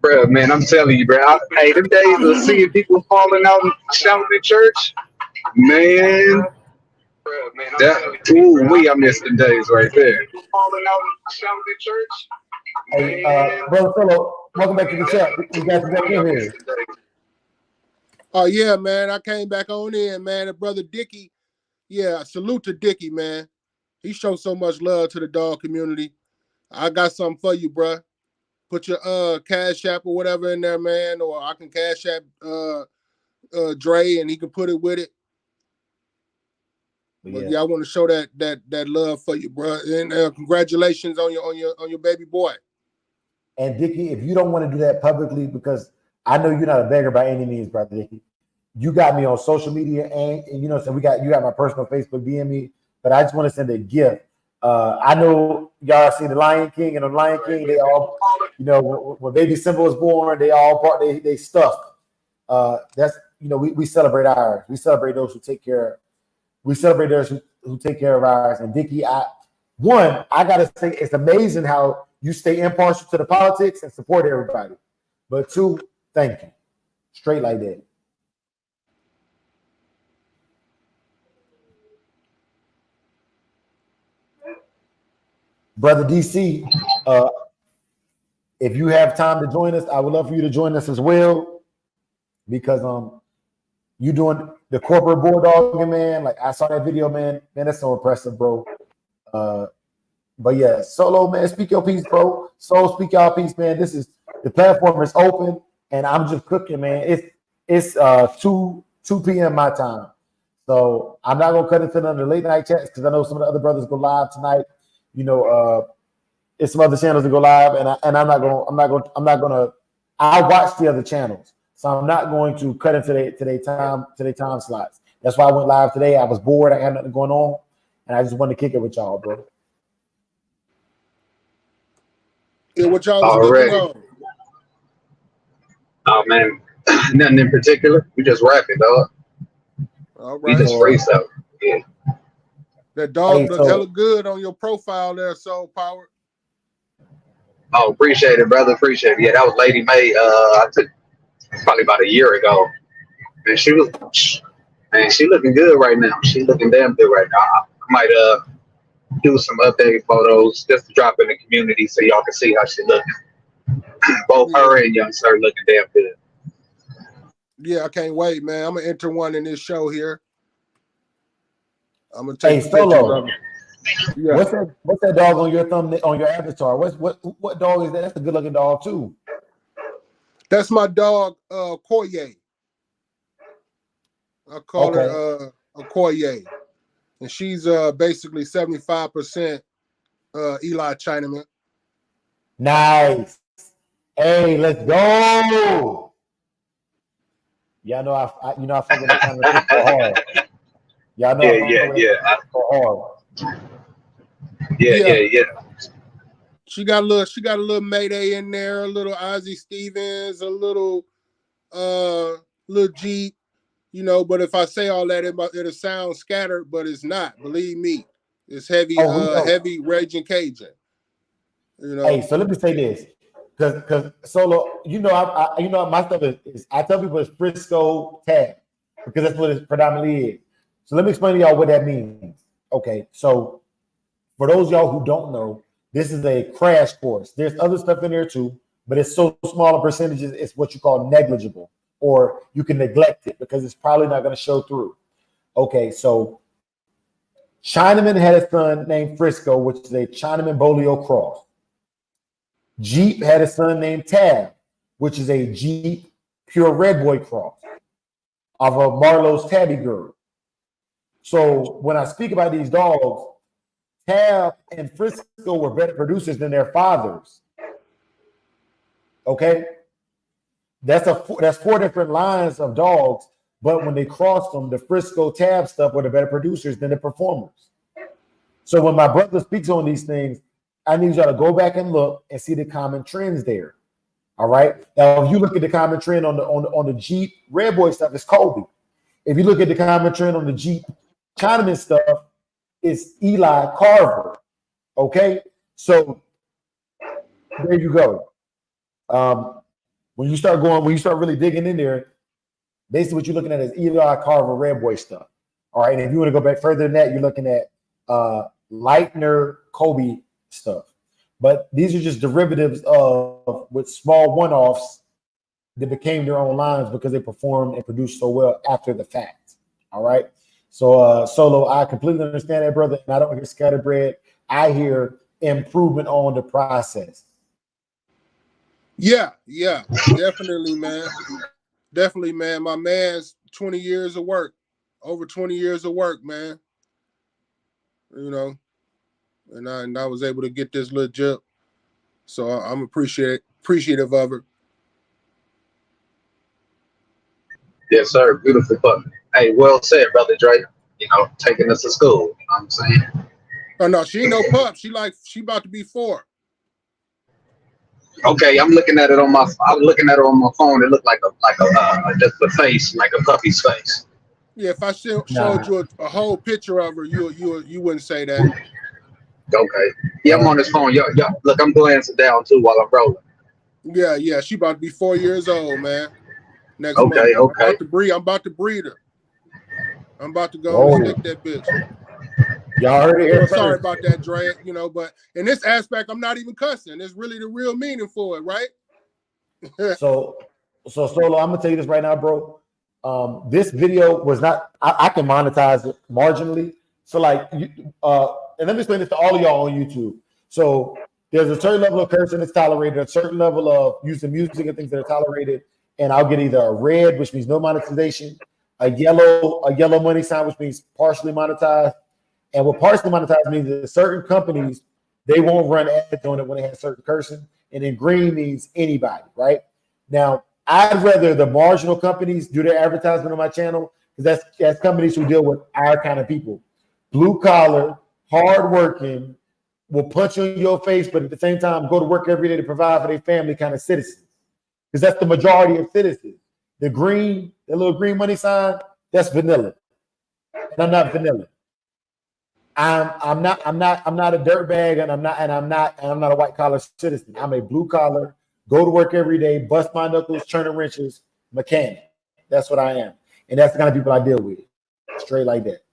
Bro, man, I'm telling you, bro. Hey, them days of seeing people falling out and shouting in church, man. I missed the days right there. Falling out and shouting in church. Hey, Brother Philo, welcome back to the chat. We got you back in here. Oh yeah, man. I came back on in, man. And Brother Dickie, yeah, salute to Dickie, man. He shows so much love to the dog community. I got something for you, bro. Put your Cash App or whatever in there, man, or I can Cash App Dre and he can put it with it. But yeah, I want to show that love for you, bro. And congratulations on your baby boy. And Dickie, if you don't want to do that publicly, because I know you're not a beggar by any means, brother Dickie. You got me on social media, and so you got my personal Facebook DM me. But I just want to send a gift. I know y'all seen the Lion King, and the Lion King, they all, when baby Simba was born, they all brought they stuff. That's we celebrate ours. We celebrate those who take care. We celebrate those who take care of ours. And Dickie, I gotta say, it's amazing how you stay impartial to the politics and support everybody. But two, thank you, straight like that. Brother DC, if you have time to join us, I would love for you to join us as well, because you doing the corporate bulldogging, man. Like I saw that video, man. Man, that's so impressive, bro. But yeah, Solo, man, speak your piece, bro. Soul, speak your piece, man. The platform is open, and I'm just cooking, man. It's 2 p.m. my time, so I'm not gonna cut into none of the late night chats because I know some of the other brothers go live tonight. It's some other channels that go live, and I'm not gonna. I watch the other channels, so I'm not going to cut into their time slots. That's why I went live today. I was bored. I had nothing going on, and I just wanted to kick it with y'all, bro. Yeah, what y'all was Already. on? Oh man, nothing in particular. We just rapping, dog. All We right. just freestyle. Yeah. That dog Hey, looks so- hella good on your profile there, Soul Power. Oh, appreciate it, brother. Appreciate it. Yeah, that was Lady May. I took probably about a year ago. And she looking good right now. She looking damn good right now. I might do some updated photos just to drop in the community so y'all can see how she looking. both her and Young Sir looking damn good. Yeah, I can't wait, man. I'm gonna enter one in this show here. I'm gonna take Hey, pictures Solo. of them. Yeah. What's that dog on your thumb on your avatar? What dog is that? That's a good looking dog too. That's my dog, Koye. I call her a Koye. And she's basically 75% Eli Chinaman. Nice. Hey, let's go. Y'all know I fuck with that kind of stuff hard. Y'all know hard. Yeah. She got a little Mayday in there, a little Ozzie Stevens, a little Jeep, you know. But if I say all that, it'll sound scattered, but it's not. Believe me, it's heavy, heavy Raging Cajun. You know. Hey, so let me say this, because Solo, my stuff is I tell people it's Frisco tab because that's what it predominantly is. So let me explain to y'all what that means. Okay, so for those of y'all who don't know, this is a crash course. There's other stuff in there too, but it's so small a percentages, it's what you call negligible, or you can neglect it because it's probably not going to show through. Okay, so Chinaman had a son named Frisco, which is a Chinaman Bolio cross. Jeep had a son named Tab, which is a Jeep pure red boy cross of a Marlowe's Tabby girl. So when I speak about these dogs, Tab and Frisco were better producers than their fathers. Okay, that's 4 different lines of dogs, but when they crossed them, the Frisco Tab stuff were the better producers than the performers. So when my brother speaks on these things, I need y'all to go back and look and see the common trends there. All right. Now, if you look at the common trend on the Jeep Red Boy stuff, it's Kobe. If you look at the common trend on the Jeep Chinaman stuff, it's Eli Carver. Okay. So there you go. When you start really digging in there, basically what you're looking at is Eli Carver Red Boy stuff. All right. And if you want to go back further than that, you're looking at Leitner Kobe stuff. But these are just derivatives of with small one-offs that became their own lines because they performed and produced so well after the fact. All right. So Solo, I completely understand that, brother. And I don't hear scatterbread. I hear improvement on the process. Yeah, definitely, man. Definitely, man. My man's 20 years of work, over 20 years of work, man. You know, and I was able to get this little jump. So I'm appreciative of her. Yes, sir. Beautiful puppy. Hey, well said, Brother Dre. You know, taking us to school. You know what I'm saying? Oh no, she ain't no pup. She about to be 4. Okay, I'm looking at it on my phone. It looked like a just a face, like a puppy's face. Yeah, if I showed you a whole picture of her, you wouldn't say that. Okay. Yeah, I'm on this phone. Yo, look, I'm glancing down too while I'm rolling. Yeah. She about to be 4 years old, man. Next month. Okay. I'm about to breed her. I'm about to go and stick that bitch. Y'all heard it here first. Sorry about that, Dre. You know, but in this aspect, I'm not even cussing. It's really the real meaning for it, right? So Solo, I'm gonna tell you this right now, bro. This video was not. I can monetize it marginally. So like, and let me explain this to all of y'all on YouTube. So there's a certain level of cursing that's tolerated, a certain level of using music and things that are tolerated, and I'll get either a red, which means no monetization, a yellow money sign, which means partially monetized. And what partially monetized means is certain companies, they won't run ads on it when they have certain cursing. And then green means anybody, right? Now, I'd rather the marginal companies do their advertisement on my channel because that's companies who deal with our kind of people. Blue collar, hardworking, will punch you in your face, but at the same time, go to work every day to provide for their family kind of citizens. Because that's the majority of citizens. The little green money sign, that's vanilla. And I'm not vanilla. I'm not a dirtbag, and I'm not a white collar citizen. I'm a blue collar, go to work every day, bust my knuckles, turning wrenches, mechanic. That's what I am, and that's the kind of people I deal with, straight like that.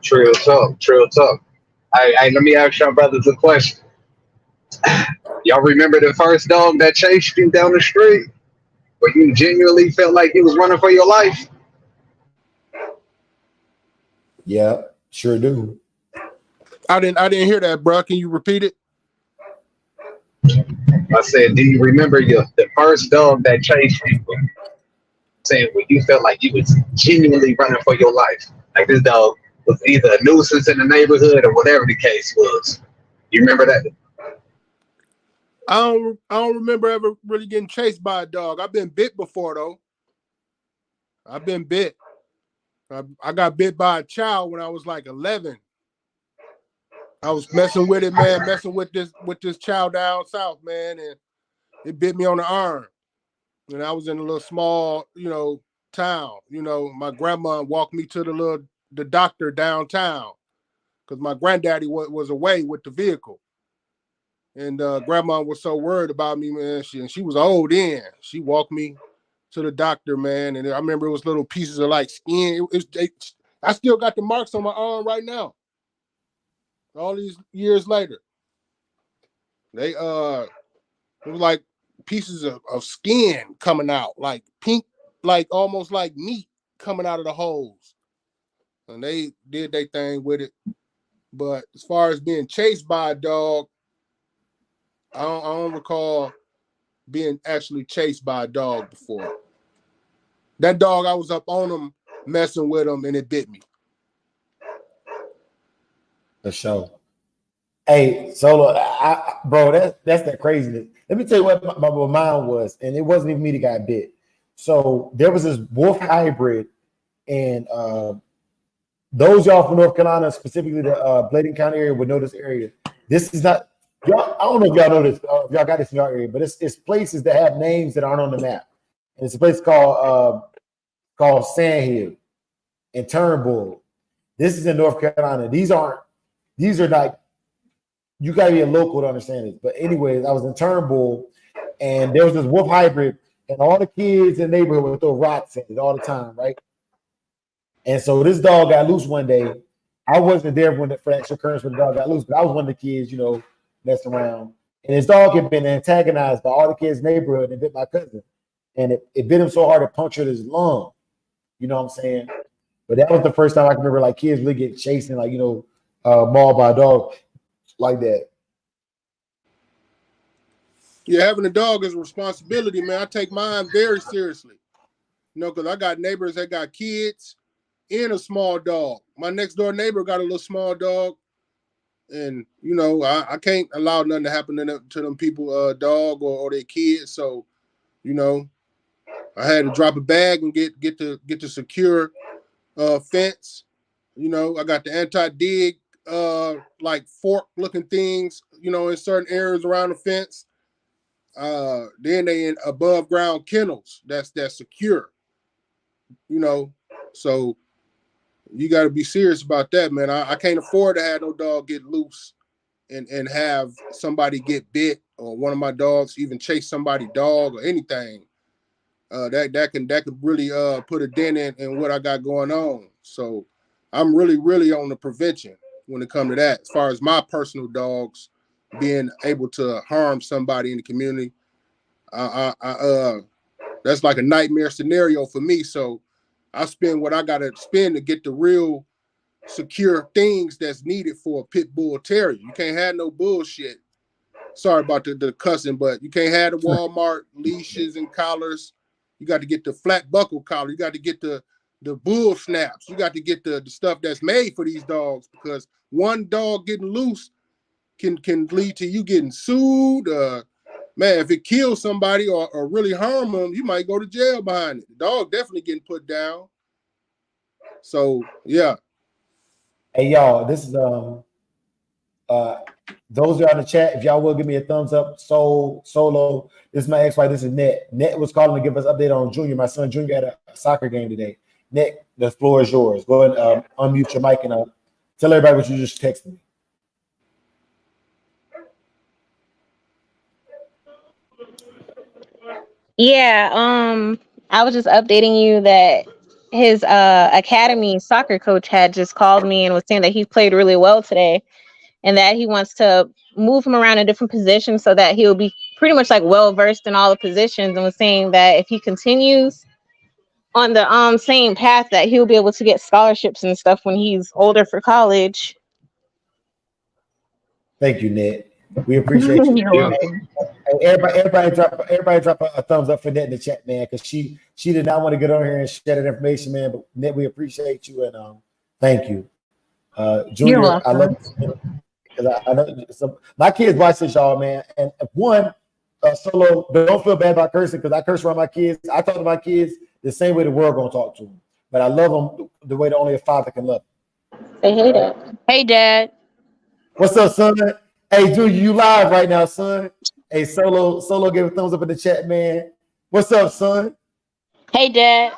Trill talk. Hey, let me ask y'all brothers a question. Y'all remember the first dog that chased you down the street, where you genuinely felt like he was running for your life? Yeah, sure do. I didn't hear that, bro. Can you repeat it? I said, do you remember the first dog that chased you? Saying when you felt like you was genuinely running for your life, like this dog was either a nuisance in the neighborhood or whatever the case was. You remember that? I don't remember ever really getting chased by a dog. I've been bit before though. I've been bit. I got bit by a child when I was like 11. I was messing with it, man, messing with this child down south, man, and it bit me on the arm. And I was in a little small, town. My grandma walked me to the doctor downtown because my granddaddy was away with the vehicle. And grandma was so worried about me, man. She was old then. She walked me to the doctor, man. And I remember it was little pieces of like skin. I still got the marks on my arm right now. All these years later. It was like pieces of skin coming out, like pink, like almost like meat coming out of the holes. And they did their thing with it. But as far as being chased by a dog, I don't recall being actually chased by a dog before. That dog, I was up on him, messing with him, and it bit me. For sure. Hey, Solo, bro, that's that craziness. Let me tell you what my mind was, and it wasn't even me that got bit. So there was this wolf hybrid, and those y'all from North Carolina, specifically the Bladen County area, would know this area. This is not y'all. I don't know if y'all know this. If y'all got this in your area, but it's places that have names that aren't on the map. And it's a place called Sandhill and Turnbull. This is in North Carolina. These are not. You gotta be a local to understand this. But anyways, I was in Turnbull, and there was this wolf hybrid, and all the kids in the neighborhood would throw rocks at it all the time, right? And so this dog got loose one day. I wasn't there for that occurrence when the dog got loose, but I was one of the kids, messing around. And his dog had been antagonized by all the kids in the neighborhood and bit my cousin. And it bit him so hard it punctured his lung. You know what I'm saying? But that was the first time I can remember like kids really get chased and mauled by a dog like that. Yeah, having a dog is a responsibility, man. I take mine very seriously. Because I got neighbors that got kids and a small dog. My next door neighbor got a little small dog. And, I can't allow nothing to happen to them people, dog or their kids. So, I had to drop a bag and get the secure fence. I got the anti-dig like fork looking things, in certain areas around the fence. Then they in above ground kennels that's secure. So you got to be serious about that, man. I can't afford to have no dog get loose and have somebody get bit or one of my dogs even chase somebody's dog or anything. That could really put a dent in what I got going on. So I'm really, really on the prevention when it comes to that. As far as my personal dogs being able to harm somebody in the community, that's like a nightmare scenario for me. So I spend what I gotta spend to get the real secure things that's needed for a pit bull terrier. You can't have no bullshit. Sorry about the cussing, but you can't have the Walmart leashes and collars. You got to get the flat buckle collar. You got to get the bull snaps. You got to get the stuff that's made for these dogs, because one dog getting loose can lead to you getting sued. Man, if it kills somebody or really harm them, you might go to jail behind it. The dog definitely getting put down. So yeah. Hey y'all, this is those who are in the chat, if y'all will give me a thumbs up. Solo, this is my ex-wife, this is Net. Net was calling to give us an update on Junior. My son Junior had a soccer game today. Net, the floor is yours. Go ahead and unmute your mic and tell everybody what you just texted me. Yeah, I was just updating you that his academy soccer coach had just called me and was saying that he played really well today. and that he wants to move him around in different positions so that he'll be pretty much like well versed in all the positions, and was saying that if he continues on the same path that he'll be able to get scholarships and stuff when he's older for college. Thank you, Ned. We appreciate you. You're welcome. Everybody drop a thumbs up for Ned in the chat, man, because she did not want to get on here and share that information, man. But Ned, we appreciate you and thank you. Junior, You're welcome. I love you because I know my kids watch this, y'all, man. And one, Solo, don't feel bad about cursing because I curse around my kids. I talk to my kids the same way the world gonna talk to them, but I love them the way that only a father can love them. Say hey, Dad. Hey, Dad. What's up, son? Hey, Junior, you live right now, son. Hey, Solo gave a thumbs up in the chat, man. What's up, son? Hey, Dad.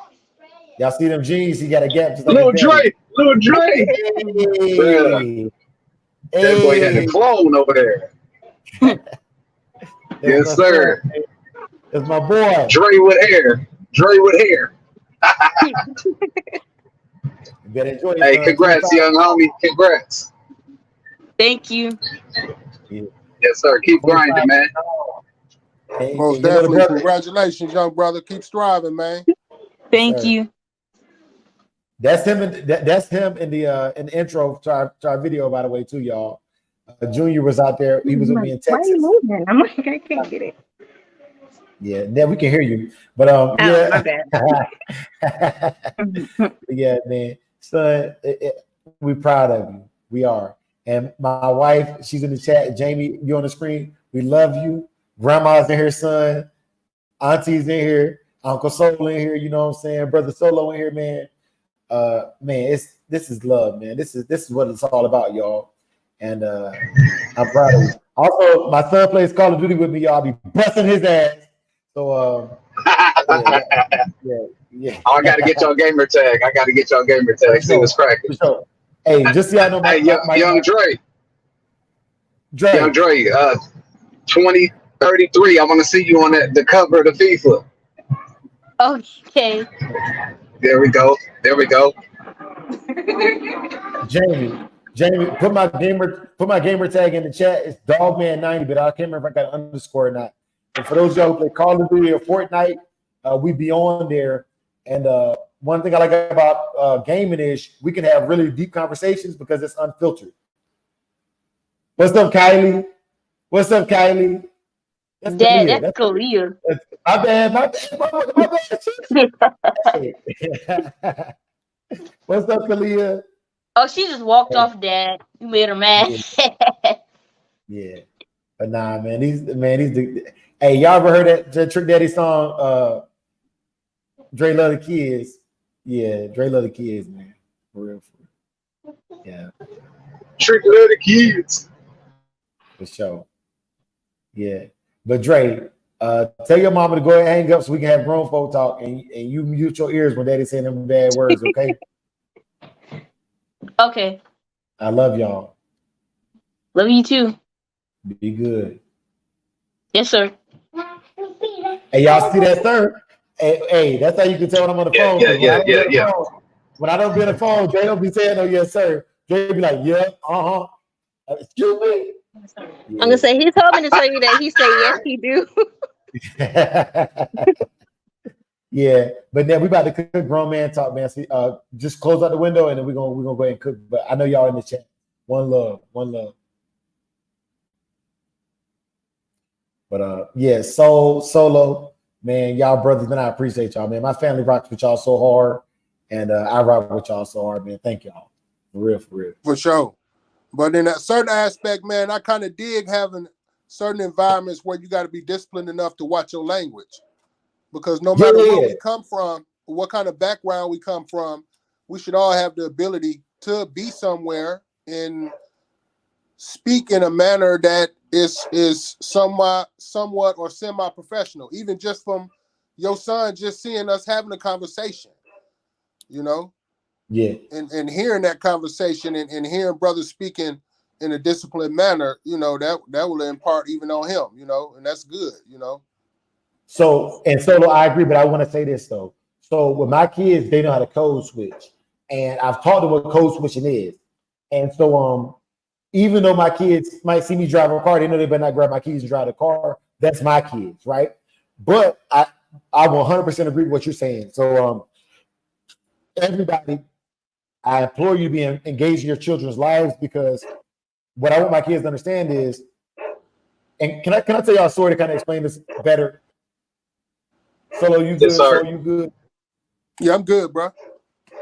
Y'all see them jeans? He got a gap. Just like Little his daddy. Dre. Hey. That boy had a clone over there. Yes, sir. That's my boy. Dre with hair. You better enjoy it. Hey, congrats, young homie. Congrats. Thank you. Yes, sir. Keep grinding, man. Hey, Most definitely. Congratulations, young brother. Keep striving, man. Thank you. That's him. That's him in the intro to our video, by the way, too, y'all. Junior was out there. He was with me in Texas. Why are you moving? I'm like, I can't get it. Yeah, now we can hear you. But yeah. My bad. Yeah, man. Son, we're proud of you. We are. And my wife, she's in the chat. Jamie, you on the screen. We love you. Grandma's in here, son. Auntie's in here. Uncle Solo in here. You know what I'm saying? Brother Solo in here, man. Man, this is love, man. This is what it's all about, y'all. And I'm proud of you. Also, my son plays Call of Duty with me, y'all. I'll be busting his ass. So yeah. I gotta get y'all gamer tag. See what's cracking. Sure. Hey, just so y'all know, young Dre. Dre. Young Dre, 2033. I want to see you on the cover of the FIFA. Okay. There we go. Jamie, put my gamer tag in the chat. It's Dogman90, but I can't remember if I got an underscore or not. And for those of y'all who play Call of Duty or Fortnite, we be on there. And one thing I like about gaming is we can have really deep conversations because it's unfiltered. What's up, Kylie? That's Dad, that's Kalia. My bad. What's up, Kalia? Oh, she just walked off, Dad. You made her mad. Yeah. But nah, man. Hey, y'all ever heard that Trick Daddy song? Dre love the kids. Yeah, Dre love the kids, man. For real. Yeah. Trick love the kids. For sure. Yeah. But Dre, tell your mama to go ahead and hang up so we can have grown folk talk, and you mute your ears when Daddy's saying them bad words, okay? Okay. I love y'all. Love you too. Be good. Yes, sir. Hey, y'all see that, sir? Hey, that's how you can tell when I'm on the phone. Yeah. When I don't be on the phone, Dre don't be saying, "Oh, yes, sir." Dre be like, "Yeah, excuse me." I'm gonna say he told me to tell you that. He said yes, he do. Yeah, but then we about to cook grown man talk, man. So, just close out the window and then we're gonna go ahead and cook. But I know y'all in the chat. One love. But yeah, Solo, man, y'all brothers, man, I appreciate y'all, man. My family rocks with y'all so hard, and I rock with y'all so hard, man. Thank y'all. For real. For sure. But in a certain aspect, man, I kind of dig having certain environments where you got to be disciplined enough to watch your language. Because no matter where we come from, what kind of background we come from, we should all have the ability to be somewhere and speak in a manner that is somewhat or semi-professional. Even just from your son just seeing us having a conversation, you know? Yeah. And hearing that conversation and hearing brothers speaking in a disciplined manner, you know, that will impart even on him, you know, and that's good, you know. So, and Solo, I agree, but I want to say this though. So with my kids, they know how to code switch. And I've taught them what code switching is. And so even though my kids might see me drive a car, they know they better not grab my keys and drive the car. That's my kids, right? But I 100% agree with what you're saying. So everybody, I implore you to be engaged in your children's lives, because what I want my kids to understand is, and can I tell y'all a story to kind of explain this better? Solo, you good? Yes, sir. Solo, you good? Yeah, I'm good, bro.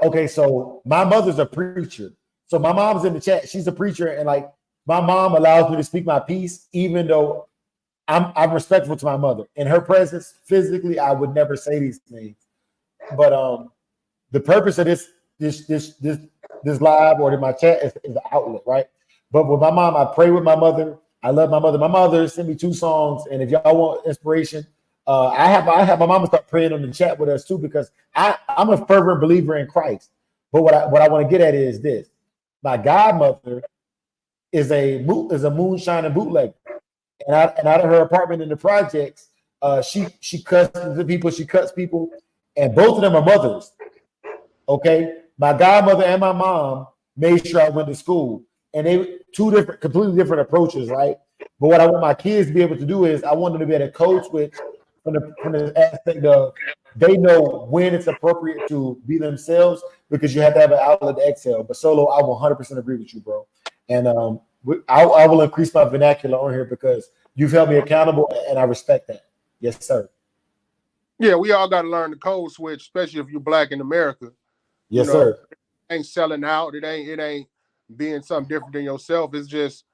Okay, so my mother's a preacher. So my mom's in the chat. She's a preacher, and like my mom allows me to speak my piece, even though I'm respectful to my mother. In her presence, physically, I would never say these things. But the purpose of this live or my chat is an outlet, right? But with my mom, I pray with my mother. I love my mother. My mother sent me 2 songs, and if y'all want inspiration, I have my mama start praying on the chat with us too, because I'm a fervent believer in Christ. But what I want to get at is this: my godmother is a moonshine and bootlegger, and out of her apartment in the projects, she cusses the people, she cuts people, and both of them are mothers. Okay, my godmother and my mom made sure I went to school, and they completely different approaches, right? But what I want my kids to be able to do is, I want them to be able to coach with from the aspect of they know when it's appropriate to be themselves, because you have to have an outlet to exhale. But Solo, I will 100% agree with you, bro. And I will increase my vernacular on here because you've held me accountable, and I respect that. Yes, sir. Yeah, we all got to learn the code switch, especially if you're Black in America. Yes, sir. It ain't selling out. It ain't being something different than yourself. It's just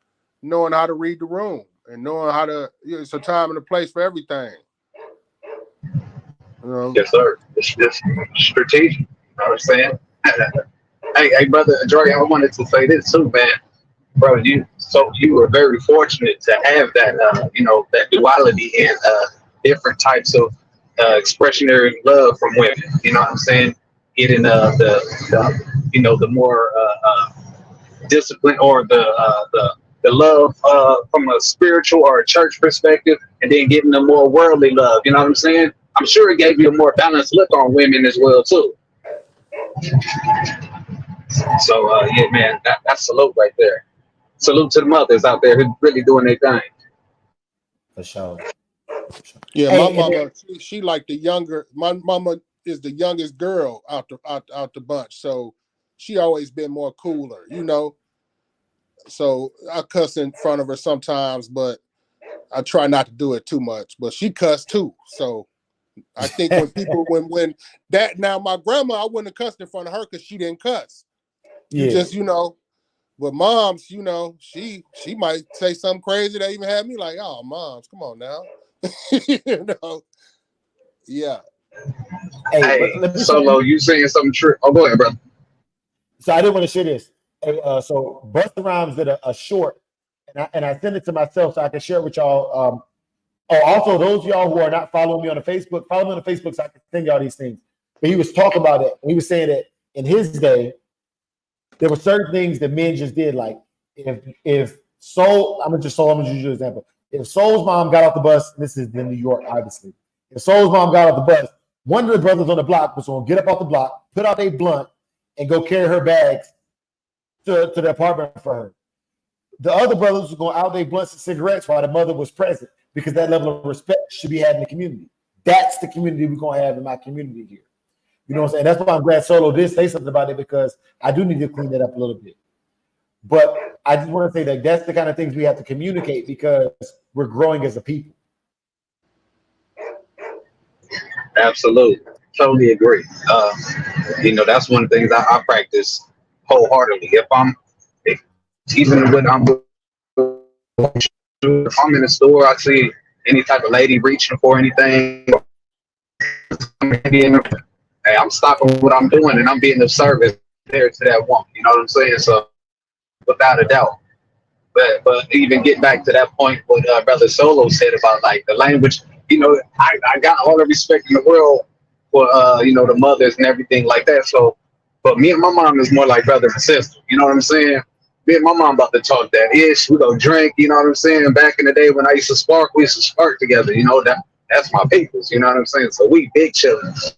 knowing how to read the room and knowing how to. It's a time and a place for everything. Yes, sir. It's just strategic. You know what I'm saying? Hey, brother Dre, I wanted to say this too, man. Bro, you were very fortunate to have that, that duality and different types of expressionary love from women. You know what I'm saying? Getting the more discipline or the love from a spiritual or a church perspective, and then getting the more worldly love. You know what I'm saying? I'm sure it gave you a more balanced look on women as well too. So yeah, man, that's salute right there. Salute to the mothers out there who really doing their thing. For sure. Yeah, my mama, she like the younger. My mama is the youngest girl out the bunch, so she always been more cooler, So I cuss in front of her sometimes, but I try not to do it too much. But she cussed too, so I think when that now my grandma, I wouldn't have cussed in front of her because she didn't cuss. You just but moms, she might say something crazy that even had me like, oh, moms, come on now. Yeah. Hey, Solo, you saying something true? Oh, go ahead, brother. So I didn't want to share this. So Busta Rhymes did a short, and I sent it to myself so I can share it with y'all. Also, those of y'all who are not following me on the Facebook, follow me on the Facebook so I can send y'all these things. But he was talking about it. He was saying that in his day, there were certain things that men just did. Like if Soul, I'm gonna use you as an example. If Soul's mom got off the bus, this is in New York, obviously. If Soul's mom got off the bus, one of the brothers on the block was gonna get up off the block, put out a blunt, and go carry her bags to the apartment for her. The other brothers were going out their blunts and cigarettes while the mother was present, because that level of respect should be had in the community. That's the community we're gonna have in my community here. You know what I'm saying? That's why I'm glad Solo did say something about it, because I do need to clean that up a little bit. But I just want to say that that's the kind of things we have to communicate, because we're growing as a people. Absolutely. Totally agree. That's one of the things I practice wholeheartedly. Even when I'm in the store, I see any type of lady reaching for anything, hey, I'm stopping what I'm doing and I'm being of service there to that woman. You know what I'm saying? So without a doubt. But even get back to that point what Brother Solo said about like the language, I got all the respect in the world for the mothers and everything like that. So but me and my mom is more like brother and sister. You know what I'm saying? Me and my mom about to talk that ish. We go drink, you know what I'm saying? Back in the day when I used to spark, we used to spark together, that's my peoples, you know what I'm saying? So we big chillin'.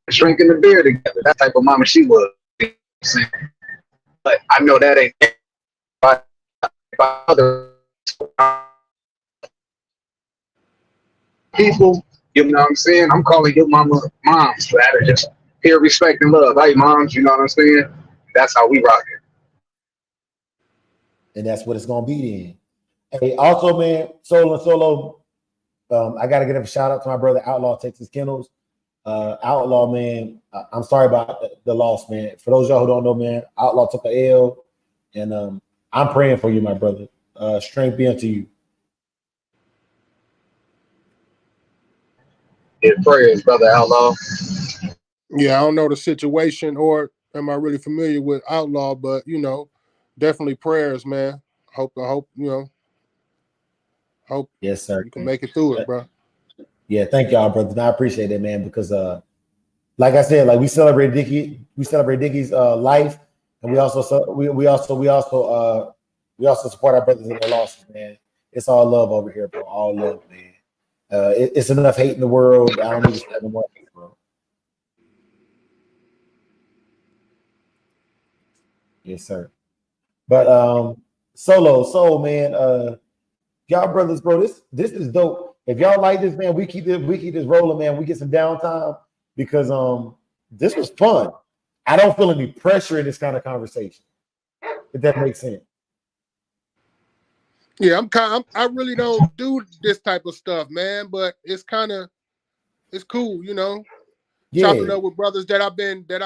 drinking the beer together. That type of mama she was. But I know that ain't by other people. You know what I'm saying? I'm calling your mama moms for that. Just pure respect and love. Hey, moms, you know what I'm saying? That's how we rock it. And that's what it's gonna be then. Hey, also, man, Solo. I gotta give a shout out to my brother Outlaw Texas Kennels. Outlaw, man, I'm sorry about the loss, man. For those of y'all who don't know, man, Outlaw took a L, and I'm praying for you, my brother. Strength be unto you. Yeah, prayers, brother Outlaw. Yeah, I don't know the situation or am I really familiar with Outlaw, but definitely prayers, man. Hope Yes, sir. you can make it through it, bro. Yeah, thank y'all, brother. I appreciate it, man, because like I said, like we celebrate Dickie's life, and we also support our brothers in their losses, man. It's all love over here, bro. All love, man. It's enough hate in the world. I don't need to spread no more hate, bro. Yes, sir. But Solo, man, y'all brothers, bro, this is dope. If y'all like this, man, we keep this rolling, man. We get some downtime because this was fun. I don't feel any pressure in this kind of conversation, if that makes sense. Yeah, I really don't do this type of stuff, man, but it's cool, Yeah. chopping up with brothers that I've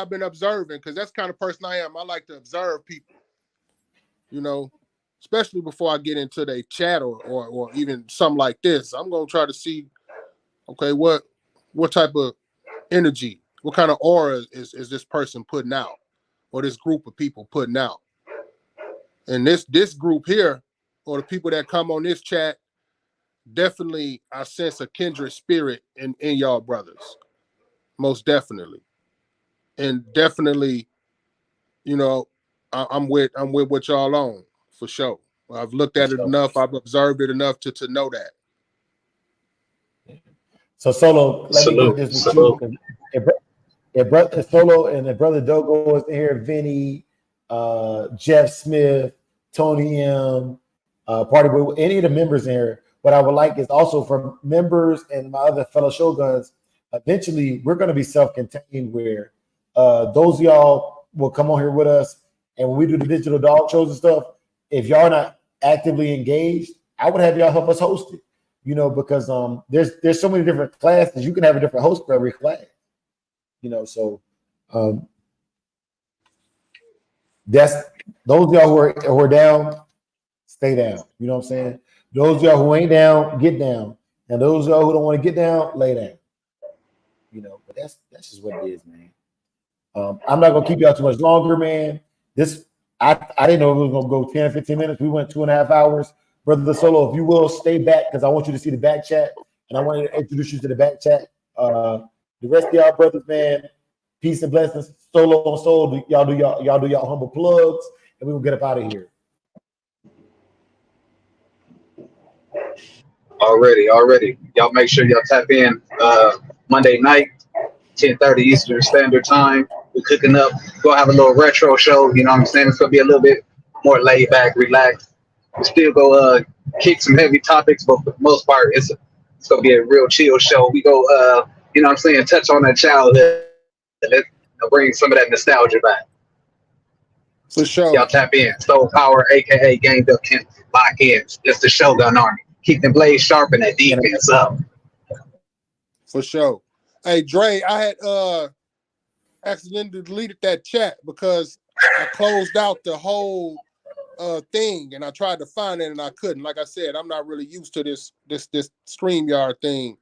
been observing, because that's the kind of person I am. I like to observe people, especially before I get into their chat or even something like this. I'm gonna try to see, okay, what type of energy, what kind of aura is this person putting out, or this group of people putting out. And this group here, or the people that come on this chat, definitely I sense a kindred spirit in y'all brothers, most definitely. And definitely, I'm with what y'all on, for sure. I've looked at it enough, I've observed it enough to know that. So Solo, let me put this with you. If brother Solo and if brother Dogo is in here, Vinny, Jeff Smith, Tony M, Party Boy, any of the members in here. What I would like is also from members and my other fellow Shoguns. Eventually, we're going to be self-contained, where those of y'all will come on here with us, and when we do the digital dog shows and stuff, if y'all not actively engaged, I would have y'all help us host it. Because there's so many different classes. You can have a different host for every class. So that's those of y'all who are down, stay down. You know what I'm saying? Those of y'all who ain't down, get down. And those of y'all who don't want to get down, lay down. But that's just what it is, man. I'm not gonna keep y'all too much longer, man. I didn't know it was gonna go 10, 15 minutes. We went 2.5 hours. Brother Solo, if you will, stay back, because I want you to see the back chat, and I want to introduce you to the back chat. The rest of y'all brothers, man, peace and blessings. Solo on Soul, y'all do y'all humble plugs, and we will get up out of here. Already. Y'all make sure y'all tap in Monday night, 10:30 Eastern Standard Time. We're cooking up. We'll have a little retro show. You know what I'm saying? It's gonna be a little bit more laid back, relaxed. We still go kick some heavy topics, but for the most part, it's gonna be a real chill show. We go, you know what I'm saying, touch on that childhood, and bring some of that nostalgia back. For sure. Y'all tap in. Soul Power, aka Gamed Up Kent, lock in. It's the Shogun Army. Keep the blades sharp and that defense up. For sure. Hey, Dre, I had accidentally deleted that chat because I closed out the whole thing, and I tried to find it and I couldn't. Like I said, I'm not really used to this StreamYard thing.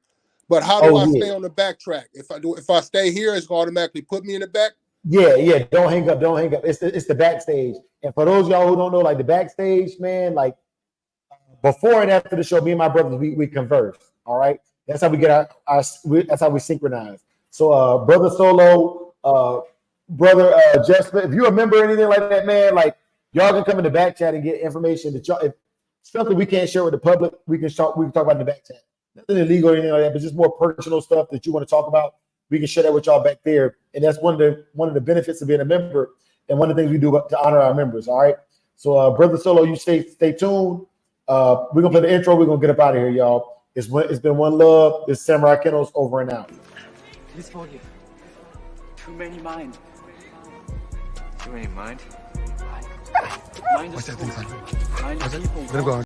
But how do I stay on the backtrack? If I stay here, it's gonna automatically put me in the back. Yeah. Don't hang up. It's the backstage. And for those of y'all who don't know, like the backstage, man, like before and after the show, me and my brothers, we converse. All right. That's how we get that's how we synchronize. So brother Solo, brother Jeff Smith, if you remember anything like that, man, like y'all can come in the back chat and get information that y'all, if something we can't share with the public, we can talk about in the back chat. Nothing illegal or anything like that, but just more personal stuff that you want to talk about. we can share that with y'all back there. And that's one of the benefits of being a member, and one of the things we do to honor our members. All right. So Brother Solo, you stay tuned. We're gonna play the intro. We're gonna get up out of here, y'all. It's been one love. This Samurai Kennels over and out. Please forgive. Too many minds. Too many minds? Mind is full. Mind is people.